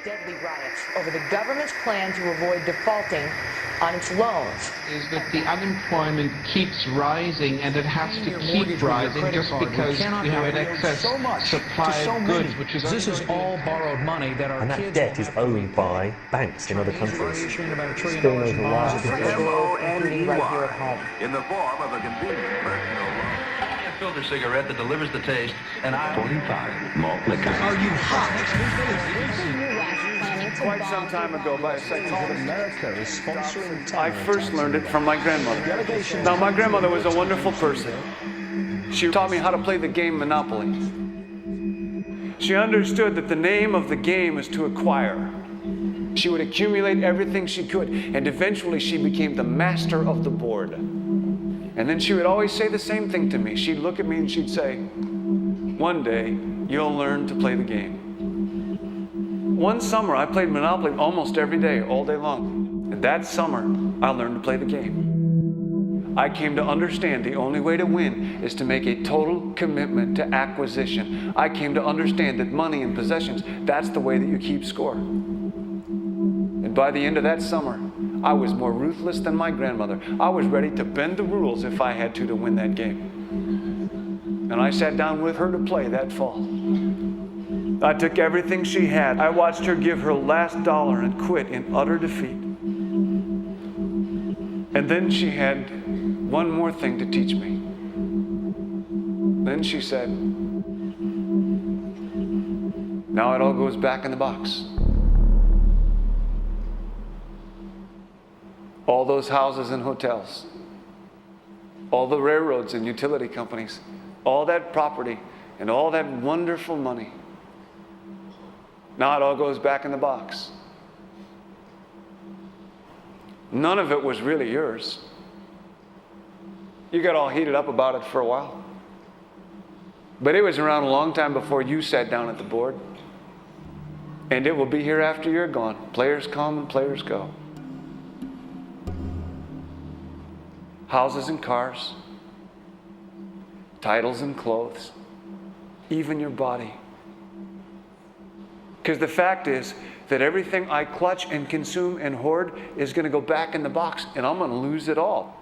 deadly riots over the government's plan to avoid defaulting on its loans. Is that the unemployment keeps rising, and it has to keep rising just because you have an excess supply of goods, which is this is all borrowed money that our and that debt is owed by banks in other countries. About $1 trillion Still knows in a bonds. lot. Including right here at home. In the form of a convenient personal loan. A filter cigarette that delivers the taste, and 45 malt liquor. Are you hot? Quite some time ago, by a psychologist, America is sponsoring I first learned it from my grandmother. Now, my grandmother was a wonderful person. She taught me how to play the game Monopoly. She understood that the name of the game is to acquire. She would accumulate everything she could, and eventually she became the master of the board. And then she would always say the same thing to me. She'd look at me and she'd say, "One day, you'll learn to play the game." One summer, I played Monopoly almost every day, all day long. And that summer, I learned to play the game. I came to understand the only way to win is to make a total commitment to acquisition. I came to understand that money and possessions, that's the way that you keep score. And by the end of that summer, I was more ruthless than my grandmother. I was ready to bend the rules if I had to win that game. And I sat down with her to play that fall. I took everything she had. I watched her give her last dollar and quit in utter defeat. And then she had one more thing to teach me. Then she said, "Now it all goes back in the box." All those houses and hotels, all the railroads and utility companies, all that property and all that wonderful money. Now it all goes back in the box. None of it was really yours. You got all heated up about it for a while. But it was around a long time before you sat down at the board. And it will be here after you're gone. Players come and players go. Houses and cars, titles and clothes, even your body. Because the fact is that everything I clutch and consume and hoard is going to go back in the box, and I'm going to lose it all.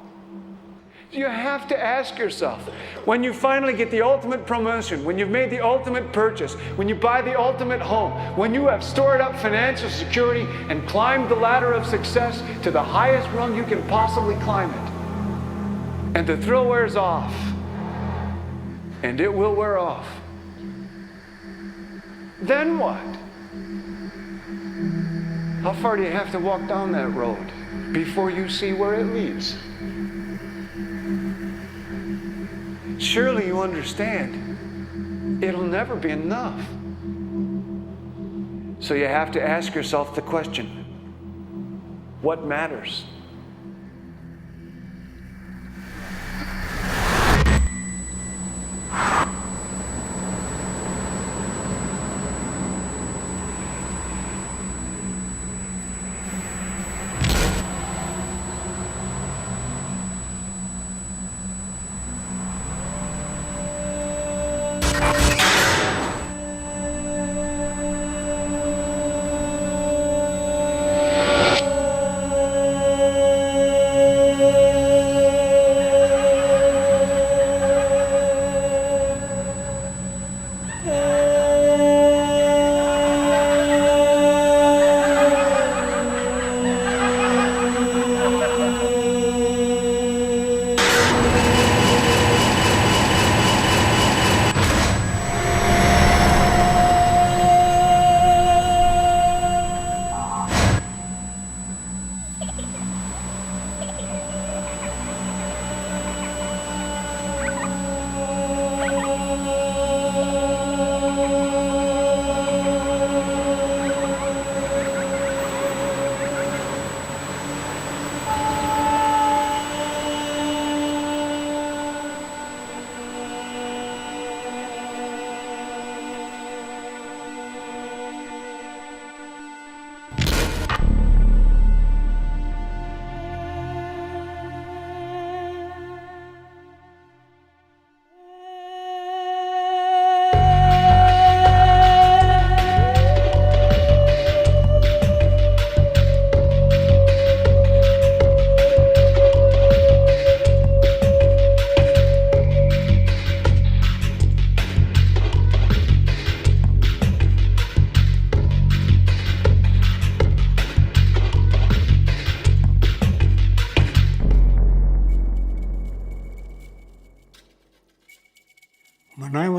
You have to ask yourself, when you finally get the ultimate promotion, when you've made the ultimate purchase, when you buy the ultimate home, when you have stored up financial security and climbed the ladder of success to the highest rung you can possibly climb it, and the thrill wears off, and it will wear off, then what? How far do you have to walk down that road before you see where it leads? Surely you understand, it'll never be enough. So you have to ask yourself the question, what matters?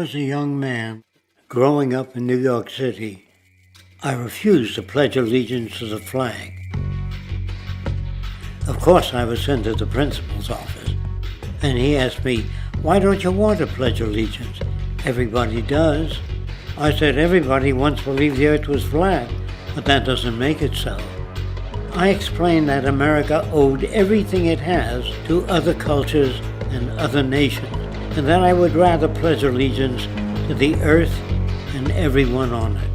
was a young man growing up in New York City, I refused to pledge allegiance to the flag. Of course, I was sent to the principal's office, and he asked me, "Why don't you want to pledge allegiance? Everybody does." I said, "Everybody once believed the earth was flat, but that doesn't make it so." I explained that America owed everything it has to other cultures and other nations, and that I would rather pledge allegiance to the earth and everyone on it.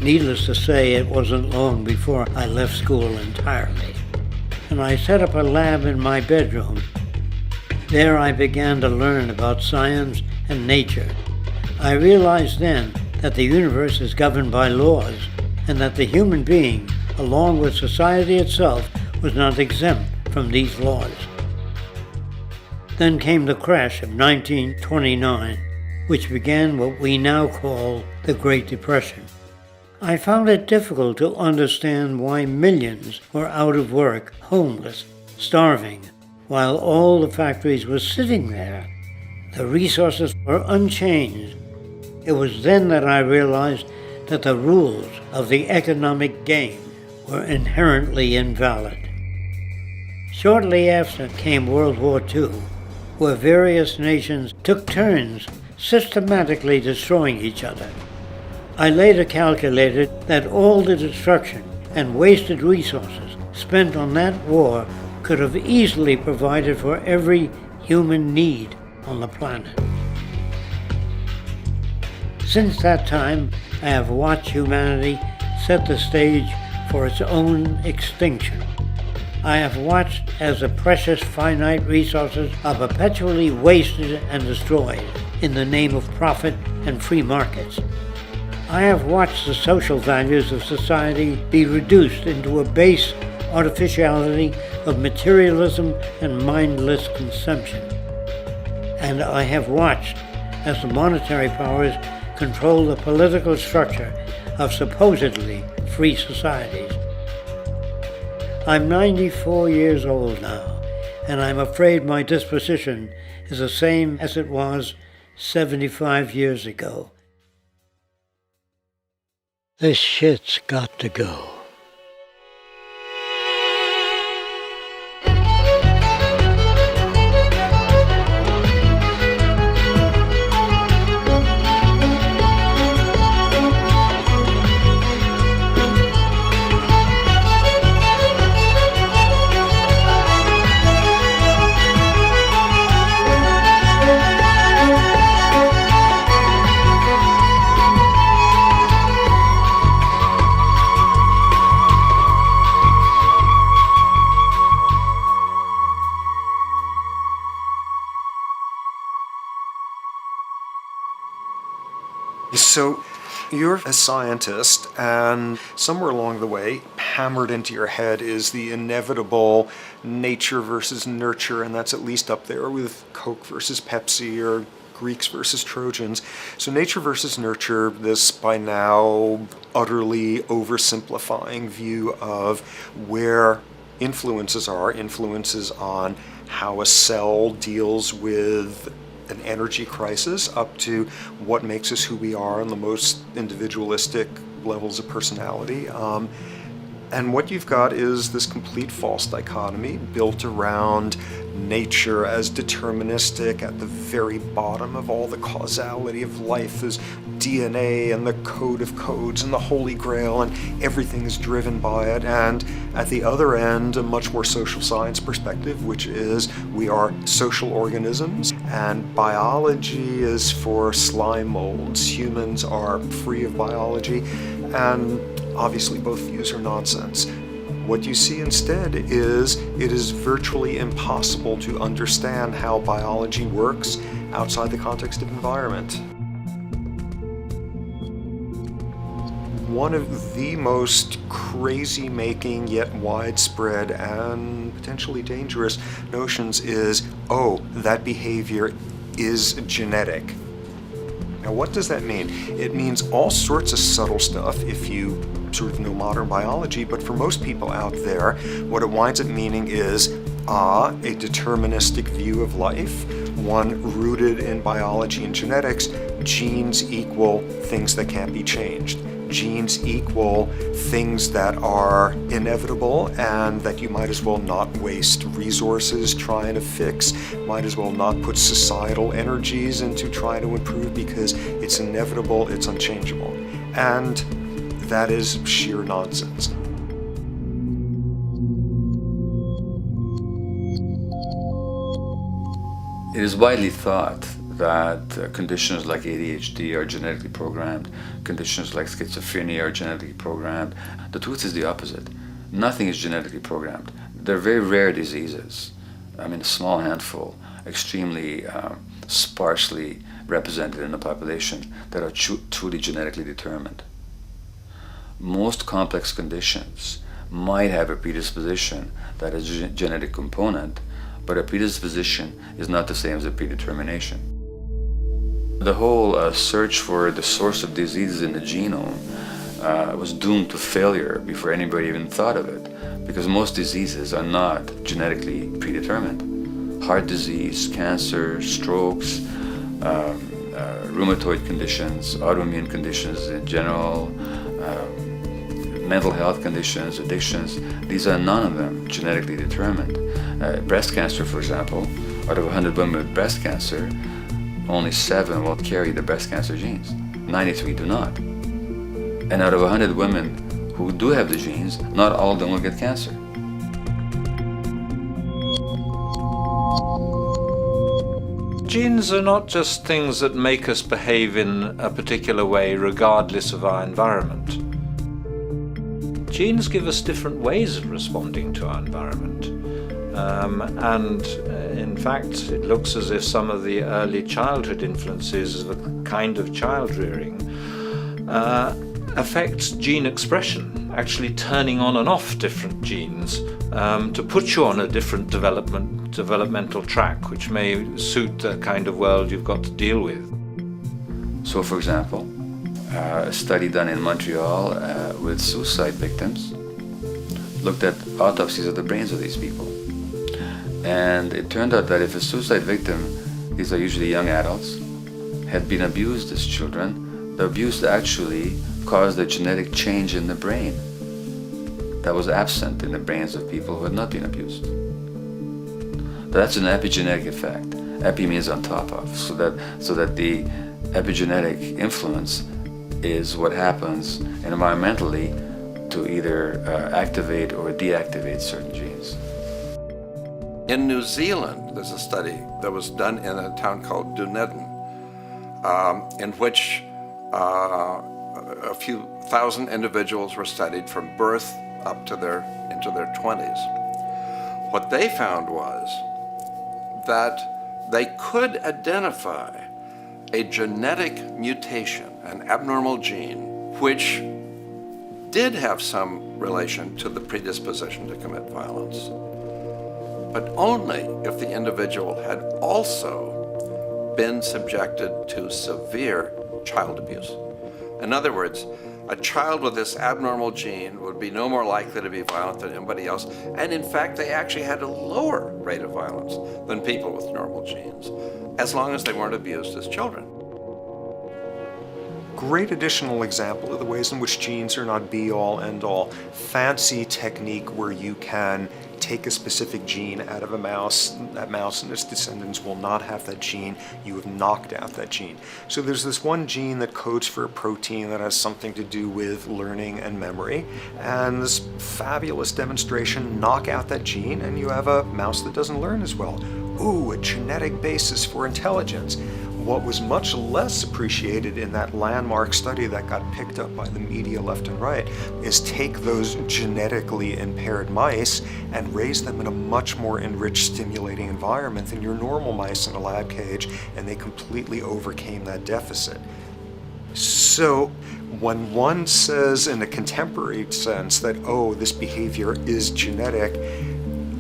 Needless to say, it wasn't long before I left school entirely, and I set up a lab in my bedroom. There I began to learn about science and nature. I realized then that the universe is governed by laws, and that the human being, along with society itself, was not exempt from these laws. Then came the crash of 1929, which began what we now call the Great Depression. I found it difficult to understand why millions were out of work, homeless, starving, while all the factories were sitting there. The resources were unchanged. It was then that I realized that the rules of the economic game were inherently invalid. Shortly after came World War II, where various nations took turns systematically destroying each other. I later calculated that all the destruction and wasted resources spent on that war could have easily provided for every human need on the planet. Since that time, I have watched humanity set the stage for its own extinction. I have watched as the precious finite resources are perpetually wasted and destroyed in the name of profit and free markets. I have watched the social values of society be reduced into a base artificiality of materialism and mindless consumption. And I have watched as the monetary powers control the political structure of supposedly free societies. I'm 94 years old now, and I'm afraid my disposition is the same as it was 75 years ago. This shit's got to go. So you're a scientist, and somewhere along the way, hammered into your head is the inevitable nature versus nurture, and that's at least up there with Coke versus Pepsi or Greeks versus Trojans. So nature versus nurture, this by now utterly oversimplifying view of where influences on how a cell deals with an energy crisis, up to what makes us who we are on the most individualistic levels of personality. And what you've got is this complete false dichotomy built around nature as deterministic. At the very bottom of all the causality of life is DNA and the code of codes and the Holy Grail, and everything is driven by it. And at the other end, a much more social science perspective, which is we are social organisms, and biology is for slime molds. Humans are free of biology, and obviously both views are nonsense. What you see instead is it is virtually impossible to understand how biology works outside the context of environment. One of the most crazy-making yet widespread and potentially dangerous notions is, oh, that behavior is genetic. Now, what does that mean? It means all sorts of subtle stuff if you sort of know modern biology, but for most people out there, what it winds up meaning is, a deterministic view of life, one rooted in biology and genetics, genes equal things that can't be changed. Genes equal things that are inevitable and that you might as well not waste resources trying to fix, might as well not put societal energies into trying to improve because it's inevitable, it's unchangeable. And that is sheer nonsense. It is widely thought that conditions like ADHD are genetically programmed, conditions like schizophrenia are genetically programmed. The truth is the opposite. Nothing is genetically programmed. They're very rare diseases. I mean, a small handful, extremely sparsely represented in the population that are truly genetically determined. Most complex conditions might have a predisposition that is a genetic component, but a predisposition is not the same as a predetermination. The whole search for the source of diseases in the genome was doomed to failure before anybody even thought of it, because most diseases are not genetically predetermined. Heart disease, cancer, strokes, rheumatoid conditions, autoimmune conditions in general, mental health conditions, addictions, these are none of them genetically determined. Breast cancer, for example, out of 100 women with breast cancer, only 7 will carry the breast cancer genes. 93 do not. And out of 100 women who do have the genes, not all of them will get cancer. Genes are not just things that make us behave in a particular way regardless of our environment. Genes give us different ways of responding to our environment. In fact, it looks as if some of the early childhood influences of a kind of child rearing affects gene expression, actually turning on and off different genes to put you on a different developmental track, which may suit the kind of world you've got to deal with. So, for example, a study done in Montreal with suicide victims looked at autopsies of the brains of these people. And it turned out that if a suicide victim, these are usually young adults, had been abused as children, the abuse actually caused a genetic change in the brain that was absent in the brains of people who had not been abused. That's an epigenetic effect. Epi means on top of, so that the epigenetic influence is what happens environmentally to either activate or deactivate certain genes. In New Zealand, there's a study that was done in a town called Dunedin, in which a few thousand individuals were studied from birth up to into their 20s. What they found was that they could identify a genetic mutation, an abnormal gene, which did have some relation to the predisposition to commit violence, but only if the individual had also been subjected to severe child abuse. In other words, a child with this abnormal gene would be no more likely to be violent than anybody else, and in fact they actually had a lower rate of violence than people with normal genes, as long as they weren't abused as children. Great additional example of the ways in which genes are not be-all, end-all. Fancy technique where you can take a specific gene out of a mouse, that mouse and its descendants will not have that gene, you have knocked out that gene. So there's this one gene that codes for a protein that has something to do with learning and memory, and this fabulous demonstration, knock out that gene and you have a mouse that doesn't learn as well. Ooh, a genetic basis for intelligence. What was much less appreciated in that landmark study that got picked up by the media left and right is take those genetically impaired mice and raise them in a much more enriched, stimulating environment than your normal mice in a lab cage, and they completely overcame that deficit. So when one says in a contemporary sense that, oh, this behavior is genetic,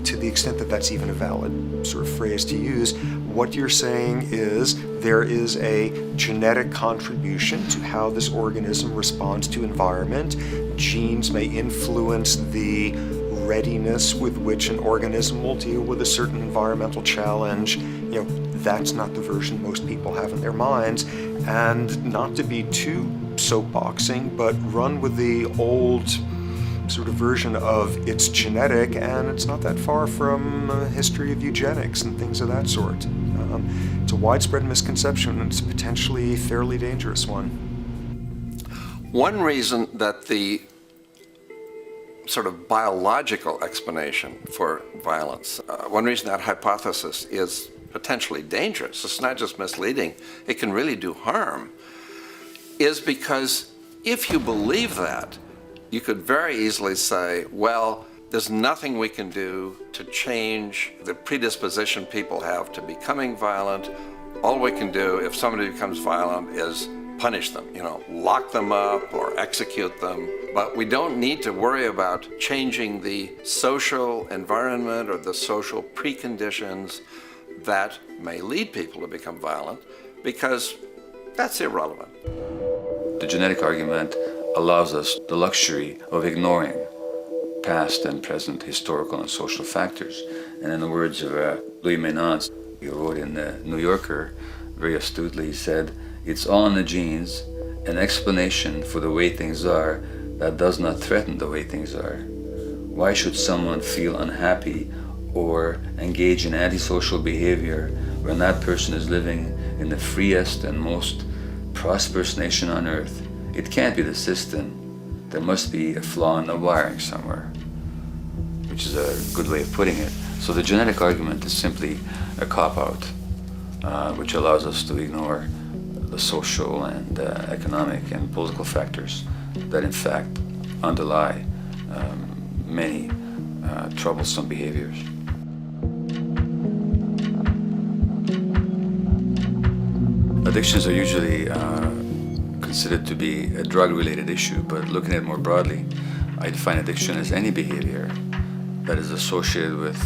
to the extent that that's even a valid sort of phrase to use, what you're saying is there is a genetic contribution to how this organism responds to environment. Genes may influence the readiness with which an organism will deal with a certain environmental challenge. that's not the version most people have in their minds, and not to be too soapboxing, but run with the old sort of version of it's genetic and it's not that far from a history of eugenics and things of that sort. It's a widespread misconception, and it's a potentially fairly dangerous one. One reason that the sort of biological explanation for violence, one reason that hypothesis is potentially dangerous, it's not just misleading, it can really do harm, is because if you believe that, you could very easily say, well, there's nothing we can do to change the predisposition people have to becoming violent. All we can do if somebody becomes violent is punish them, lock them up or execute them. But we don't need to worry about changing the social environment or the social preconditions that may lead people to become violent, because that's irrelevant. The genetic argument allows us the luxury of ignoring past and present historical and social factors. And in the words of Louis Menand, he wrote in the New Yorker, very astutely, he said, "It's all in the genes, an explanation for the way things are that does not threaten the way things are. Why should someone feel unhappy or engage in antisocial behavior when that person is living in the freest and most prosperous nation on earth? It can't be the system. There must be a flaw in the wiring somewhere," which is a good way of putting it. So the genetic argument is simply a cop-out, which allows us to ignore the social and economic and political factors that in fact underlie many troublesome behaviors. Addictions are usually considered to be a drug-related issue, but looking at it more broadly, I define addiction as any behavior that is associated with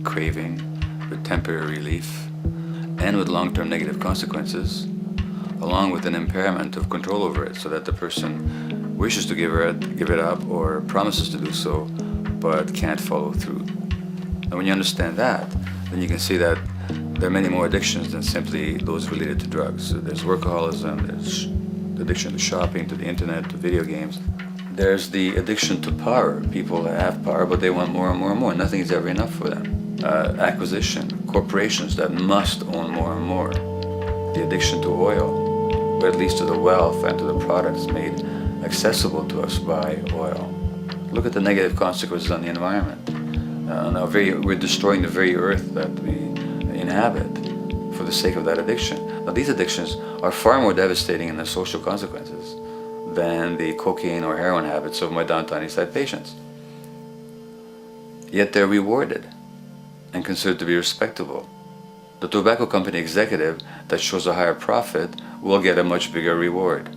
craving, with temporary relief, and with long-term negative consequences, along with an impairment of control over it, so that the person wishes to give it up or promises to do so, but can't follow through. And when you understand that, then you can see that there are many more addictions than simply those related to drugs. So there's workaholism, there's the addiction to shopping, to the internet, to video games. There's the addiction to power. People have power, but they want more and more and more. Nothing is ever enough for them. Acquisition, corporations that must own more and more. The addiction to oil, or at least to the wealth and to the products made accessible to us by oil. Look at the negative consequences on the environment. We're destroying the very earth that we inhabit for the sake of that addiction. Now, these addictions are far more devastating in their social consequences than the cocaine or heroin habits of my downtown East Side patients. Yet they're rewarded and considered to be respectable. The tobacco company executive that shows a higher profit will get a much bigger reward.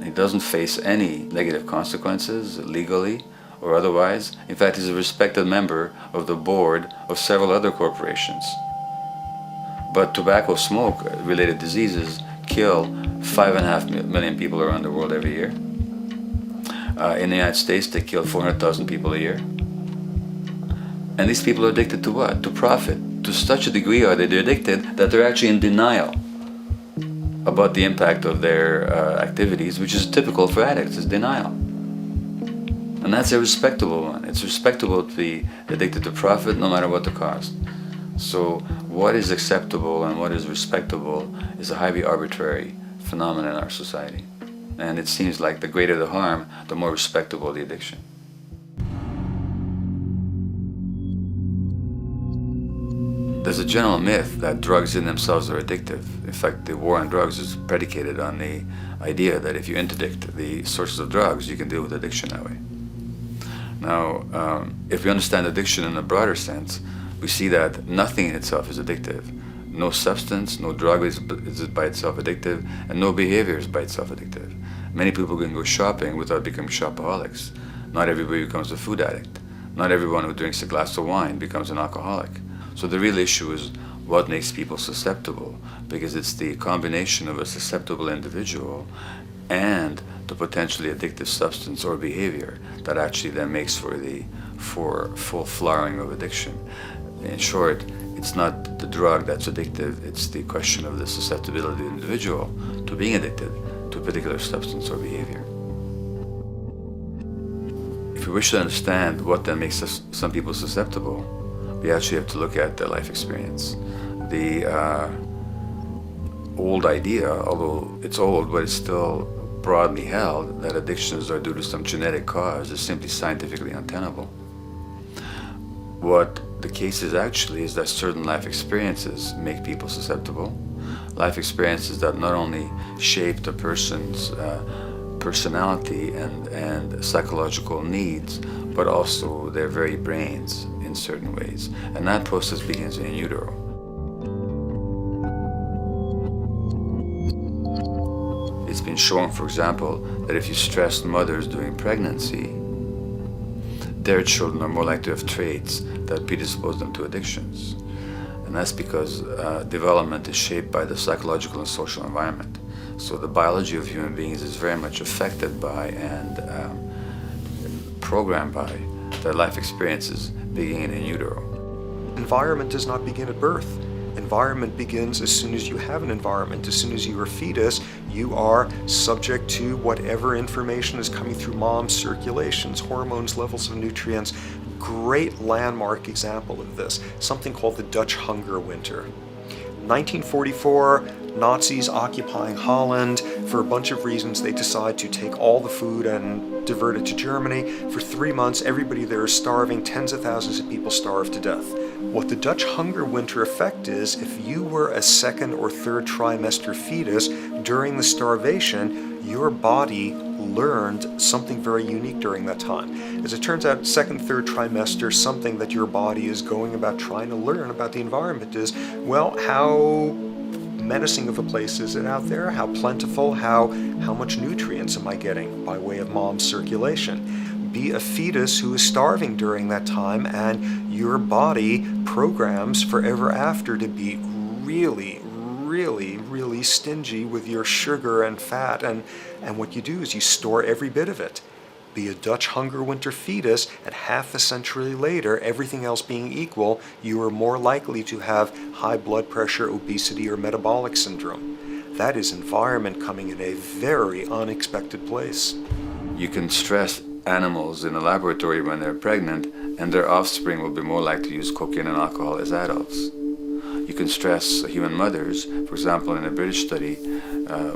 He doesn't face any negative consequences legally or otherwise. In fact, he's a respected member of the board of several other corporations. But tobacco smoke-related diseases kill 5.5 million people around the world every year. In the United States, they kill 400,000 people a year. And these people are addicted to what? To profit. To such a degree are they addicted that they're actually in denial about the impact of their activities, which is typical for addicts, is denial. And that's a respectable one. It's respectable to be addicted to profit no matter what the cost. So what is acceptable and what is respectable is a highly arbitrary phenomenon in our society. And it seems like the greater the harm, the more respectable the addiction. There's a general myth that drugs in themselves are addictive. In fact, the war on drugs is predicated on the idea that if you interdict the sources of drugs, you can deal with addiction that way. Now, if we understand addiction in a broader sense, we see that nothing in itself is addictive. No substance, no drug is by itself addictive, and no behavior is by itself addictive. Many people can go shopping without becoming shopaholics. Not everybody becomes a food addict. Not everyone who drinks a glass of wine becomes an alcoholic. So the real issue is what makes people susceptible, because it's the combination of a susceptible individual and the potentially addictive substance or behavior that actually then makes for full flowering of addiction. In short, it's not the the drug that's addictive. It's the question of the susceptibility of the individual to being addicted to a particular substance or behavior. If we wish to understand what then makes some people susceptible, we actually have to look at their life experience. The old idea, although it's old, but it's still broadly held, that addictions are due to some genetic cause is simply scientifically untenable. What the case is actually is that certain life experiences make people susceptible. Life experiences that not only shape the person's personality and psychological needs, but also their very brains in certain ways. And that process begins in utero. It's been shown, for example, that if you stress mothers during pregnancy, their children are more likely to have traits that predispose them to addictions. And that's because development is shaped by the psychological and social environment. So the biology of human beings is very much affected by and programmed by their life experiences beginning in utero. Environment does not begin at birth. Environment begins as soon as you have an environment. As soon as you are a fetus, you are subject to whatever information is coming through mom's circulations, hormones, levels of nutrients. Great landmark example of this, something called the Dutch hunger winter. 1944, Nazis occupying Holland. For a bunch of reasons, they decide to take all the food and divert it to Germany. For 3 months, everybody there is starving. Tens of thousands of people starve to death. What the Dutch hunger winter effect is, if you were a second or third trimester fetus during the starvation, your body learned something very unique during that time. As it turns out, second, third trimester, something that your body is going about trying to learn about the environment is, well, how menacing of a place is it out there? How plentiful? How much nutrients am I getting by way of mom's circulation? Be a fetus who is starving during that time, and your body programs forever after to be really, really, really stingy with your sugar and fat, and what you do is you store every bit of it. Be a Dutch hunger winter fetus, and half a century later, everything else being equal, you are more likely to have high blood pressure, obesity, or metabolic syndrome. That is environment coming in a very unexpected place. You can stress animals in a laboratory when they're pregnant, and their offspring will be more likely to use cocaine and alcohol as adults. You can stress human mothers. For example, in a British study,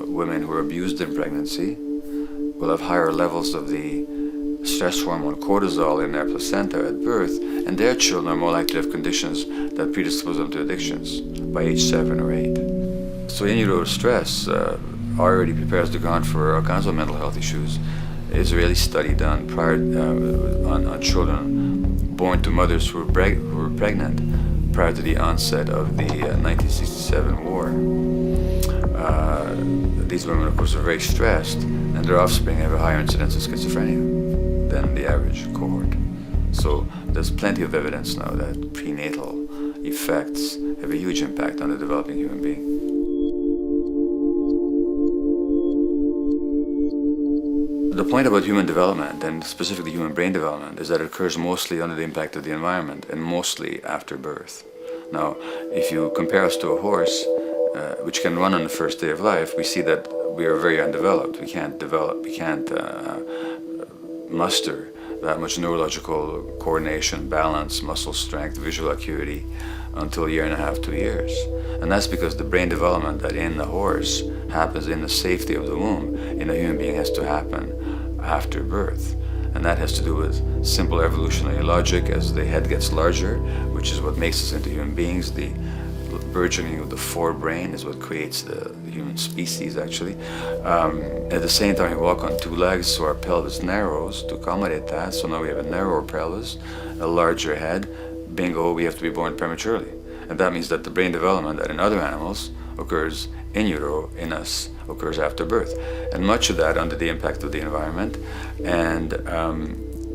women who are abused in pregnancy will have higher levels of the stress hormone cortisol in their placenta at birth, and their children are more likely to have conditions that predispose them to addictions by age 7 or 8. So in utero stress already prepares the ground for all kinds of mental health issues. Israeli study done prior on children born to mothers who were pregnant prior to the onset of the 1967 war. These women, of course, are very stressed, and their offspring have a higher incidence of schizophrenia than the average cohort. So there's plenty of evidence now that prenatal effects have a huge impact on the developing human being. The point about human development, and specifically human brain development, is that it occurs mostly under the impact of the environment and mostly after birth. Now, if you compare us to a horse, which can run on the first day of life, we see that we are very undeveloped. We can't muster that much neurological coordination, balance, muscle strength, visual acuity until a year and a half, 2 years. And that's because the brain development that in the horse happens in the safety of the womb, in a human being has to happen after birth. And that has to do with simple evolutionary logic. As the head gets larger, which is what makes us into human beings, the burgeoning of the forebrain is what creates the human species, actually. At the same time, we walk on 2 legs, so our pelvis narrows to accommodate that. So now we have a narrower pelvis, a larger head. Bingo, we have to be born prematurely. And that means that the brain development that in other animals occurs in utero, in us, occurs after birth. And much of that under the impact of the environment. And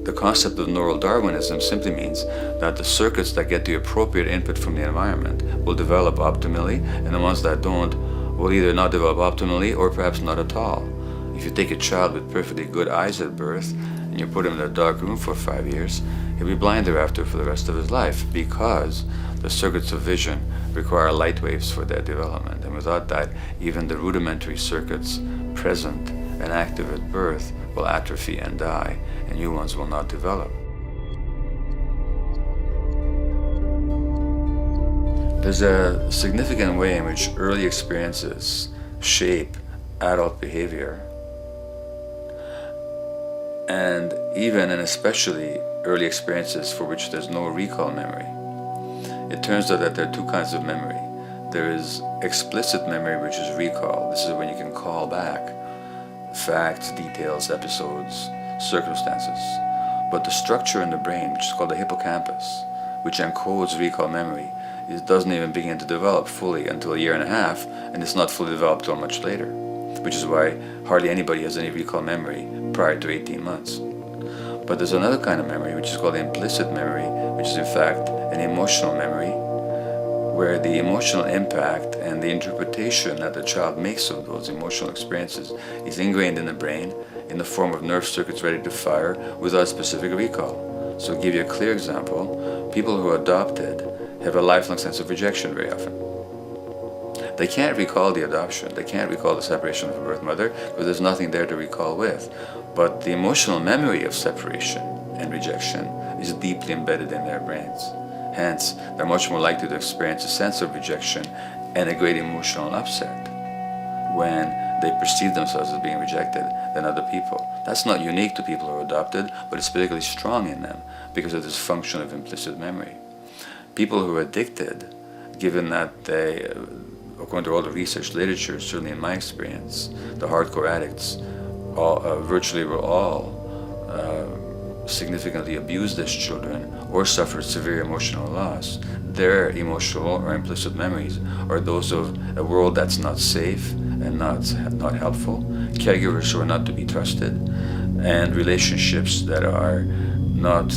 the concept of neural Darwinism simply means that the circuits that get the appropriate input from the environment will develop optimally, and the ones that don't will either not develop optimally or perhaps not at all. If you take a child with perfectly good eyes at birth, and you put him in a dark room for 5 years, he'll be blind thereafter for the rest of his life, because the circuits of vision require light waves for their development. And without that, even the rudimentary circuits present and active at birth will atrophy and die, and new ones will not develop. There's a significant way in which early experiences shape adult behavior, and even and especially early experiences for which there's no recall memory. It turns out that there are two kinds of memory. There is explicit memory, which is recall. This is when you can call back facts, details, episodes, circumstances. But the structure in the brain, which is called the hippocampus, which encodes recall memory, it doesn't even begin to develop fully until a year and a half, and it's not fully developed till much later, which is why hardly anybody has any recall memory prior to 18 months. But there's another kind of memory, which is called implicit memory, which is in fact an emotional memory, where the emotional impact and the interpretation that the child makes of those emotional experiences is ingrained in the brain in the form of nerve circuits ready to fire without specific recall. So to give you a clear example, people who are adopted have a lifelong sense of rejection very often. They can't recall the adoption, they can't recall the separation from birth mother, because there's nothing there to recall with. But the emotional memory of separation and rejection is deeply embedded in their brains. Hence, they're much more likely to experience a sense of rejection and a great emotional upset when they perceive themselves as being rejected than other people. That's not unique to people who are adopted, but it's particularly strong in them because of this function of implicit memory. People who are addicted, given that they, according to all the research literature, certainly in my experience, the hardcore addicts virtually were all significantly abused as children or suffered severe emotional loss. Their emotional or implicit memories are those of a world that's not safe and not helpful, caregivers who are not to be trusted, and relationships that are not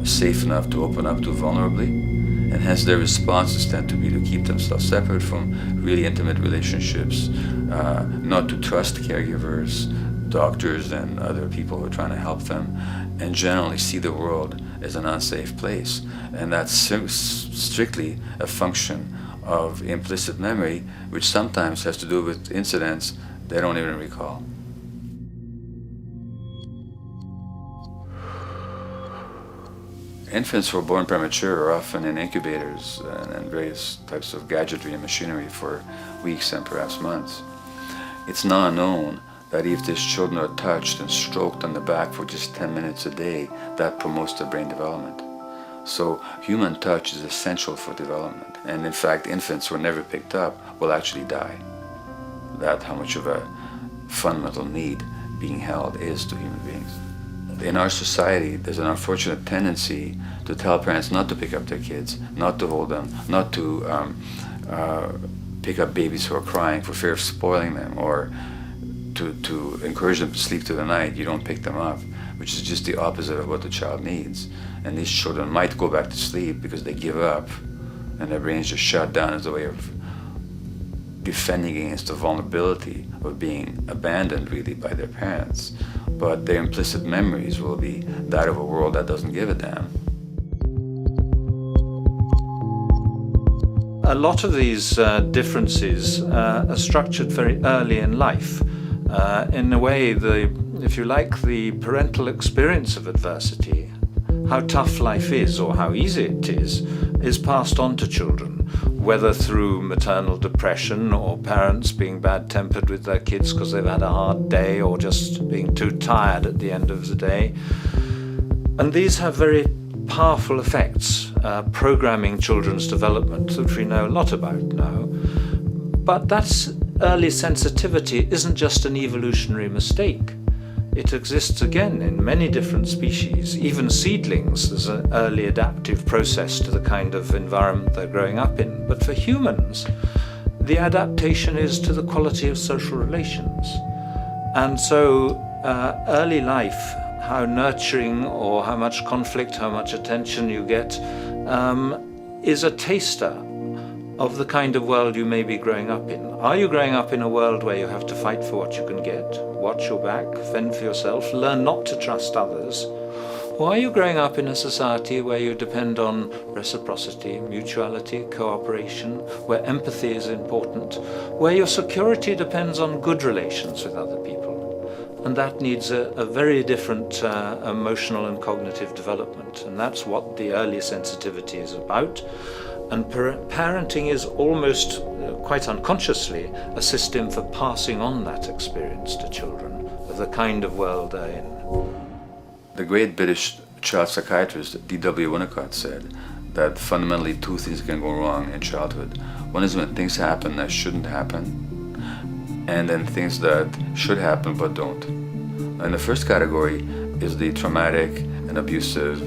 safe enough to open up to vulnerably. And hence their responses tend to be to keep themselves separate from really intimate relationships, not to trust caregivers, doctors, and other people who are trying to help them, and generally see the world as an unsafe place. And that's strictly a function of implicit memory, which sometimes has to do with incidents they don't even recall. Infants who are born premature are often in incubators and various types of gadgetry and machinery for weeks and perhaps months. It's now known that if these children are touched and stroked on the back for just 10 minutes a day, that promotes their brain development. So human touch is essential for development. And in fact, infants who are never picked up will actually die. That's how much of a fundamental need being held is to human beings. In our society, there's an unfortunate tendency to tell parents not to pick up their kids, not to hold them, not to pick up babies who are crying for fear of spoiling them, or to encourage them to sleep through the night. You don't pick them up, which is just the opposite of what the child needs. And these children might go back to sleep because they give up and their brains just shut down as a way of defending against the vulnerability of being abandoned really by their parents. But their implicit memories will be that of a world that doesn't give a damn. A lot of these differences are structured very early in life. In a way, if you like, the parental experience of adversity, how tough life is or how easy it is passed on to children, whether through maternal depression or parents being bad-tempered with their kids because they've had a hard day or just being too tired at the end of the day. And these have very powerful effects, programming children's development, which we know a lot about now. But that's early sensitivity isn't just an evolutionary mistake. It exists again in many different species. Even seedlings, there's an early adaptive process to the kind of environment they're growing up in. But for humans, the adaptation is to the quality of social relations. And so early life, how nurturing or how much conflict, how much attention you get, is a taster of the kind of world you may be growing up in. Are you growing up in a world where you have to fight for what you can get, watch your back, fend for yourself, learn not to trust others? Or are you growing up in a society where you depend on reciprocity, mutuality, cooperation, where empathy is important, where your security depends on good relations with other people? And that needs a very different emotional and cognitive development. And that's what the early sensitivity is about. And parenting is almost, quite unconsciously, a system for passing on that experience to children of the kind of world they're in. The great British child psychiatrist D.W. Winnicott said that fundamentally two things can go wrong in childhood. One is when things happen that shouldn't happen, and then things that should happen but don't. And the first category is the traumatic and abusive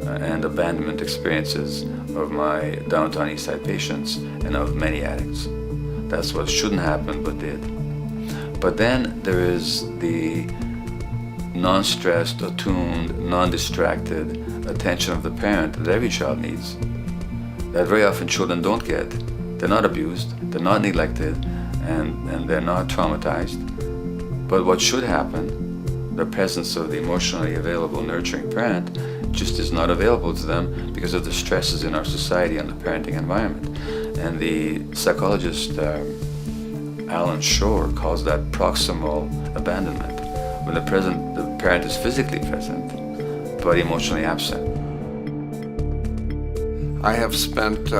and abandonment experiences of my downtown East Side patients and of many addicts. That's what shouldn't happen but did. But then there is the non-stressed, attuned, non-distracted attention of the parent that every child needs, that very often children don't get. They're not abused, they're not neglected, and they're not traumatized. But what should happen, the presence of the emotionally available, nurturing parent, just is not available to them because of the stresses in our society and the parenting environment. And the psychologist Alan Shore calls that proximal abandonment, when the parent is physically present but emotionally absent. I have spent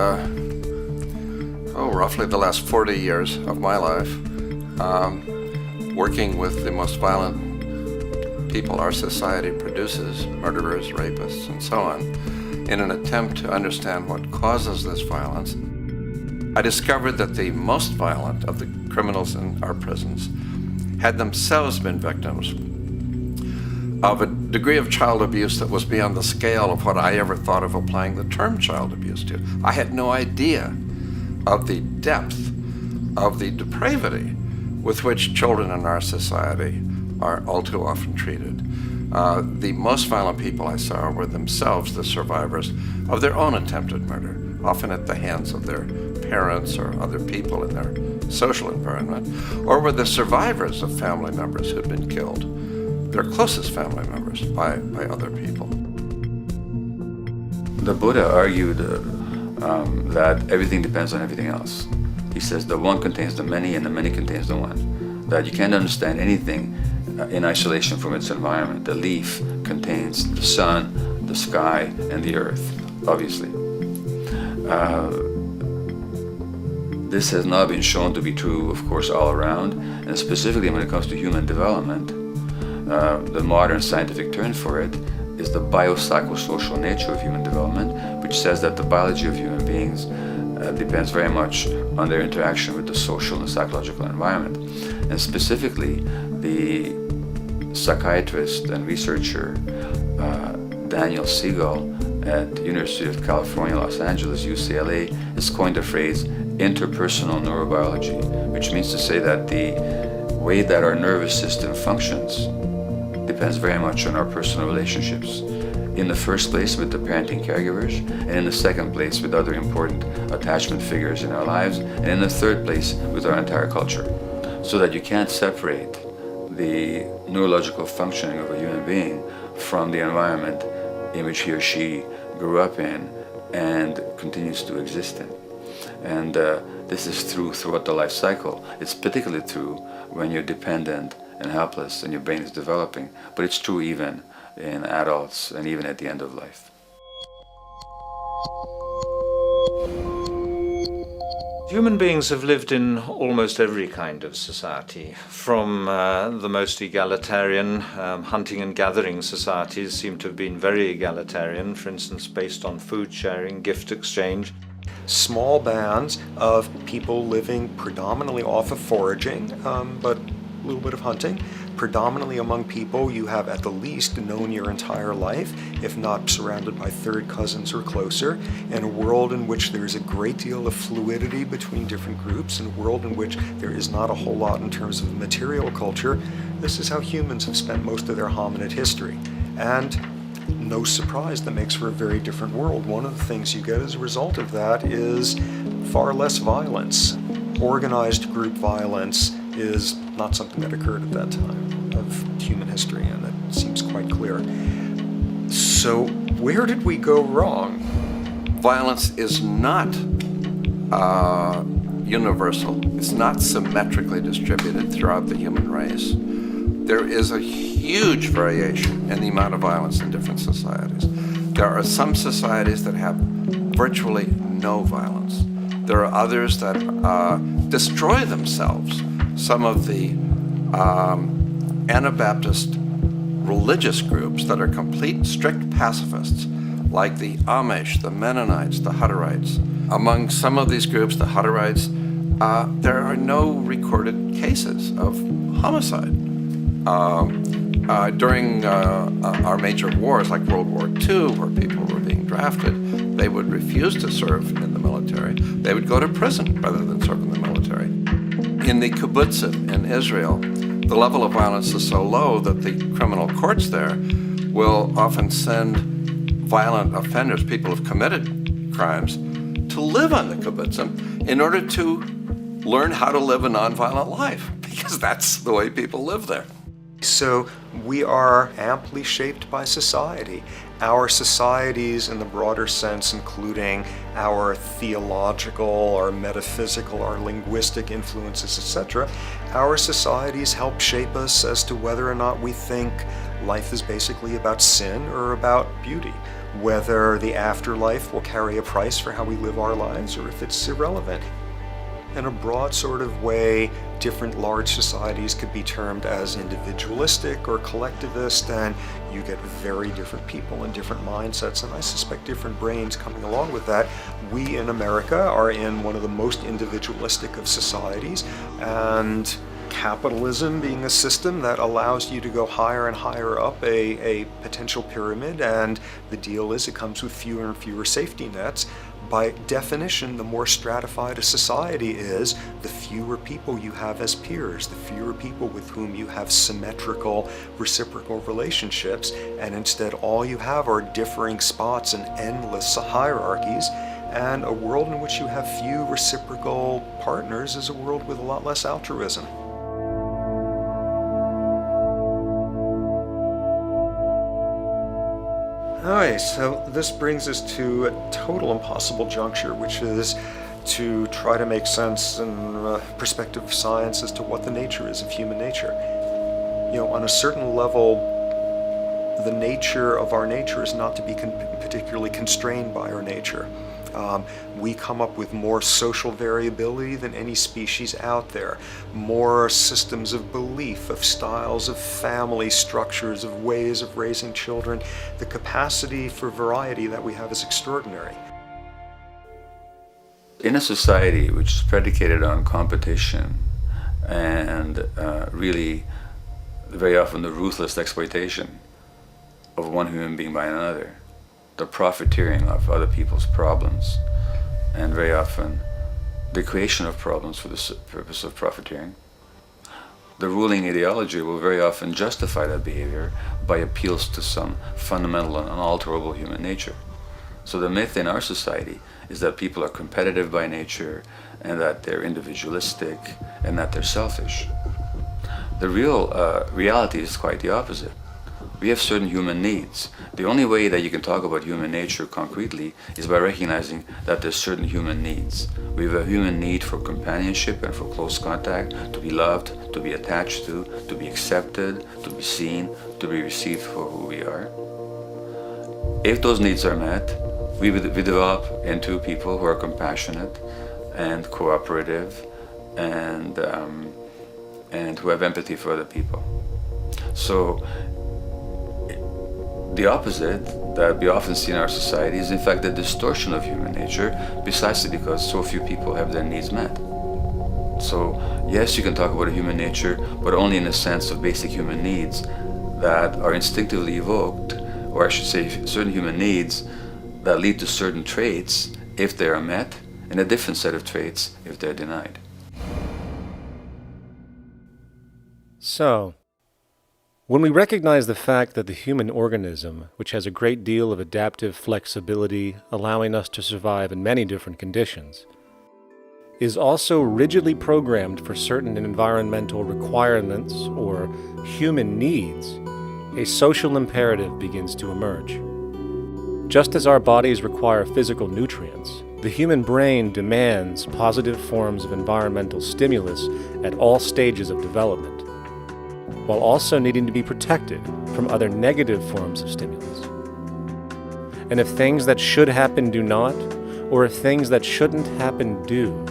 roughly the last 40 years of my life working with the most violent people our society produces, murderers, rapists, and so on, in an attempt to understand what causes this violence. I discovered that the most violent of the criminals in our prisons had themselves been victims of a degree of child abuse that was beyond the scale of what I ever thought of applying the term child abuse to. I had no idea of the depth of the depravity with which children in our society are all too often treated. The most violent people I saw were themselves the survivors of their own attempted murder, often at the hands of their parents or other people in their social environment, or were the survivors of family members who'd been killed, their closest family members, by other people. The Buddha argued that everything depends on everything else. He says the one contains the many and the many contains the one. That you can't understand anything in isolation from its environment. The leaf contains the sun, the sky, and the earth, obviously. This has not been shown to be true, of course, all around, and specifically when it comes to human development. The modern scientific term for it is the biopsychosocial nature of human development, which says that the biology of human beings depends very much on their interaction with the social and psychological environment. And specifically, the psychiatrist and researcher Daniel Siegel at University of California, Los Angeles, UCLA, has coined the phrase interpersonal neurobiology, which means to say that the way that our nervous system functions depends very much on our personal relationships. In the first place with the parenting caregivers, and in the second place with other important attachment figures in our lives, and in the third place with our entire culture. So that you can't separate the neurological functioning of a human being from the environment in which he or she grew up in and continues to exist in. And this is true throughout the life cycle. It's particularly true when you're dependent and helpless and your brain is developing, but it's true even in adults and even at the end of life. Human beings have lived in almost every kind of society, from the most egalitarian, hunting and gathering societies seem to have been very egalitarian, for instance, based on food sharing, gift exchange. Small bands of people living predominantly off of foraging, but a little bit of hunting. Predominantly among people you have at the least known your entire life, if not surrounded by third cousins or closer, in a world in which there is a great deal of fluidity between different groups, in a world in which there is not a whole lot in terms of material culture. This is how humans have spent most of their hominid history. And no surprise, that makes for a very different world. One of the things you get as a result of that is far less violence. Organized group violence is not something that occurred at that time of human history, and it seems quite clear. So where did we go wrong? Violence is not universal. It's not symmetrically distributed throughout the human race. There is a huge variation in the amount of violence in different societies. There are some societies that have virtually no violence. There are others that destroy themselves. Some of the Anabaptist religious groups that are complete strict pacifists, like the Amish, the Mennonites, the Hutterites. Among some of these groups, the Hutterites, there are no recorded cases of homicide. During our major wars, like World War II, where people were being drafted, they would refuse to serve in the military. They would go to prison rather than serve in the military. In the kibbutzim in Israel, the level of violence is so low that the criminal courts there will often send violent offenders, people who've committed crimes, to live on the kibbutzim in order to learn how to live a nonviolent life, because that's the way people live there. So we are amply shaped by society. Our societies in the broader sense, including our theological, our metaphysical, our linguistic influences, etc., our societies help shape us as to whether or not we think life is basically about sin or about beauty, whether the afterlife will carry a price for how we live our lives or if it's irrelevant. In a broad sort of way, different large societies could be termed as individualistic or collectivist, and you get very different people and different mindsets, and I suspect different brains coming along with that. We in America are in one of the most individualistic of societies, and capitalism being a system that allows you to go higher and higher up a potential pyramid, and the deal is it comes with fewer and fewer safety nets. By definition, the more stratified a society is, the fewer people you have as peers, the fewer people with whom you have symmetrical, reciprocal relationships, and instead all you have are differing spots and endless hierarchies. And a world in which you have few reciprocal partners is a world with a lot less altruism. Alright, so this brings us to a total impossible juncture, which is to try to make sense in perspective of science as to what the nature is of human nature. You know, on a certain level, the nature of our nature is not to be particularly constrained by our nature. We come up with more social variability than any species out there, more systems of belief, of styles of family structures, of ways of raising children. The capacity for variety that we have is extraordinary. In a society which is predicated on competition and really very often the ruthless exploitation of one human being by another, the profiteering of other people's problems, and very often the creation of problems for the purpose of profiteering, the ruling ideology will very often justify that behavior by appeals to some fundamental and unalterable human nature. So the myth in our society is that people are competitive by nature, and that they're individualistic, and that they're selfish. The real reality is quite the opposite. We have certain human needs. The only way that you can talk about human nature concretely is by recognizing that there's certain human needs. We have a human need for companionship and for close contact, to be loved, to be attached to be accepted, to be seen, to be received for who we are. If those needs are met, we develop into people who are compassionate and cooperative and who have empathy for other people. So the opposite that we often see in our society is in fact the distortion of human nature, precisely because so few people have their needs met. So yes, you can talk about a human nature, but only in the sense of basic human needs that are instinctively evoked, or I should say certain human needs that lead to certain traits if they are met, and a different set of traits if they're denied. So, when we recognize the fact that the human organism, which has a great deal of adaptive flexibility, allowing us to survive in many different conditions, is also rigidly programmed for certain environmental requirements or human needs, a social imperative begins to emerge. Just as our bodies require physical nutrients, the human brain demands positive forms of environmental stimulus at all stages of development, while also needing to be protected from other negative forms of stimulus. And if things that should happen do not, or if things that shouldn't happen do,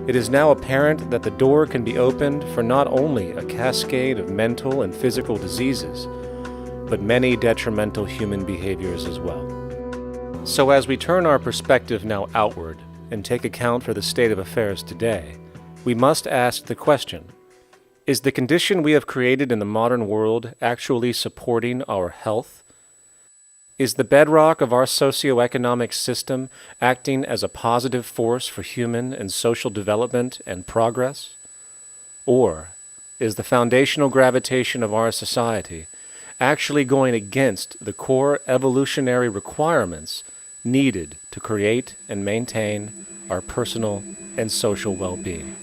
it is now apparent that the door can be opened for not only a cascade of mental and physical diseases, but many detrimental human behaviors as well. So as we turn our perspective now outward and take account for the state of affairs today, we must ask the question, is the condition we have created in the modern world actually supporting our health? Is the bedrock of our socioeconomic system acting as a positive force for human and social development and progress? Or is the foundational gravitation of our society actually going against the core evolutionary requirements needed to create and maintain our personal and social well-being?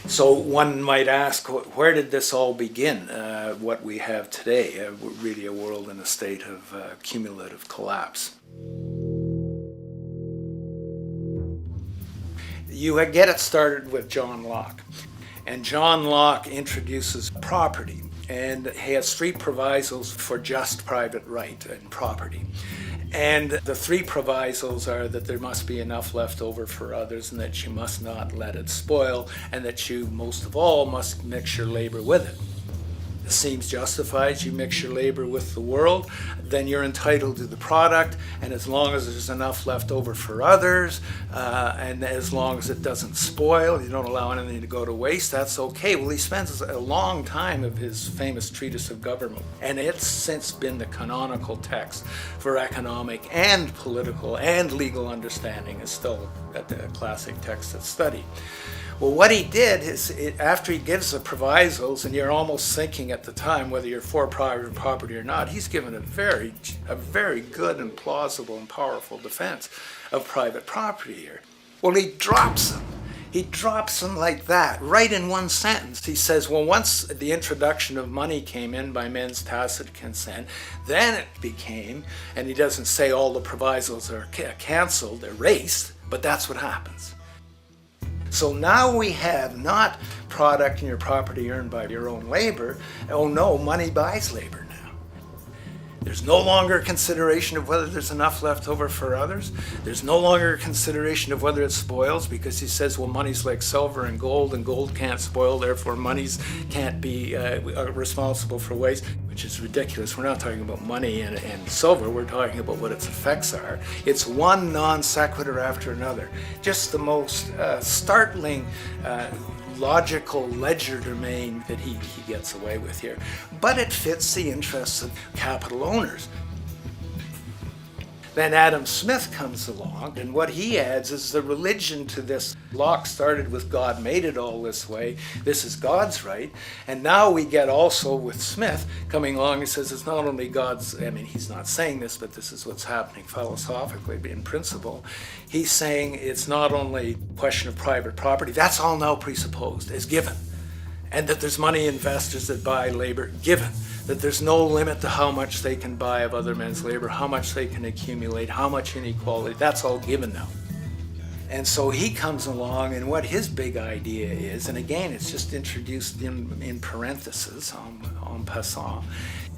So one might ask, where did this all begin? What we have today, really a world in a state of cumulative collapse. You get it started with John Locke. And John Locke introduces property, and he has three provisos for just private right and property. And the three provisos are that there must be enough left over for others, and that you must not let it spoil, and that you, most of all, must mix your labor with it. It seems justified. You mix your labor with the world, then you're entitled to the product, and as long as there's enough left over for others, and as long as it doesn't spoil, you don't allow anything to go to waste, that's okay. Well, he spends a long time of his famous Treatise of Government, and it's since been the canonical text for economic and political and legal understanding. Is still a classic text of study. Well, what he did is, after he gives the provisos, and you're almost thinking at the time whether you're for private property or not, he's given a very good and plausible and powerful defense of private property here. Well, he drops them. He drops them like that, right in one sentence. He says, well, once the introduction of money came in by men's tacit consent, then it became, and he doesn't say all the provisos are canceled, erased, but that's what happens. So now we have not product and your property earned by your own labor. Oh no, money buys labor now. There's no longer a consideration of whether there's enough left over for others. There's no longer a consideration of whether it spoils, because he says, well, money's like silver and gold can't spoil, therefore monies can't be responsible for waste, which is ridiculous. We're not talking about money and silver, we're talking about what its effects are. It's one non sequitur after another. Just the most startling logical legerdemain that he gets away with here. But it fits the interests of capital owners. Then Adam Smith comes along, and what he adds is the religion to this. Locke started with God made it all this way. This is God's right. And now we get also with Smith coming along, he says it's not only God's, I mean, he's not saying this, but this is what's happening philosophically in principle. He's saying it's not only a question of private property, that's all now presupposed as given. And that there's money investors that buy labor, given. That there's no limit to how much they can buy of other men's labor, how much they can accumulate, how much inequality, that's all given now. And so he comes along, and what his big idea is, and again, it's just introduced in parentheses, en passant.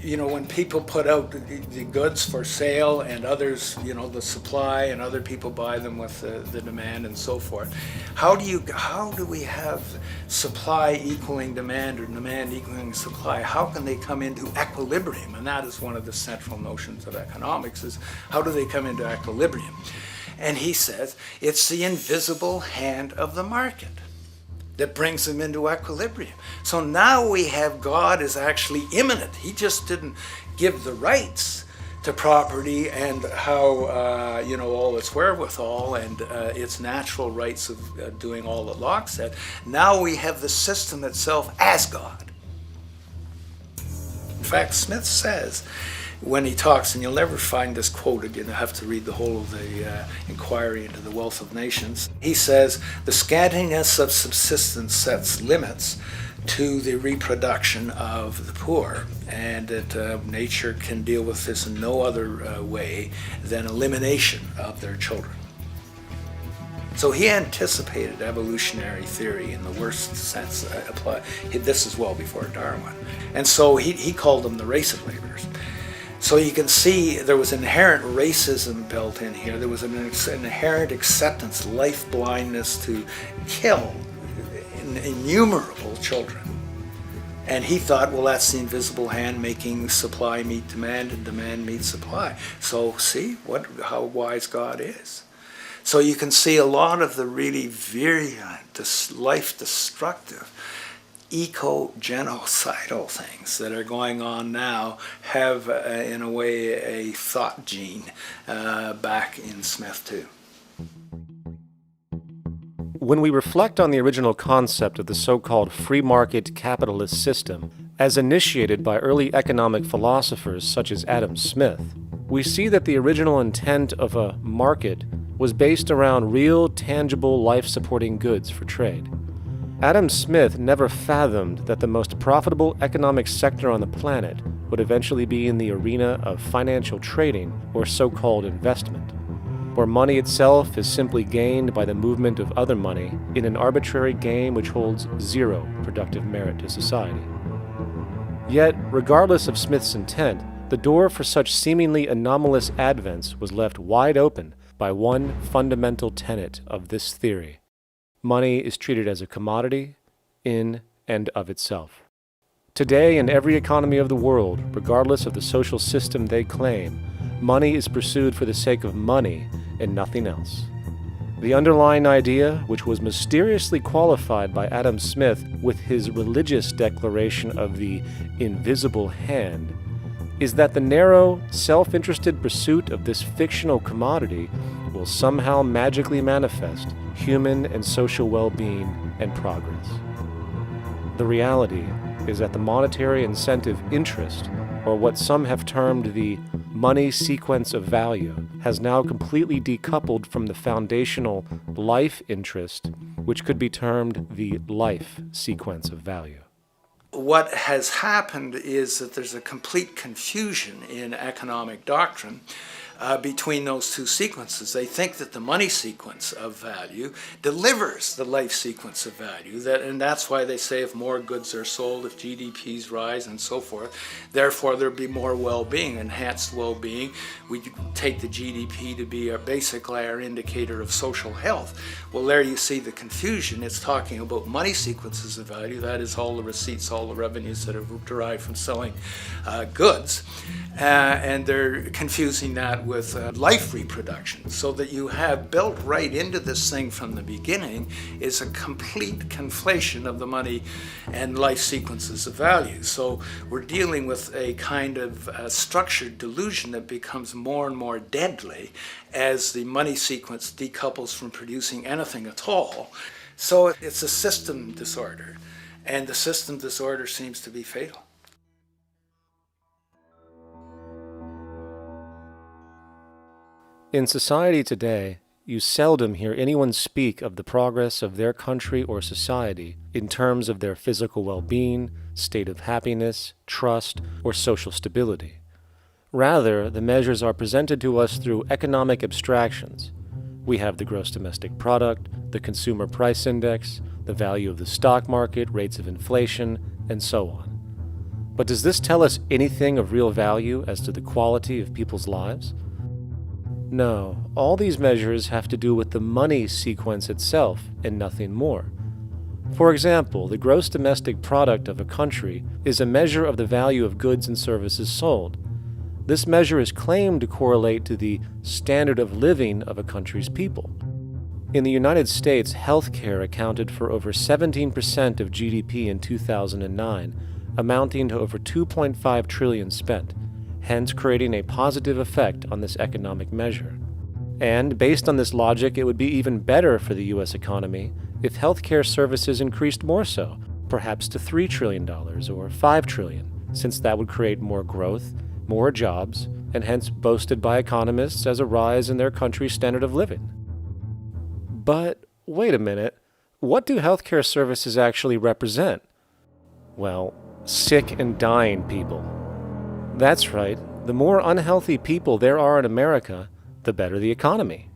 You know, when people put out the goods for sale and others, you know, the supply, and other people buy them with the demand and so forth, how do we have supply equaling demand or demand equaling supply? How can they come into equilibrium? And that is one of the central notions of economics, is how do they come into equilibrium? And he says it's the invisible hand of the market. that brings them into equilibrium. So now we have God is actually immanent. He just didn't give the rights to property and how, all its wherewithal and its natural rights of doing all that Locke said. Now we have the system itself as God. In fact, Smith says, when he talks, and you'll never find this quoted, you have to read the whole of the Inquiry into the Wealth of Nations. He says, the scantiness of subsistence sets limits to the reproduction of the poor, and that nature can deal with this in no other way than elimination of their children. So he anticipated evolutionary theory in the worst sense. This is well before Darwin. And so he called them the race of laborers. So you can see there was inherent racism built in here. There was an inherent acceptance, life blindness to kill innumerable children. And he thought, well, that's the invisible hand making supply meet demand and demand meet supply. So see how wise God is. So you can see a lot of the really virulent, life-destructive, eco-genocidal things that are going on now have, in a way, a thought gene back in Smith too. When we reflect on the original concept of the so-called free market capitalist system, as initiated by early economic philosophers such as Adam Smith, we see that the original intent of a market was based around real, tangible, life-supporting goods for trade. Adam Smith never fathomed that the most profitable economic sector on the planet would eventually be in the arena of financial trading or so-called investment, where money itself is simply gained by the movement of other money in an arbitrary game which holds zero productive merit to society. Yet, regardless of Smith's intent, the door for such seemingly anomalous advents was left wide open by one fundamental tenet of this theory. Money is treated as a commodity in and of itself. Today, in every economy of the world, regardless of the social system they claim, money is pursued for the sake of money and nothing else. The underlying idea, which was mysteriously qualified by Adam Smith with his religious declaration of the invisible hand, is that the narrow, self-interested pursuit of this fictional commodity will somehow magically manifest human and social well-being and progress. The reality is that the monetary incentive interest, or what some have termed the money sequence of value, has now completely decoupled from the foundational life interest, which could be termed the life sequence of value. What has happened is that there's a complete confusion in economic doctrine between those two sequences. They think that the money sequence of value delivers the life sequence of value, and that's why they say if more goods are sold, if GDPs rise and so forth, therefore there'll be more well-being, enhanced well-being. We take the GDP to be basically our indicator of social health. Well, there you see the confusion. It's talking about money sequences of value, that is all the receipts, all the revenues that are derived from selling goods, and they're confusing that with life reproduction, so that you have built right into this thing from the beginning is a complete conflation of the money and life sequences of value. So we're dealing with a kind of structured delusion that becomes more and more deadly as the money sequence decouples from producing anything at all. So it's a system disorder, and the system disorder seems to be fatal. In society today, you seldom hear anyone speak of the progress of their country or society in terms of their physical well-being, state of happiness, trust, or social stability. Rather, the measures are presented to us through economic abstractions. We have the gross domestic product, the consumer price index, the value of the stock market, rates of inflation, and so on. But does this tell us anything of real value as to the quality of people's lives? No, all these measures have to do with the money sequence itself and nothing more. For example, the gross domestic product of a country is a measure of the value of goods and services sold. This measure is claimed to correlate to the standard of living of a country's people. In the United States, healthcare accounted for over 17% of GDP in 2009, amounting to over $2.5 trillion spent, hence creating a positive effect on this economic measure. And based on this logic, it would be even better for the U.S. economy if healthcare services increased more so, perhaps to $3 trillion or $5 trillion, since that would create more growth, more jobs, and hence boasted by economists as a rise in their country's standard of living. But wait a minute, what do healthcare services actually represent? Well, sick and dying people. That's right, the more unhealthy people there are in America, the better the economy.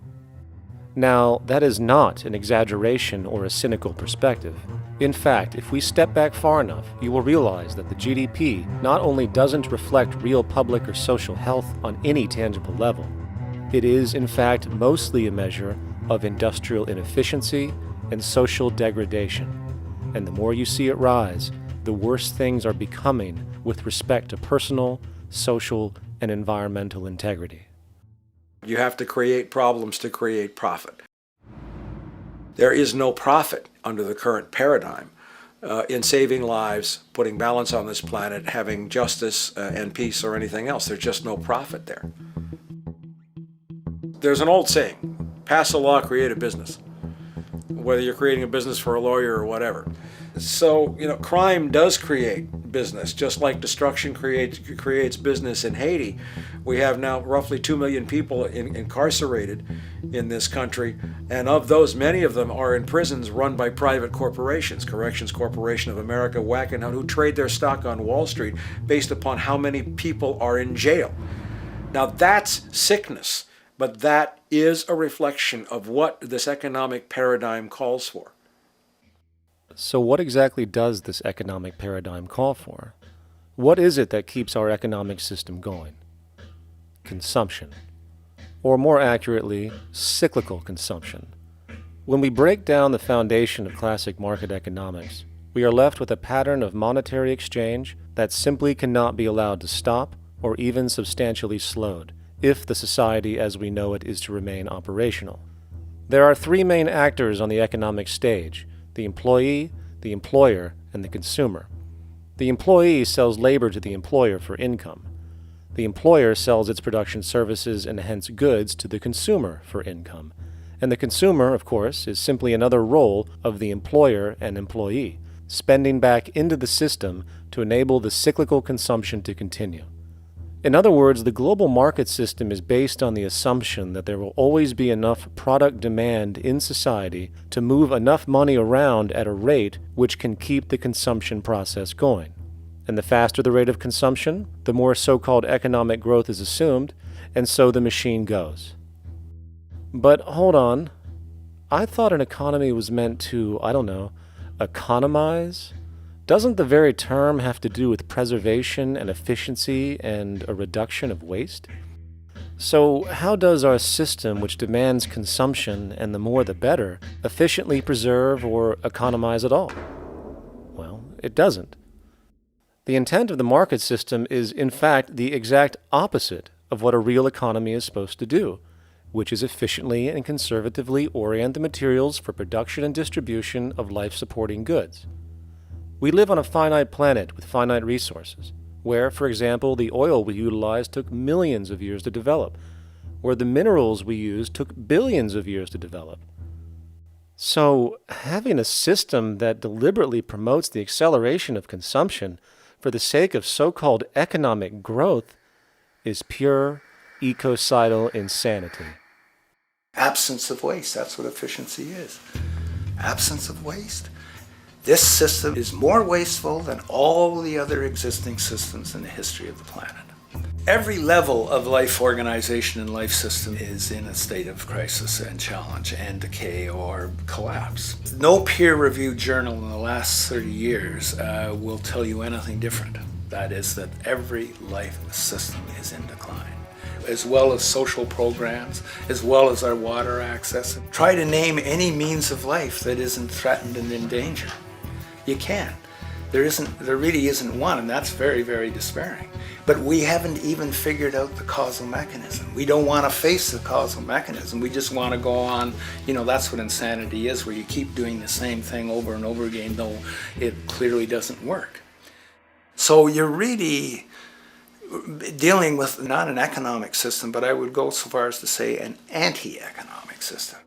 Now, that is not an exaggeration or a cynical perspective. In fact, if we step back far enough, you will realize that the GDP not only doesn't reflect real public or social health on any tangible level, it is, in fact, mostly a measure of industrial inefficiency and social degradation. And the more you see it rise, the worse things are becoming with respect to personal, social, and environmental integrity. You have to create problems to create profit. There is no profit under the current paradigm in saving lives, putting balance on this planet, having justice and peace or anything else. There's just no profit there. There's an old saying, pass a law, create a business. Whether you're creating a business for a lawyer or whatever. So, crime does create business, just like destruction creates business in Haiti. We have now roughly 2 million people incarcerated in this country, and of those, many of them are in prisons run by private corporations, Corrections Corporation of America, Wackenhut, who trade their stock on Wall Street based upon how many people are in jail. Now that's sickness, but that is a reflection of what this economic paradigm calls for. So what exactly does this economic paradigm call for? What is it that keeps our economic system going? Consumption. Or more accurately, cyclical consumption. When we break down the foundation of classic market economics, we are left with a pattern of monetary exchange that simply cannot be allowed to stop or even substantially slowed, if the society as we know it is to remain operational. There are three main actors on the economic stage: the employee, the employer, and the consumer. The employee sells labor to the employer for income. The employer sells its production services and hence goods to the consumer for income. And the consumer, of course, is simply another role of the employer and employee, spending back into the system to enable the cyclical consumption to continue. In other words, the global market system is based on the assumption that there will always be enough product demand in society to move enough money around at a rate which can keep the consumption process going. And the faster the rate of consumption, the more so-called economic growth is assumed, and so the machine goes. But hold on, I thought an economy was meant to, economize? Doesn't the very term have to do with preservation and efficiency and a reduction of waste? So how does our system, which demands consumption and the more the better, efficiently preserve or economize at all? Well, it doesn't. The intent of the market system is, in fact, the exact opposite of what a real economy is supposed to do, which is efficiently and conservatively orient the materials for production and distribution of life-supporting goods. We live on a finite planet with finite resources, where, for example, the oil we utilize took millions of years to develop, where the minerals we use took billions of years to develop. So, having a system that deliberately promotes the acceleration of consumption for the sake of so-called economic growth is pure ecocidal insanity. Absence of waste, that's what efficiency is. Absence of waste. This system is more wasteful than all the other existing systems in the history of the planet. Every level of life organization and life system is in a state of crisis and challenge and decay or collapse. No peer-reviewed journal in the last 30 years will tell you anything different. That is that every life system is in decline, as well as social programs, as well as our water access. Try to name any means of life that isn't threatened and in danger. You can't. There really isn't one, and that's very, very despairing. But we haven't even figured out the causal mechanism. We don't want to face the causal mechanism. We just want to go on, that's what insanity is, where you keep doing the same thing over and over again, though it clearly doesn't work. So you're really dealing with not an economic system, but I would go so far as to say an anti-economic system.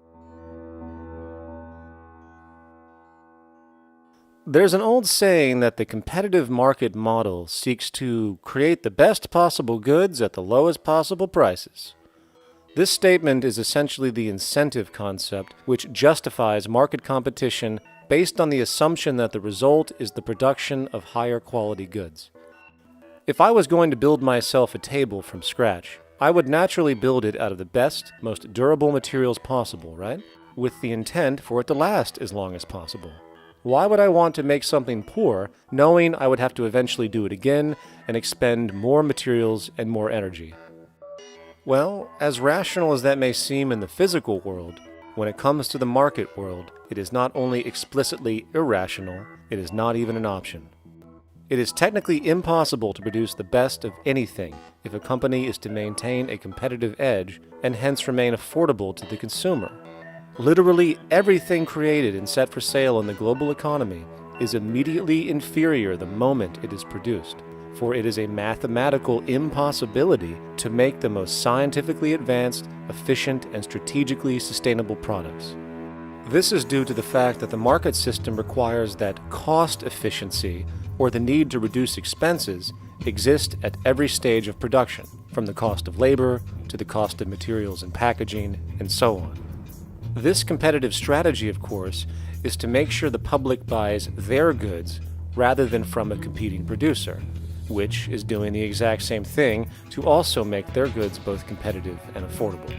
There's an old saying that the competitive market model seeks to create the best possible goods at the lowest possible prices. This statement is essentially the incentive concept, which justifies market competition based on the assumption that the result is the production of higher quality goods. If I was going to build myself a table from scratch, I would naturally build it out of the best, most durable materials possible, right? With the intent for it to last as long as possible. Why would I want to make something poor, knowing I would have to eventually do it again and expend more materials and more energy? Well, as rational as that may seem in the physical world, when it comes to the market world, it is not only explicitly irrational, it is not even an option. It is technically impossible to produce the best of anything if a company is to maintain a competitive edge and hence remain affordable to the consumer. Literally everything created and set for sale in the global economy is immediately inferior the moment it is produced, for it is a mathematical impossibility to make the most scientifically advanced, efficient, and strategically sustainable products. This is due to the fact that the market system requires that cost efficiency, or the need to reduce expenses, exist at every stage of production, from the cost of labor to the cost of materials and packaging, and so on. This competitive strategy, of course, is to make sure the public buys their goods rather than from a competing producer, which is doing the exact same thing to also make their goods both competitive and affordable.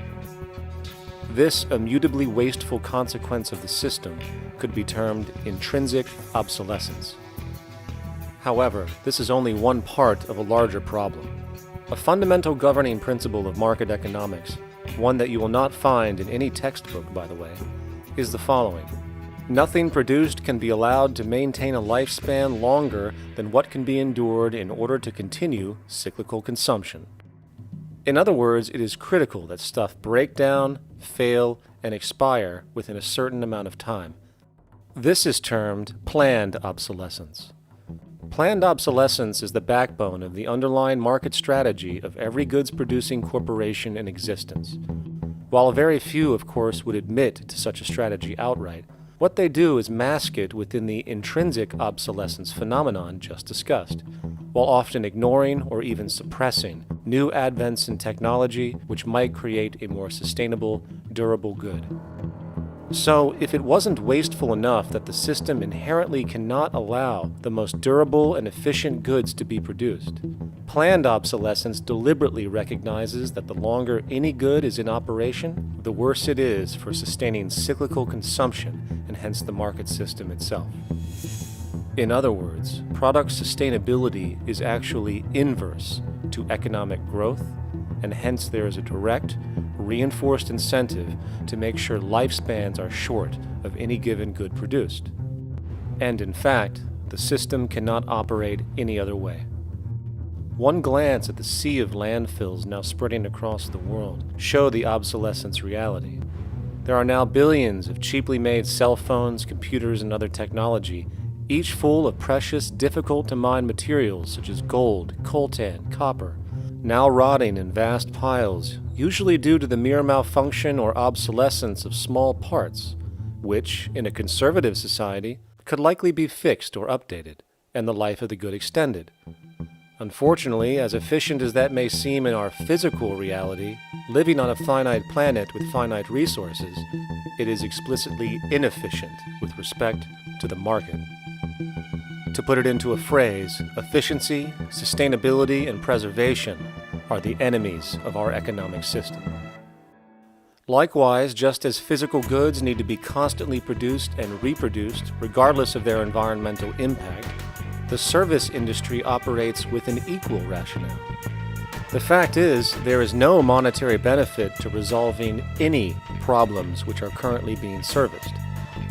This immutably wasteful consequence of the system could be termed intrinsic obsolescence. However, this is only one part of a larger problem. A fundamental governing principle of market economics, one that you will not find in any textbook, by the way, is the following. Nothing produced can be allowed to maintain a lifespan longer than what can be endured in order to continue cyclical consumption. In other words, it is critical that stuff break down, fail, and expire within a certain amount of time. This is termed planned obsolescence. Planned obsolescence is the backbone of the underlying market strategy of every goods-producing corporation in existence. While very few, of course, would admit to such a strategy outright, what they do is mask it within the intrinsic obsolescence phenomenon just discussed, while often ignoring or even suppressing new advents in technology which might create a more sustainable, durable good. So, if it wasn't wasteful enough that the system inherently cannot allow the most durable and efficient goods to be produced, planned obsolescence deliberately recognizes that the longer any good is in operation, the worse it is for sustaining cyclical consumption and hence the market system itself. In other words, product sustainability is actually inverse to economic growth, and hence there is a direct, reinforced incentive to make sure lifespans are short of any given good produced. And in fact, the system cannot operate any other way. One glance at the sea of landfills now spreading across the world show the obsolescence reality. There are now billions of cheaply made cell phones, computers, and other technology, each full of precious, difficult-to-mine materials such as gold, coltan, copper, now rotting in vast piles, usually due to the mere malfunction or obsolescence of small parts, which, in a conservative society, could likely be fixed or updated, and the life of the good extended. Unfortunately, as efficient as that may seem in our physical reality, living on a finite planet with finite resources, it is explicitly inefficient with respect to the market. To put it into a phrase, efficiency, sustainability, and preservation are the enemies of our economic system. Likewise, just as physical goods need to be constantly produced and reproduced regardless of their environmental impact, the service industry operates with an equal rationale. The fact is, there is no monetary benefit to resolving any problems which are currently being serviced,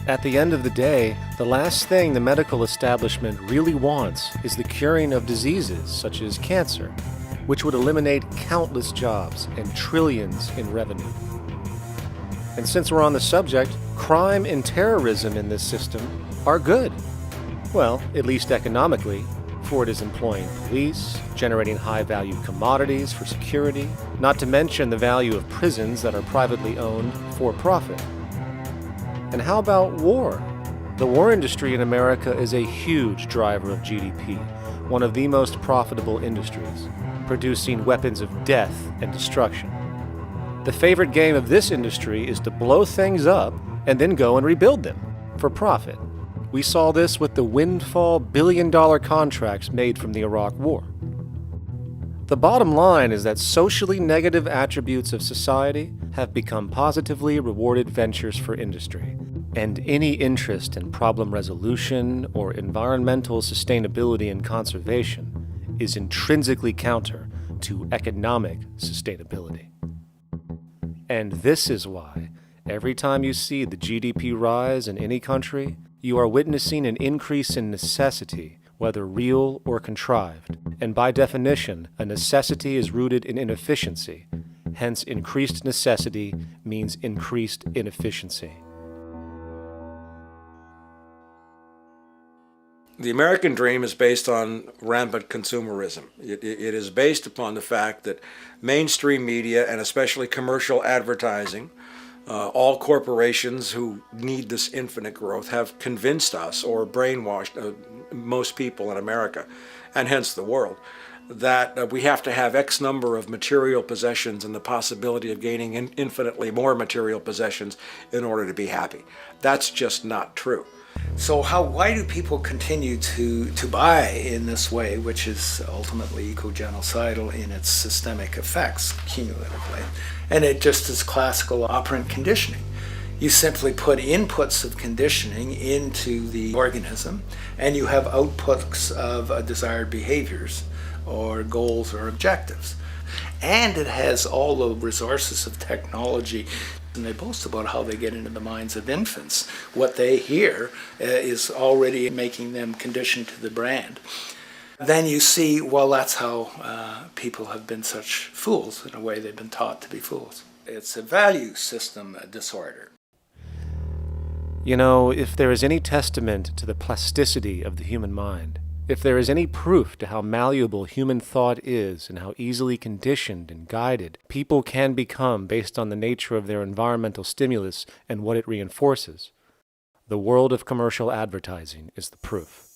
At the end of the day, the last thing the medical establishment really wants is the curing of diseases such as cancer, which would eliminate countless jobs and trillions in revenue. And since we're on the subject, crime and terrorism in this system are good. Well, at least economically, for it is employing police, generating high-value commodities for security, not to mention the value of prisons that are privately owned for profit. And how about war? The war industry in America is a huge driver of GDP, one of the most profitable industries, producing weapons of death and destruction. The favorite game of this industry is to blow things up and then go and rebuild them for profit. We saw this with the windfall billion-dollar contracts made from the Iraq War. The bottom line is that socially negative attributes of society have become positively rewarded ventures for industry, and any interest in problem resolution or environmental sustainability and conservation is intrinsically counter to economic sustainability. And this is why, every time you see the GDP rise in any country, you are witnessing an increase in necessity, whether real or contrived. And by definition, a necessity is rooted in inefficiency. Hence, increased necessity means increased inefficiency. The American dream is based on rampant consumerism. It is based upon the fact that mainstream media, and especially commercial advertising, all corporations who need this infinite growth have convinced us or brainwashed most people in America, and hence the world, that we have to have X number of material possessions and the possibility of gaining infinitely more material possessions in order to be happy. That's just not true. So why do people continue to buy in this way, which is ultimately eco-genocidal in its systemic effects cumulatively? And it just is classical operant conditioning. You simply put inputs of conditioning into the organism, and you have outputs of desired behaviors or goals or objectives. And it has all the resources of technology. And they boast about how they get into the minds of infants. What they hear is already making them conditioned to the brand. Then you see, well, that's how people have been such fools. In a way, they've been taught to be fools. It's a value system disorder. You know, if there is any testament to the plasticity of the human mind, if there is any proof to how malleable human thought is and how easily conditioned and guided people can become based on the nature of their environmental stimulus and what it reinforces, the world of commercial advertising is the proof.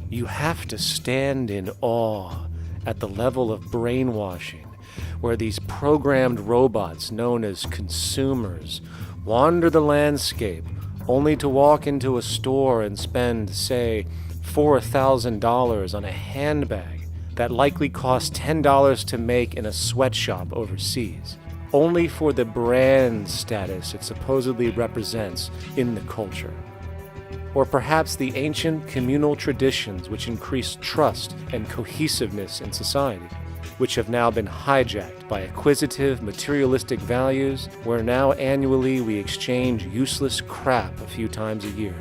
You have to stand in awe at the level of brainwashing where these programmed robots known as consumers wander the landscape only to walk into a store and spend, say, $4,000 on a handbag that likely costs $10 to make in a sweatshop overseas, only for the brand status it supposedly represents in the culture. Or perhaps the ancient communal traditions which increase trust and cohesiveness in society, which have now been hijacked by acquisitive, materialistic values, where now annually we exchange useless crap a few times a year.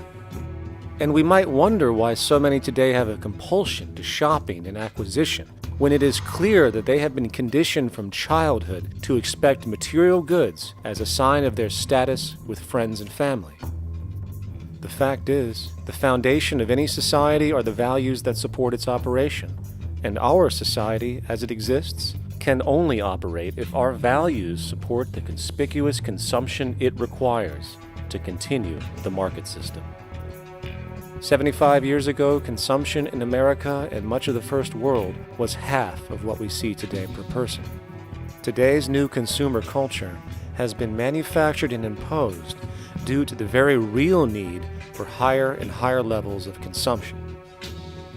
And we might wonder why so many today have a compulsion to shopping and acquisition, when it is clear that they have been conditioned from childhood to expect material goods as a sign of their status with friends and family. The fact is, the foundation of any society are the values that support its operation, and our society, as it exists, can only operate if our values support the conspicuous consumption it requires to continue the market system. 75 years ago, consumption in America and much of the First World was half of what we see today per person. Today's new consumer culture has been manufactured and imposed due to the very real need for higher and higher levels of consumption.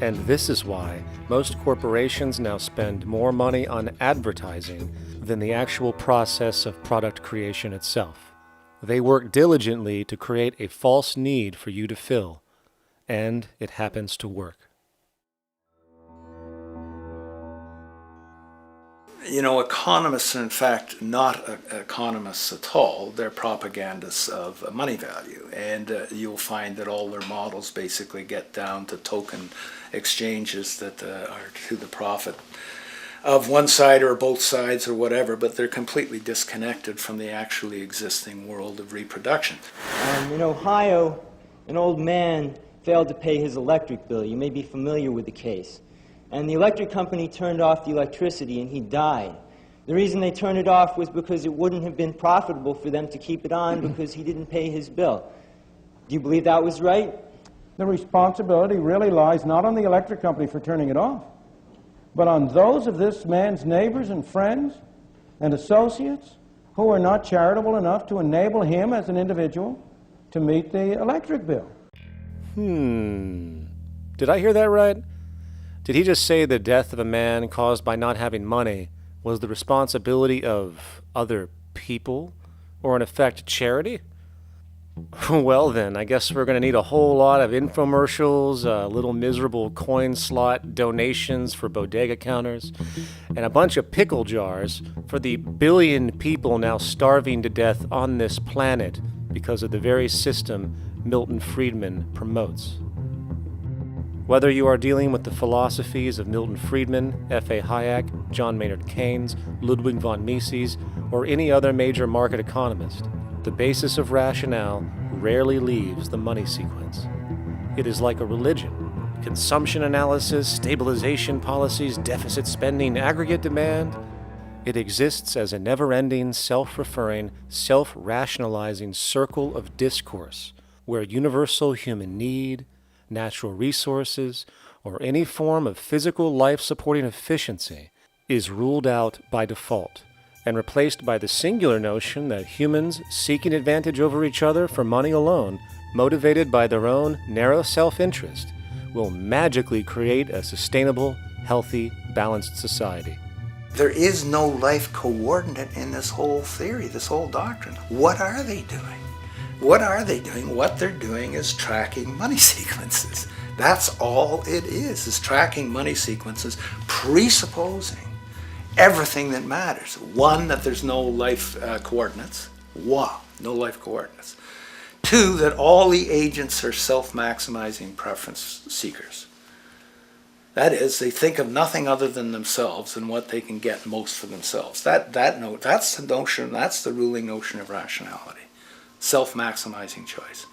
And this is why most corporations now spend more money on advertising than the actual process of product creation itself. They work diligently to create a false need for you to fill, and it happens to work. You know, economists are in fact not economists at all. They're propagandists of money value. And you'll find that all their models basically get down to token exchanges that are to the profit of one side or both sides or whatever, but they're completely disconnected from the actually existing world of reproduction. In Ohio, an old man failed to pay his electric bill. You may be familiar with the case. And the electric company turned off the electricity and he died. The reason they turned it off was because it wouldn't have been profitable for them to keep it on because he didn't pay his bill. Do you believe that was right? The responsibility really lies not on the electric company for turning it off, but on those of this man's neighbors and friends and associates who are not charitable enough to enable him as an individual to meet the electric bill. Did I hear that right? Did he just say the death of a man caused by not having money was the responsibility of other people, or in effect, charity? Well then, I guess we're going to need a whole lot of infomercials, little miserable coin slot donations for bodega counters, and a bunch of pickle jars for the billion people now starving to death on this planet because of the very system Milton Friedman promotes. Whether you are dealing with the philosophies of Milton Friedman, F.A. Hayek, John Maynard Keynes, Ludwig von Mises, or any other major market economist, the basis of rationale rarely leaves the money sequence. It is like a religion. Consumption analysis, stabilization policies, deficit spending, aggregate demand. It exists as a never-ending, self-referring, self-rationalizing circle of discourse where universal human need, natural resources, or any form of physical life-supporting efficiency is ruled out by default and replaced by the singular notion that humans seeking advantage over each other for money alone, motivated by their own narrow self-interest, will magically create a sustainable, healthy, balanced society. There is no life coordinate in this whole theory, this whole doctrine. What are they doing? What are they doing? What they're doing is tracking money sequences. That's all it is tracking money sequences, presupposing everything that matters. One, that there's no life coordinates. Wow, no life coordinates. Two, that all the agents are self-maximizing preference seekers. That is, they think of nothing other than themselves and what they can get most for themselves. That's the notion, that's the ruling notion of rationality. Self-maximizing choice.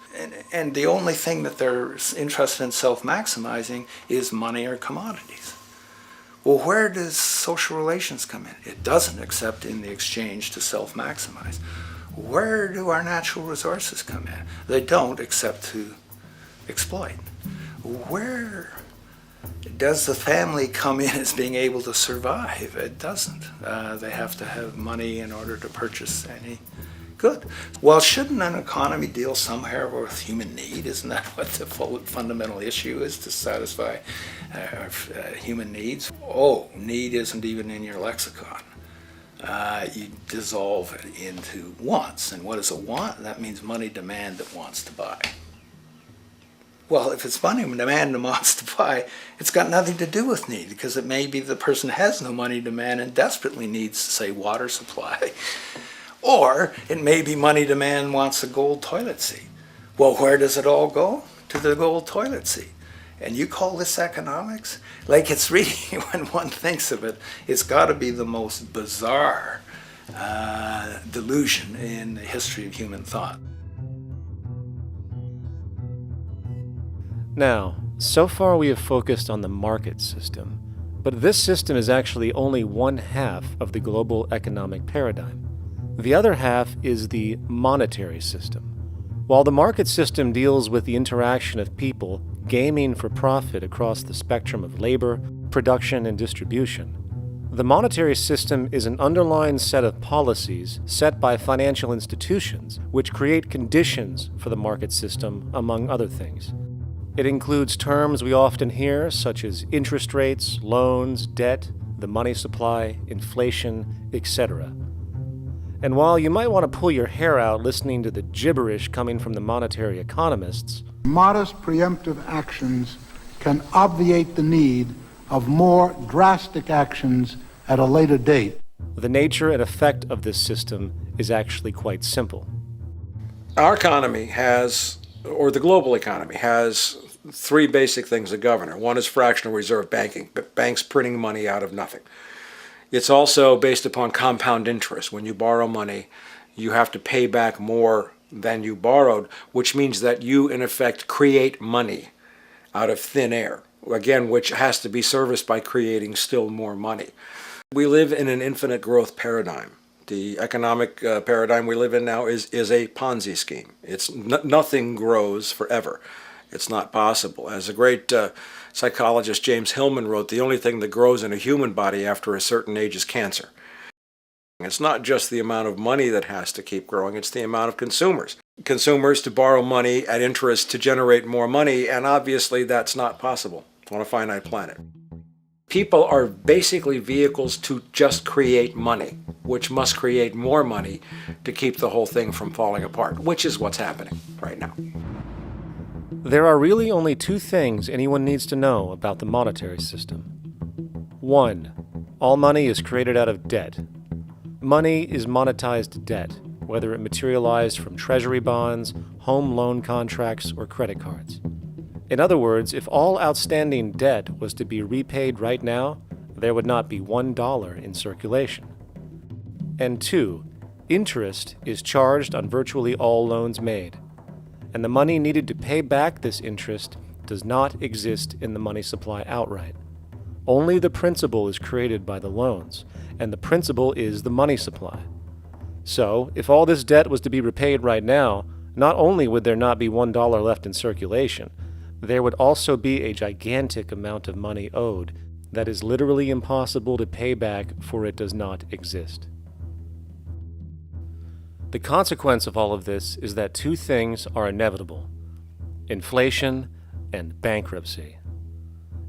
And the only thing that they're interested in self-maximizing is money or commodities. Well, where does social relations come in? It doesn't, except in the exchange to self-maximize. Where do our natural resources come in? They don't, except to exploit. Where does the family come in as being able to survive? It doesn't. They have to have money in order to purchase any good. Well, shouldn't an economy deal somewhere with human need? Isn't that what the fundamental issue is, to satisfy human needs? Oh, need isn't even in your lexicon. You dissolve it into wants. And what is a want? That means money demand that wants to buy. Well, if it's money demand that wants to buy, it's got nothing to do with need, because it may be the person has no money demand and desperately needs, say, water supply. Or it may be money demand wants a gold toilet seat. Well, where does it all go? To the gold toilet seat. And you call this economics? Like, it's really, when one thinks of it, it's got to be the most bizarre delusion in the history of human thought. Now, so far we have focused on the market system, but this system is actually only one half of the global economic paradigm. The other half is the monetary system. While the market system deals with the interaction of people gaming for profit across the spectrum of labor, production, and distribution, the monetary system is an underlying set of policies set by financial institutions which create conditions for the market system, among other things. It includes terms we often hear, such as interest rates, loans, debt, the money supply, inflation, etc. And while you might want to pull your hair out listening to the gibberish coming from the monetary economists, modest preemptive actions can obviate the need of more drastic actions at a later date. The nature and effect of this system is actually quite simple. Our economy has, or the global economy has, three basic things that govern it. One is fractional reserve banking, banks printing money out of nothing. It's also based upon compound interest. When you borrow money, you have to pay back more than you borrowed, which means that you, in effect, create money out of thin air, again, which has to be serviced by creating still more money. We live in an infinite growth paradigm. The economic paradigm we live in now is a Ponzi scheme. It's nothing grows forever. It's not possible. As a great psychologist James Hillman wrote, the only thing that grows in a human body after a certain age is cancer. It's not just the amount of money that has to keep growing, it's the amount of consumers. Consumers to borrow money at interest to generate more money, and obviously that's not possible on a finite planet. People are basically vehicles to just create money, which must create more money to keep the whole thing from falling apart, which is what's happening right now. There are really only two things anyone needs to know about the monetary system. 1. All money is created out of debt. Money is monetized debt, whether it materialized from treasury bonds, home loan contracts, or credit cards. In other words, if all outstanding debt was to be repaid right now, there would not be $1 in circulation. And 2, interest is charged on virtually all loans made, and the money needed to pay back this interest does not exist in the money supply outright. Only the principal is created by the loans, and the principal is the money supply. So, if all this debt was to be repaid right now, not only would there not be $1 left in circulation, there would also be a gigantic amount of money owed that is literally impossible to pay back, for it does not exist. The consequence of all of this is that two things are inevitable: inflation and bankruptcy.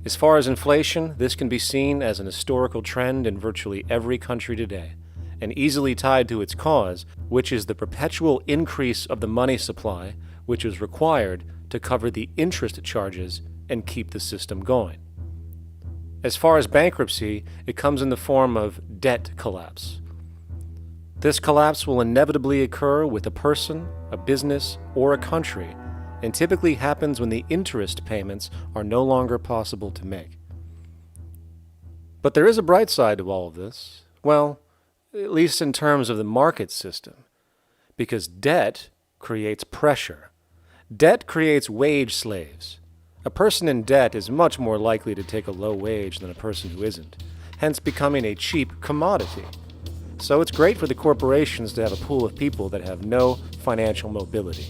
As far as inflation, this can be seen as an historical trend in virtually every country today, and easily tied to its cause, which is the perpetual increase of the money supply, which is required to cover the interest charges and keep the system going. As far as bankruptcy, it comes in the form of debt collapse. This collapse will inevitably occur with a person, a business, or a country, and typically happens when the interest payments are no longer possible to make. But there is a bright side to all of this. Well, at least in terms of the market system, because debt creates pressure. Debt creates wage slaves. A person in debt is much more likely to take a low wage than a person who isn't, hence becoming a cheap commodity. So it's great for the corporations to have a pool of people that have no financial mobility.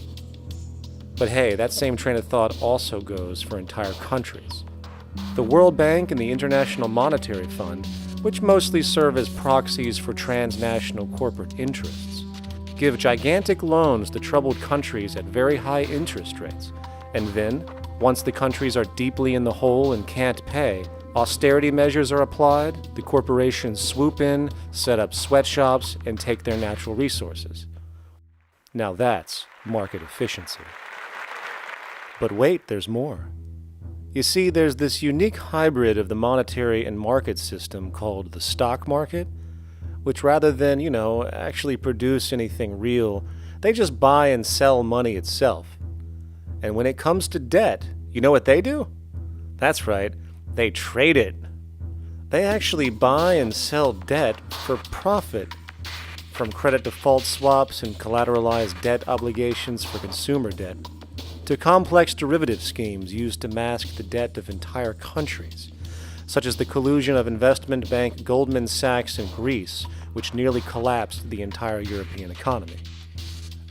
But hey, that same train of thought also goes for entire countries. The World Bank and the International Monetary Fund, which mostly serve as proxies for transnational corporate interests, give gigantic loans to troubled countries at very high interest rates, and then, once the countries are deeply in the hole and can't pay, austerity measures are applied, the corporations swoop in, set up sweatshops, and take their natural resources. Now that's market efficiency. But wait, there's more. You see, there's this unique hybrid of the monetary and market system called the stock market, which rather than, actually produce anything real, they just buy and sell money itself. And when it comes to debt, you know what they do? That's right, they trade it. They actually buy and sell debt for profit, from credit default swaps and collateralized debt obligations for consumer debt, to complex derivative schemes used to mask the debt of entire countries, such as the collusion of investment bank Goldman Sachs in Greece, which nearly collapsed the entire European economy.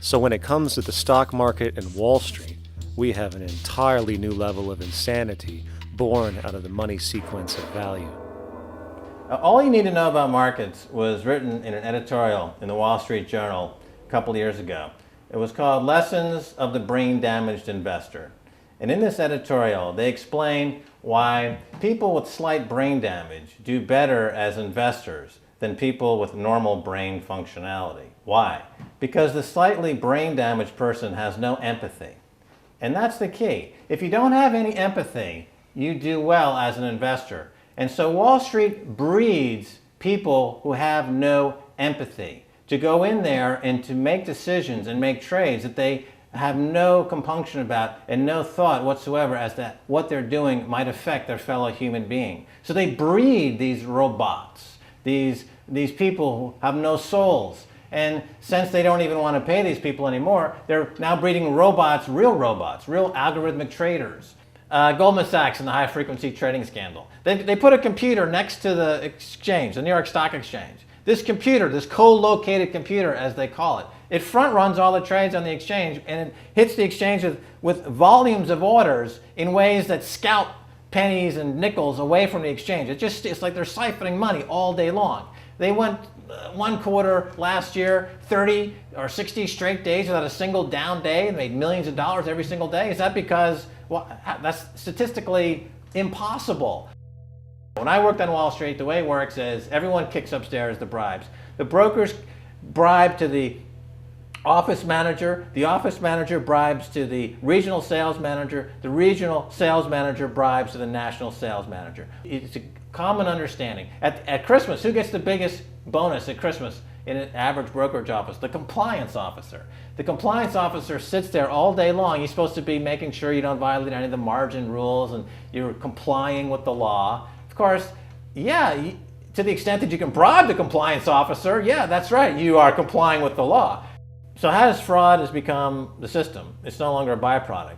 So when it comes to the stock market and Wall Street, we have an entirely new level of insanity born out of the money sequence of value. All you need to know about markets was written in an editorial in the Wall Street Journal a couple years ago. It was called Lessons of the Brain-Damaged Investor. And in this editorial, they explain why people with slight brain damage do better as investors than people with normal brain functionality. Why? Because the slightly brain-damaged person has no empathy. And that's the key. If you don't have any empathy, you do well as an investor. And so Wall Street breeds people who have no empathy, to go in there and to make decisions and make trades that they have no compunction about and no thought whatsoever as to what they're doing might affect their fellow human being. So they breed these robots, these people who have no souls. And since they don't even want to pay these people anymore, they're now breeding robots, real algorithmic traders. Goldman Sachs and the high-frequency trading scandal. They put a computer next to the exchange, the New York Stock Exchange. This computer, this co-located computer as they call it, it front runs all the trades on the exchange, and it hits the exchange with volumes of orders in ways that scalp pennies and nickels away from the exchange. It's like they're siphoning money all day long. They went one quarter last year, 30 or 60 straight days without a single down day, and made millions of dollars every single day. Is that because, well, that's statistically impossible. When I worked on Wall Street, the way it works is everyone kicks upstairs the bribes. The brokers bribe to the office manager bribes to the regional sales manager bribes to the national sales manager. It's a common understanding. At Christmas, who gets the biggest bonus at Christmas in an average brokerage office? The compliance officer. The compliance officer sits there all day long. He's supposed to be making sure you don't violate any of the margin rules and you're complying with the law. Of course, yeah, to the extent that you can bribe the compliance officer, yeah, that's right, you are complying with the law. So how does fraud has become the system? It's no longer a byproduct.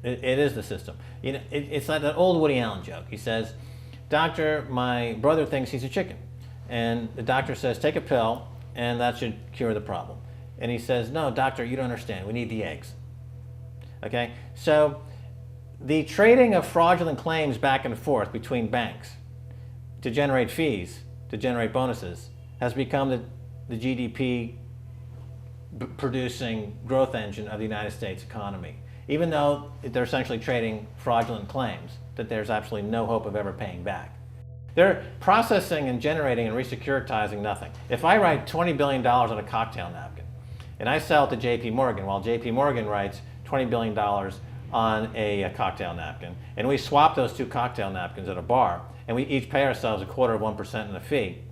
It is the system. You know, it's like that old Woody Allen joke. He says, "Doctor, my brother thinks he's a chicken." And the doctor says, "Take a pill, and that should cure the problem." And he says, "No, doctor, you don't understand. We need the eggs." Okay? So the trading of fraudulent claims back and forth between banks to generate fees, to generate bonuses, has become the GDP producing growth engine of the United States economy, even though they're essentially trading fraudulent claims that there's absolutely no hope of ever paying back. They're processing and generating and resecuritizing nothing. If I write $20 billion on a cocktail napkin and I sell it to JP Morgan, while JP Morgan writes $20 billion on a cocktail napkin, and we swap those two cocktail napkins at a bar, and we each pay ourselves 1/4% in a fee,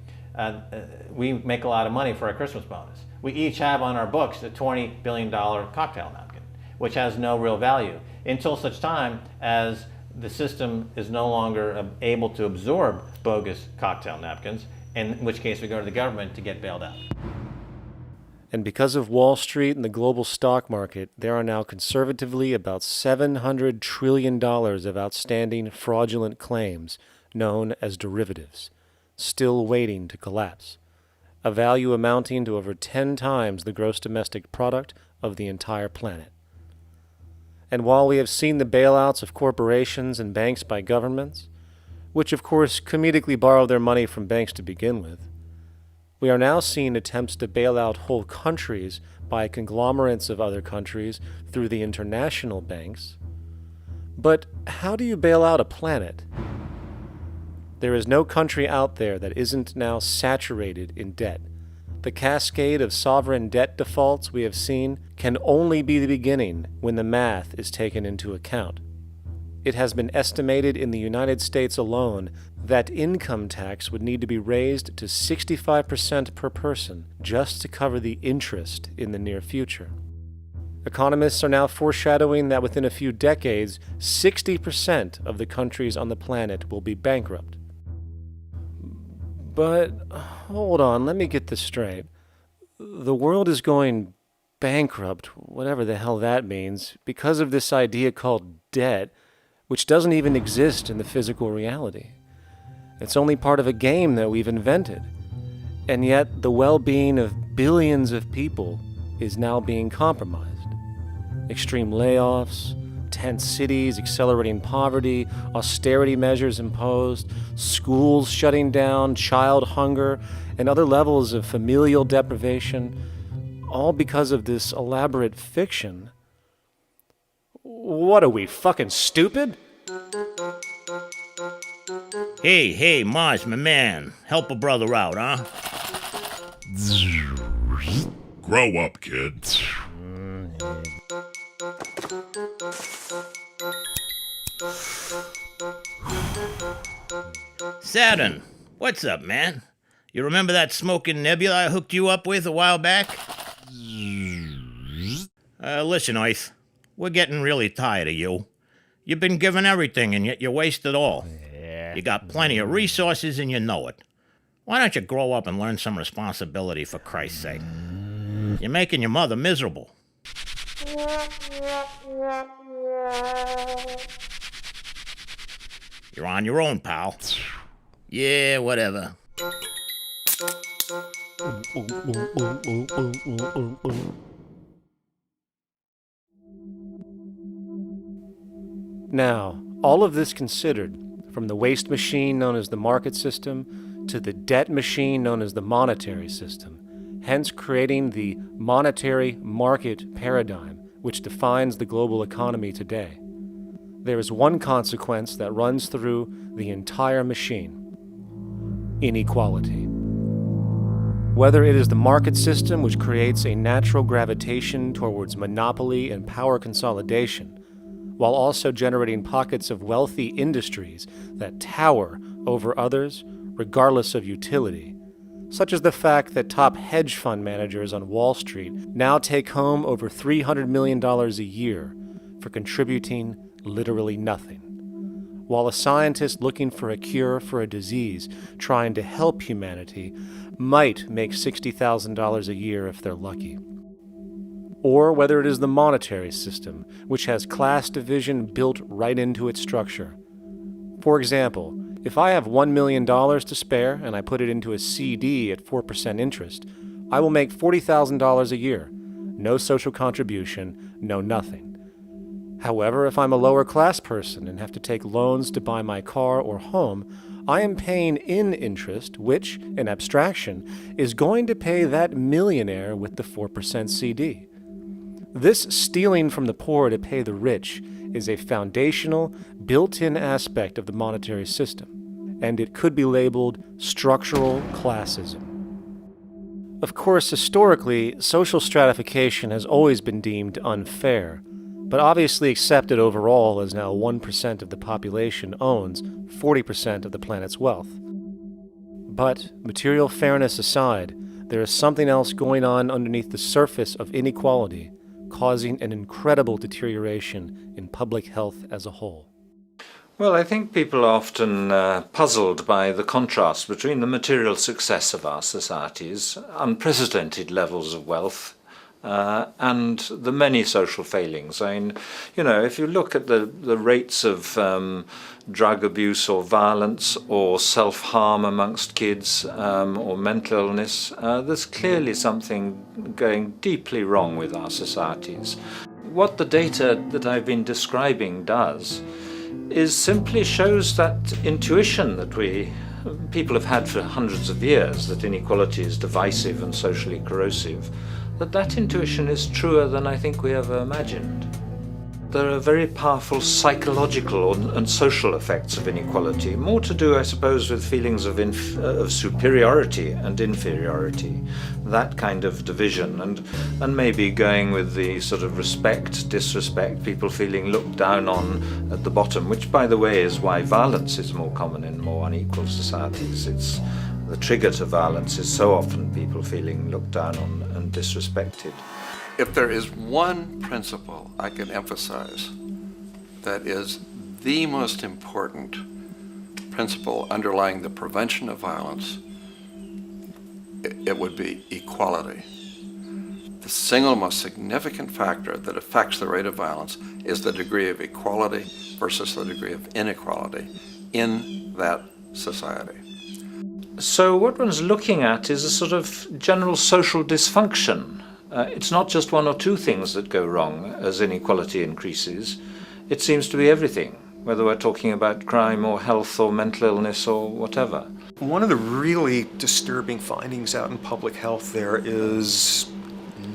we make a lot of money for our Christmas bonus. We each have on our books a $20 billion cocktail napkin, which has no real value until such time as the system is no longer able to absorb bogus cocktail napkins, in which case we go to the government to get bailed out. And because of Wall Street and the global stock market, there are now conservatively about $700 trillion of outstanding fraudulent claims known as derivatives, still waiting to collapse, a value amounting to over 10 times the gross domestic product of the entire planet. And while we have seen the bailouts of corporations and banks by governments, which of course comedically borrow their money from banks to begin with, we are now seeing attempts to bail out whole countries by conglomerates of other countries through the international banks. But how do you bail out a planet? There is no country out there that isn't now saturated in debt. The cascade of sovereign debt defaults we have seen can only be the beginning when the math is taken into account. It has been estimated in the United States alone that income tax would need to be raised to 65% per person just to cover the interest in the near future. Economists are now foreshadowing that within a few decades, 60% of the countries on the planet will be bankrupt. But hold on, let me get this straight. The world is going bankrupt, whatever the hell that means, because of this idea called debt, which doesn't even exist in the physical reality. It's only part of a game that we've invented. And yet the well-being of billions of people is now being compromised. Extreme layoffs, tent cities, accelerating poverty, austerity measures imposed, schools shutting down, child hunger, and other levels of familial deprivation, all because of this elaborate fiction. What are we, fucking stupid? Hey, Mars, my man. Help a brother out, huh? Grow up, kid. Saturn, what's up, man? You remember that smoking nebula I hooked you up with a while back? Listen, Earth, we're getting really tired of you. You've been given everything, and yet you waste it all. You got plenty of resources, and you know it. Why don't you grow up and learn some responsibility, for Christ's sake? You're making your mother miserable. You're on your own, pal. Yeah, whatever. Now, all of this considered, from the waste machine known as the market system to the debt machine known as the monetary system, hence creating the monetary market paradigm which defines the global economy today, there is one consequence that runs through the entire machine: inequality. Whether it is the market system which creates a natural gravitation towards monopoly and power consolidation, while also generating pockets of wealthy industries that tower over others regardless of utility, such as the fact that top hedge fund managers on Wall Street now take home over $300 million a year for contributing literally nothing, while a scientist looking for a cure for a disease trying to help humanity might make $60,000 a year if they're lucky. Or whether it is the monetary system, which has class division built right into its structure. For example, if I have $1 million to spare and I put it into a CD at 4% interest, I will make $40,000 a year. No social contribution, no nothing. However, if I'm a lower class person and have to take loans to buy my car or home, I am paying in interest, which, in abstraction, is going to pay that millionaire with the 4% CD. This stealing from the poor to pay the rich is a foundational, built-in aspect of the monetary system, and it could be labeled structural classism. Of course, historically, social stratification has always been deemed unfair, but obviously accepted overall as now 1% of the population owns 40% of the planet's wealth. But, material fairness aside, there is something else going on underneath the surface of inequality, causing an incredible deterioration in public health as a whole. Well, I think people are often puzzled by the contrast between the material success of our societies, unprecedented levels of wealth, and the many social failings. I mean, you know, if you look at the rates of drug abuse or violence or self-harm amongst kids or mental illness, there's clearly something going deeply wrong with our societies. What the data that I've been describing does is simply shows that intuition that people have had for hundreds of years, that inequality is divisive and socially corrosive, that intuition is truer than I think we ever imagined. There are very powerful psychological and social effects of inequality, more to do, I suppose, with feelings of superiority and inferiority, that kind of division, and maybe going with the sort of respect, disrespect, people feeling looked down on at the bottom, which, by the way, is why violence is more common in more unequal societies. It's the trigger to violence is so often people feeling looked down on and disrespected. If there is one principle I can emphasize that is the most important principle underlying the prevention of violence, it would be equality. The single most significant factor that affects the rate of violence is the degree of equality versus the degree of inequality in that society. So what one's looking at is a sort of general social dysfunction. It's not just one or two things that go wrong as inequality increases. It seems to be everything, whether we're talking about crime or health or mental illness or whatever. One of the really disturbing findings out in public health there is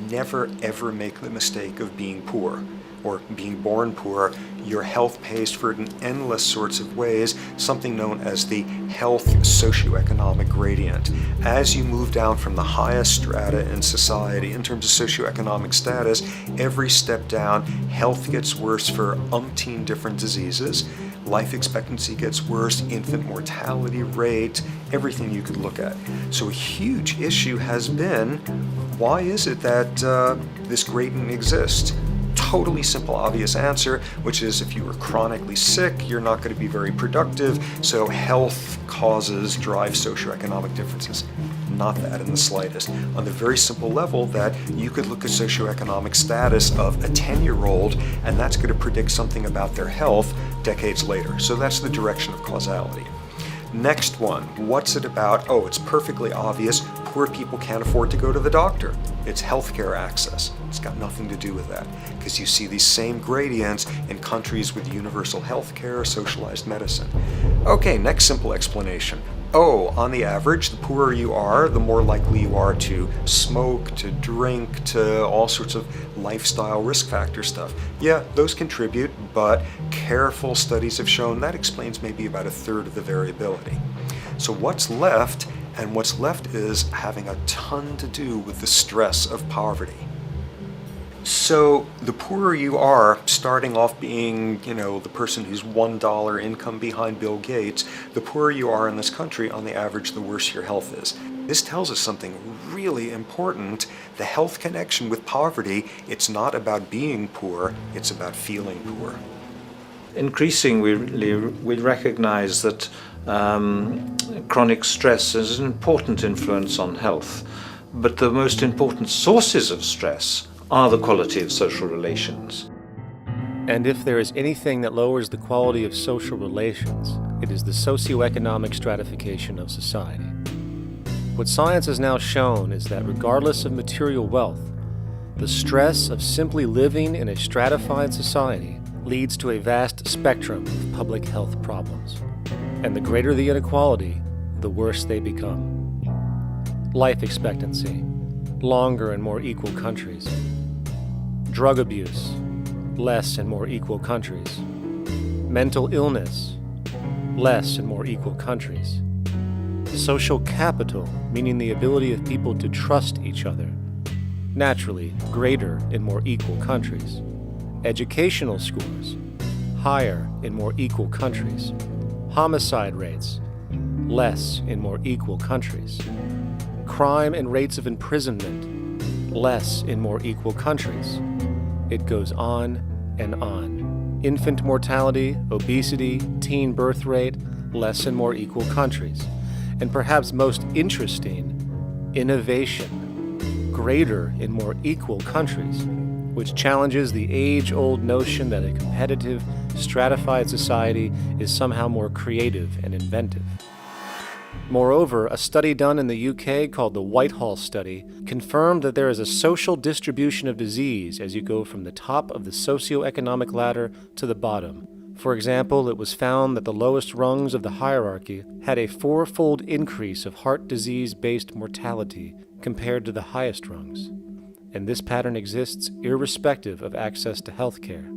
never ever make the mistake of being poor or being born poor. Your health pays for it in endless sorts of ways, something known as the health socioeconomic gradient. As you move down from the highest strata in society in terms of socioeconomic status, every step down, health gets worse for umpteen different diseases. Life expectancy gets worse, infant mortality rate, everything you could look at. So a huge issue has been, why is it that this gradient exists? Totally simple, obvious answer, which is if you are chronically sick, you're not going to be very productive, so health causes drive socioeconomic differences. Not that in the slightest. On the very simple level that you could look at socioeconomic status of a 10-year-old, and that's going to predict something about their health decades later. So that's the direction of causality. Next one, what's it about? Oh, it's perfectly obvious. Poor people can't afford to go to the doctor. It's healthcare access. It's got nothing to do with that, because you see these same gradients in countries with universal healthcare, socialized medicine. Okay, next simple explanation. Oh, on the average, the poorer you are, the more likely you are to smoke, to drink, to all sorts of lifestyle risk factor stuff. Yeah, those contribute, but careful studies have shown that explains maybe about 1/3 of the variability. So what's left? And what's left is having a ton to do with the stress of poverty. So the poorer you are, starting off being, the person who's $1 income behind Bill Gates, the poorer you are in this country, on the average, the worse your health is. This tells us something really important. The health connection with poverty, it's not about being poor, it's about feeling poor. Increasingly, we recognize that chronic stress is an important influence on health, but the most important sources of stress are the quality of social relations. And if there is anything that lowers the quality of social relations, it is the socioeconomic stratification of society. What science has now shown is that regardless of material wealth, the stress of simply living in a stratified society leads to a vast spectrum of public health problems. And the greater the inequality, the worse they become. Life expectancy, longer in more equal countries. Drug abuse, less in more equal countries. Mental illness, less in more equal countries. Social capital, meaning the ability of people to trust each other, naturally greater in more equal countries. Educational scores, higher in more equal countries. Homicide rates, less in more equal countries. Crime and rates of imprisonment, less in more equal countries. It goes on and on. Infant mortality, obesity, teen birth rate, less in more equal countries. And perhaps most interesting, innovation, greater in more equal countries, which challenges the age-old notion that a competitive, stratified society is somehow more creative and inventive. Moreover, a study done in the UK called the Whitehall Study confirmed that there is a social distribution of disease as you go from the top of the socioeconomic ladder to the bottom. For example, it was found that the lowest rungs of the hierarchy had a 4-fold increase of heart disease-based mortality compared to the highest rungs. And this pattern exists irrespective of access to health care.